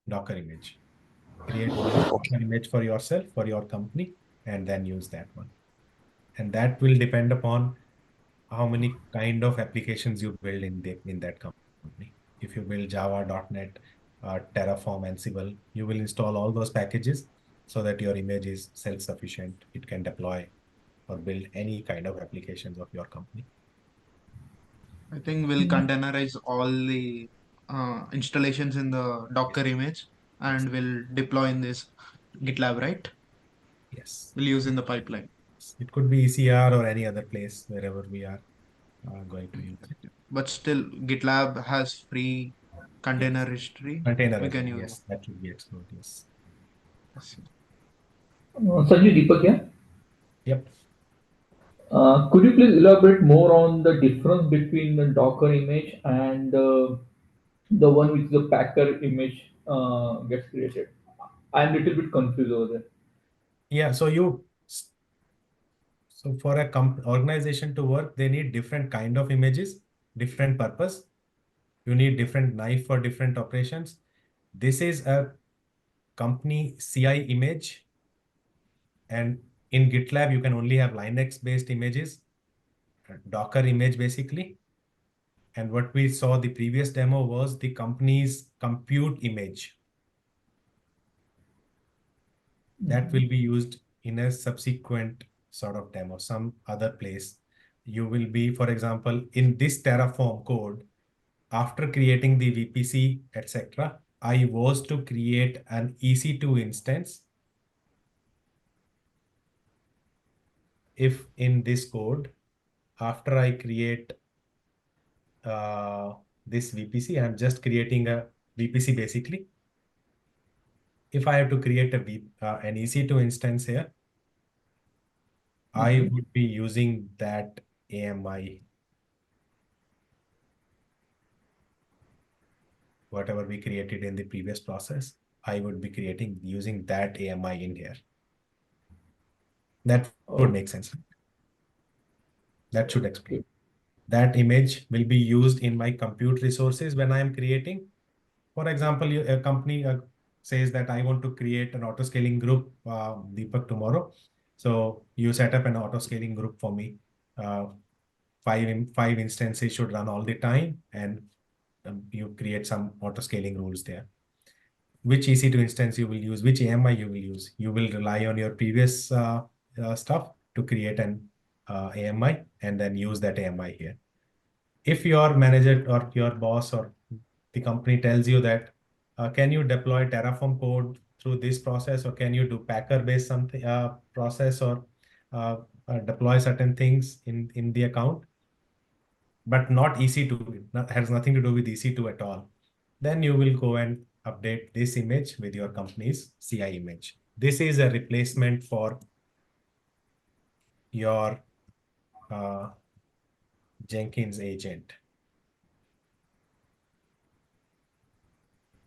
image. Create one Docker image for yourself, for your company, and then use that one. And that will depend upon how many kind of applications you build in that company. If you build Java, .NET, Terraform, Ansible, you will install all those packages so that your image is self-sufficient. It can deploy or build any kind of applications of your company. I think we'll containerize all the installations in the Docker image and we'll deploy in this GitLab, right? Yes. We'll use in the pipeline. It could be ECR or any other place wherever we are going to use it. But still, GitLab has free container registry. Container We can registry, use yes, that should be explored, yes. Sanjay, Deepak here. Yep. Could you please elaborate more on the difference between the Docker image and the one which the Packer image gets created? I'm a little bit confused over there. Yeah, so for a organization to work, they need different kind of images, different purpose. You need different knife for different operations. This is a company CI image. And in GitLab, you can only have Linux-based images, Docker image basically. And what we saw the previous demo was the company's compute image. That will be used in a subsequent sort of demo, some other place. You will be, for example, in this Terraform code, after creating the VPC, etc., I was to create an EC2 instance. If in this code, after I create this VPC, I'm just creating a VPC basically. If I have to create an EC2 instance here, I would be using that AMI, whatever we created in the previous process. I would be using that AMI in here. That would make sense. That should explain. That image will be used in my compute resources when I am creating. For example, a company says that I want to create an auto-scaling group, Deepak, tomorrow. So you set up an auto-scaling group for me. Five instances should run all the time, and you create some auto-scaling rules there. Which EC2 instance you will use, which AMI you will use. You will rely on your previous stuff to create an AMI and then use that AMI here. If your manager or your boss or the company tells you that, can you deploy Terraform code through this process, or can you do Packer-based something process, or deploy certain things in the account, but not EC2, has nothing to do with EC2 at all, then you will go and update this image with your company's CI image. This is a replacement for your Jenkins agent.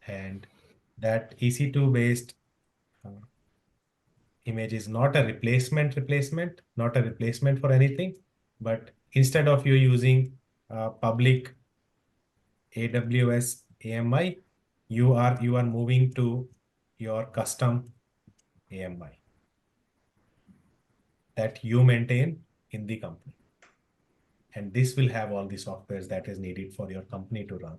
And that EC2 based image is not a replacement, not a replacement for anything, but instead of you using public AWS AMI, you are moving to your custom AMI that you maintain in the company. And this will have all the softwares that is needed for your company to run.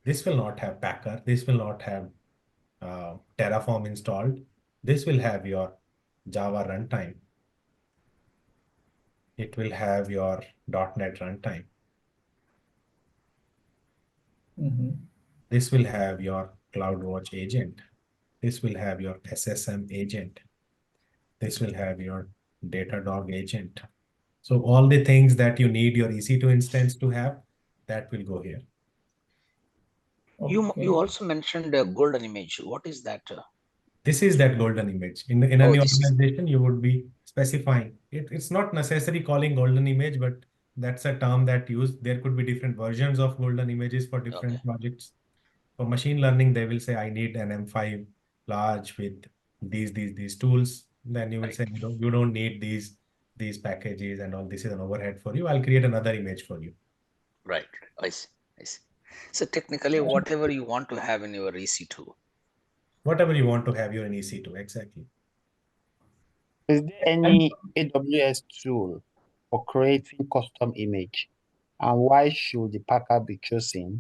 This will not have Packer. This will not have Terraform installed. This will have your Java runtime. It will have your .NET runtime. This will have your CloudWatch agent. This will have your SSM agent. This will have your Datadog agent. So all the things that you need your EC2 instance to have, that will go here. You also mentioned a golden image. What is that? This is that golden image. In any organization, you would be specifying. It's not necessarily calling golden image, but That's a term that used. There could be different versions of golden images for different projects. For machine learning, they will say, I need an M5 large with these tools. Then you will say, you don't need these packages and all. This is an overhead for you. I'll create another image for you. Right. I see. I see. So technically, whatever you want to have in your EC2. Whatever you want to have your in EC2, exactly. Is there any AWS tool for creating custom image? And why should the Packer be chosen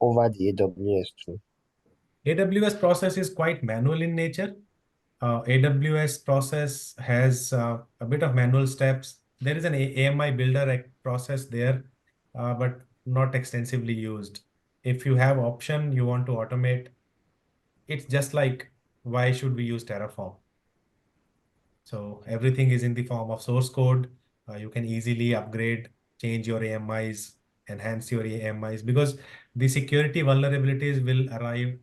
over the AWS tool? AWS process is quite manual in nature. AWS process has a bit of manual steps. There is an AMI builder process there, but not extensively used. If you have option, you want to automate, it's just like, why should we use Terraform? So everything is in the form of source code. You can easily upgrade, change your AMIs, enhance your AMIs, because the security vulnerabilities will arrive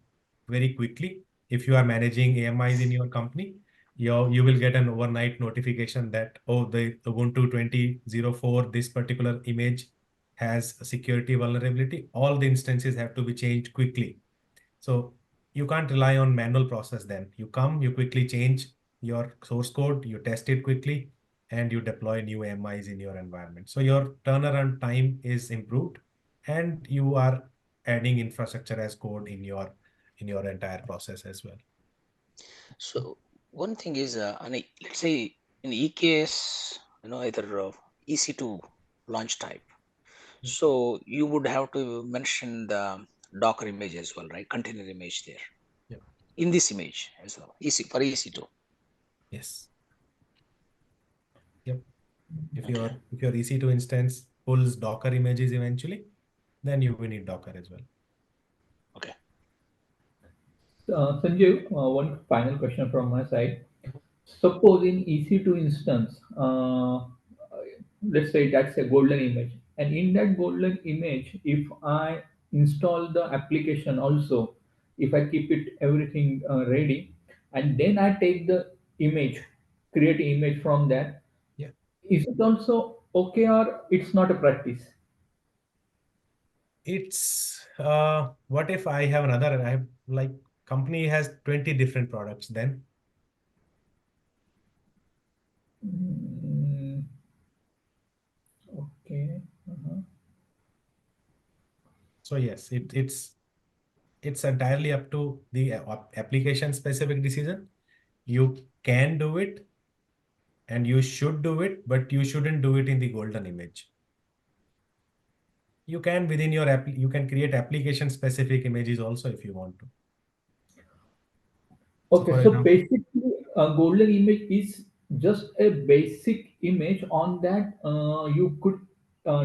very quickly. If you are managing AMIs in your company, you will get an overnight notification that, oh, the Ubuntu 20.04, this particular image has a security vulnerability. All the instances have to be changed quickly. So you can't rely on manual process then. You quickly change your source code, you test it quickly, and you deploy new AMIs in your environment. So your turnaround time is improved, and you are adding infrastructure as code in your entire process as well. So one thing is, let's say in EKS, either EC2 launch type. So you would have to mention the Docker image as well, right? Container image there. Yeah. In this image as well, for EC2. Yes. Yep. If your EC2 instance pulls Docker images eventually, then you will need Docker as well. Okay. Sanjay, one final question from my side. Suppose in EC2 instance, let's say that's a golden image, and in that golden image, if I install the application also, if I keep it everything ready, and then I take the image, create an image from that, yeah, is it also okay or it's not a practice? It's what if I have like company has 20 different products then? Okay. So yes, it's entirely up to the application specific decision. You can do it and you should do it, but you shouldn't do it in the golden image. You can within your app, you can create application specific images also if you want to. Okay, so basically, a golden image is just a basic image on that you could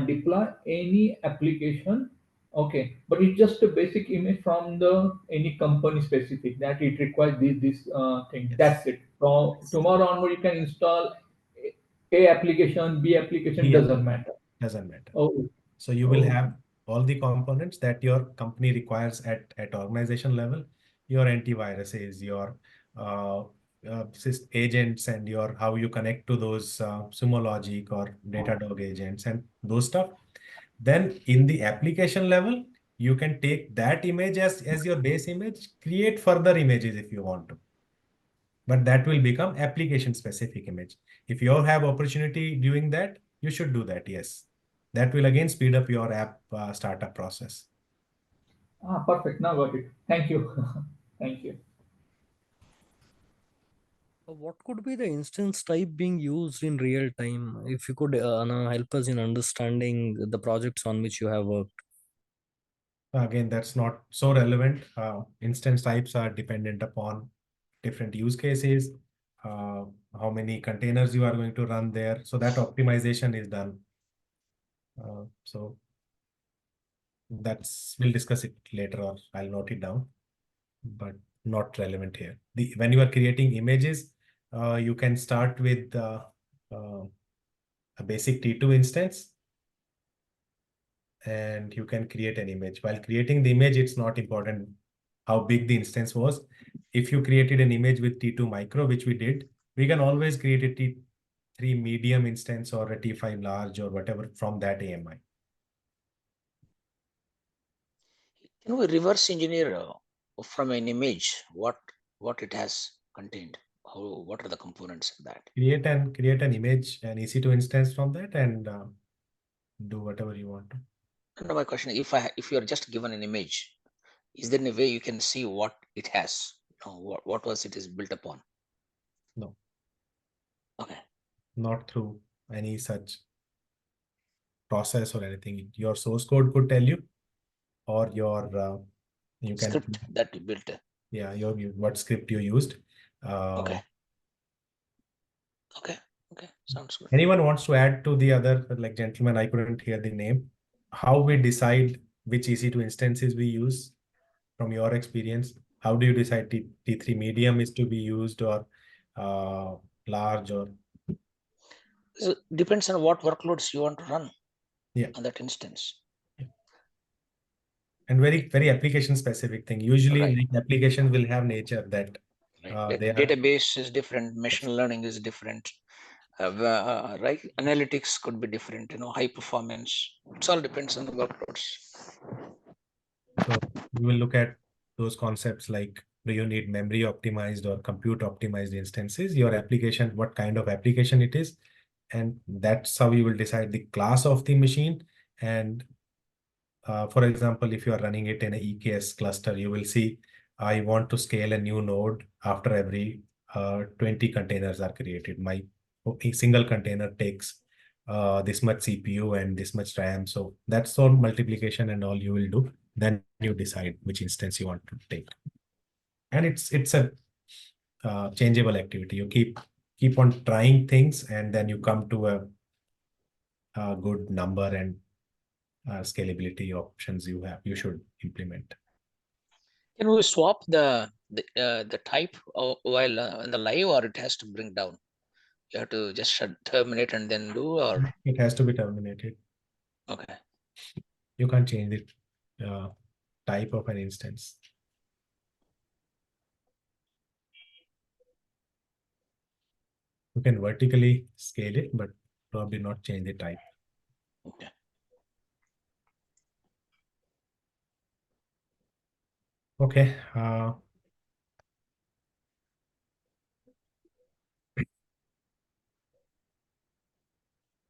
deploy any application. Okay, but it's just a basic image from the any company specific that it requires this thing. Yes. That's it. So tomorrow onward, you can install A application, B application, doesn't matter. Doesn't matter. Oh, so you will have all the components that your company requires at organization level. Your antiviruses, your agents, and your how you connect to those Sumo Logic or Datadog agents and those stuff. Then in the application level, you can take that image as your base image, create further images if you want to. But that will become application specific image. If you have opportunity doing that, you should do that. Yes. That will again speed up your app startup process. Perfect. Now got it. Thank you. Thank you. What could be the instance type being used in real time? If you could help us in understanding the projects on which you have worked. Again, that's not so relevant. Instance types are dependent upon different use cases, how many containers you are going to run there. So that optimization is done. So we'll discuss it later, or I'll note it down, but not relevant here. When you are creating images, you can start with a basic T2 instance, and you can create an image. While creating the image, it's not important how big the instance was. If you created an image with T2 micro, which we did, we can always create a T3 medium instance or a T5 large or whatever from that AMI. Can we reverse engineer from an image what it has contained? What are the components of that? Create an image, an EC2 instance from that, and do whatever you want to. No, my question: if you are just given an image, is there any way you can see what it has? What was it is built upon? No. Okay. Not through any such process or anything. Your source code could tell you, or your you can script that you built. Yeah, what script you used. Okay. Okay. Sounds good. Anyone wants to add to the other, like gentlemen, I couldn't hear the name. How we decide which EC2 instances we use from your experience? How do you decide T3 medium is to be used or large or? So depends on what workloads you want to run on that instance. And very application specific thing. Usually Right. like applications will have nature that database is different, machine learning is different. Right, analytics could be different, high performance. It all depends on the workloads. So we will look at those concepts like, do you need memory optimized or compute optimized instances? Your application, what kind of application it is, and that's how you will decide the class of the machine. And for example, if you are running it in an EKS cluster, you will see, I want to scale a new node after every 20 containers are created. My single container takes this much CPU and this much RAM. So that's all multiplication and all you will do. Then you decide which instance you want to take. And it's a changeable activity. You keep on trying things, and then you come to a good number and scalability options you should implement. Can we swap the type while in the live, or it has to bring down? You have to just terminate and then do, or it has to be terminated. Okay. You can't change the type of an instance. You can vertically scale it, but probably not change the type. Okay. Okay.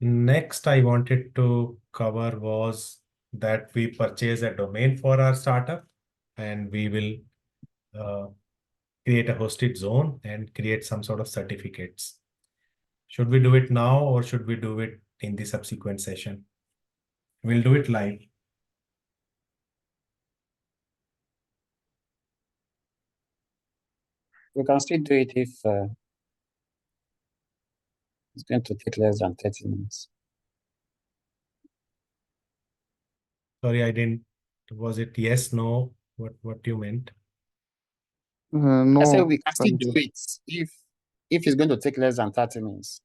Next, I wanted to cover was that we purchase a domain for our startup, and we will create a hosted zone and create some sort of certificates. Should we do it now or should we do it in the subsequent session? We'll do it live. We can still do it if it's going to take less than 30 minutes. Sorry, I didn't. Was it yes, no? What you meant? I said No, we can still do it if it's going to take less than 30 minutes.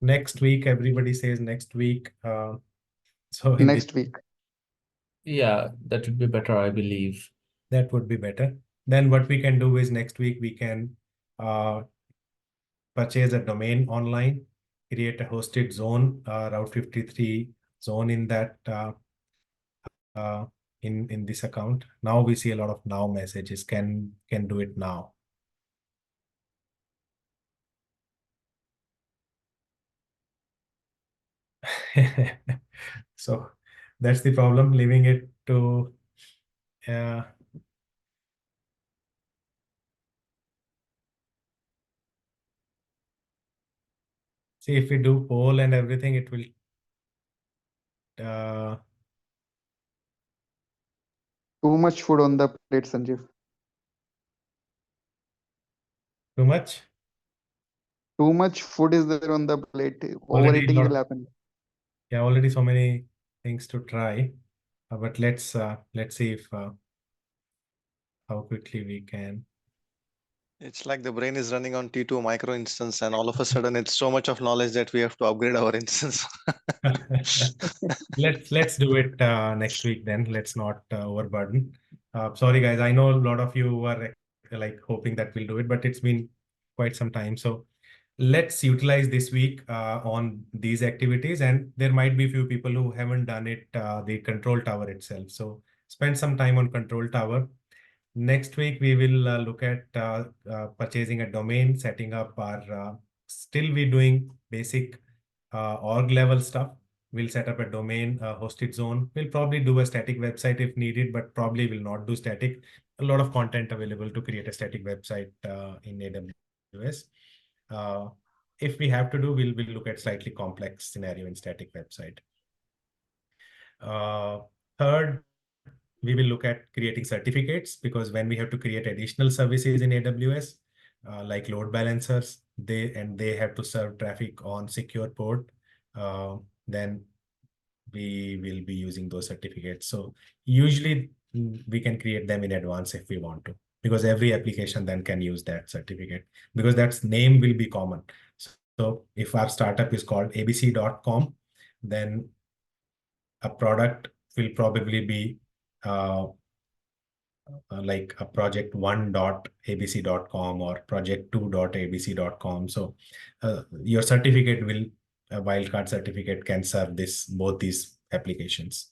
Next week, everybody says next week. So next week. Yeah, that would be better, I believe. That would be better. Then what we can do is next week we can purchase a domain online, create a hosted zone, Route 53 zone in that in this account. Now we see a lot of now messages. Can do it now. So that's the problem, leaving it to see if we do poll and everything, it will Too much food on the plate, Sanjeev. too much? Too much food is there on the plate. Overeating will happen. Yeah, already so many things to try. But let's see if how quickly we can. It's like the brain is running on T2 micro instance, and all of a sudden it's so much of knowledge that we have to upgrade our instance. Let's do it next week then. Let's not overburden. Sorry, guys. I know a lot of you were like hoping that we'll do it, but it's been quite some time. So let's utilize this week on these activities. And there might be a few people who haven't done it, the control tower itself. So spend some time on control tower. Next week, we will look at purchasing a domain, setting up our, still we doing basic org level stuff. We'll set up a domain, hosted zone. We'll probably do a static website if needed, but probably will not do static. A lot of content available to create a static website in AWS. If we have to do, we'll look at slightly complex scenario in static website. Third, we will look at creating certificates, because when we have to create additional services in AWS, like load balancers, they have to serve traffic on secure port, then we will be using those certificates. So usually we can create them in advance if we want to, because every application then can use that certificate, because that name will be common. So if our startup is called abc.com, then a product will probably be like a project1.abc.com or project2.abc.com. So your certificate will, a wildcard certificate can serve both these applications.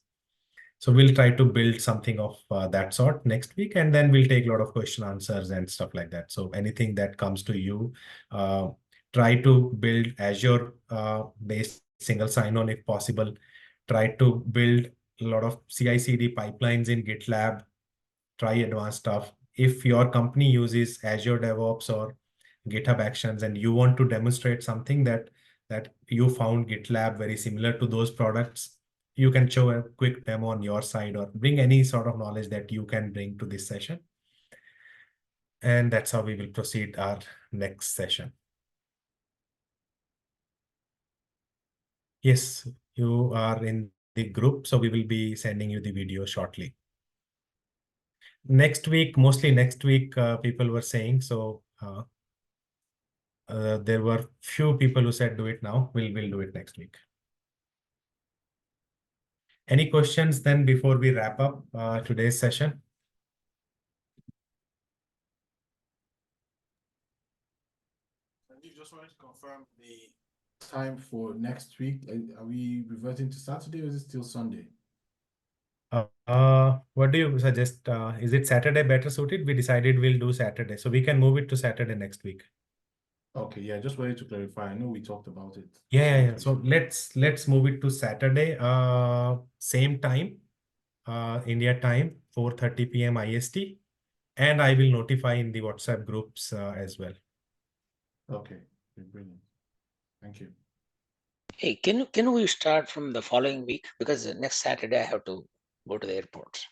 So we'll try to build something of that sort next week, and then we'll take a lot of question answers and stuff like that. So anything that comes to you, try to build Azure based single sign-on if possible. Try to build a lot of CI/CD pipelines in GitLab. Try advanced stuff. If your company uses Azure DevOps or GitHub Actions and you want to demonstrate something that you found GitLab very similar to those products, you can show a quick demo on your side or bring any sort of knowledge that you can bring to this session. And that's how we will proceed our next session. Yes, you are in the group, so we will be sending you the video shortly. Next week, mostly next week, people were saying, so there were few people who said do it now. We'll do it next week. Any questions then before we wrap up today's session? I just wanted to confirm the time for next week. Are we reverting to Saturday or is it still Sunday? What do you suggest? Is it Saturday better suited? We decided we'll do Saturday, so we can move it to Saturday next week. Okay, yeah, just wanted to clarify. I know we talked about it. Yeah. So let's move it to Saturday. Same time, India time, 4:30 p.m. IST, and I will notify in the WhatsApp groups as well. Okay, brilliant. Thank you. Hey, can we start from the following week? Because next Saturday I have to go to the airport.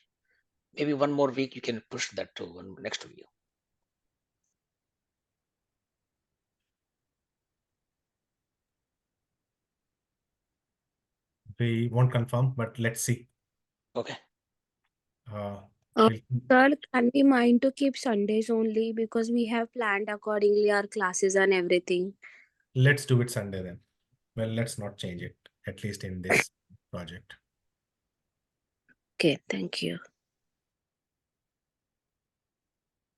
Maybe one more week you can push that to next week. We won't confirm, but let's see. Okay. Sir, can we mind to keep Sundays only, because we have planned accordingly our classes and everything? Let's do it Sunday then. Well, let's not change it, at least in this project. Okay, thank you.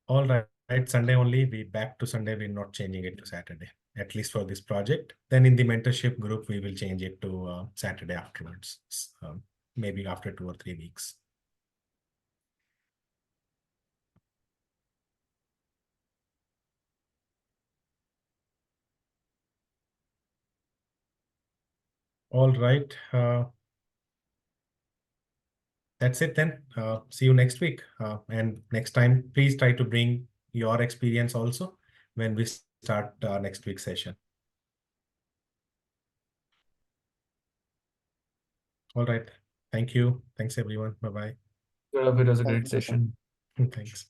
All right, Sunday only. We back to Sunday. We're not changing it to Saturday, at least for this project. Then in the mentorship group, we will change it to Saturday afterwards, maybe after 2 or 3 weeks. All right. That's it then. See you next week. And next time, please try to bring your experience also when we start next week's session. All right. Thank you. Thanks, everyone. Bye-bye. It was a great session. Thanks.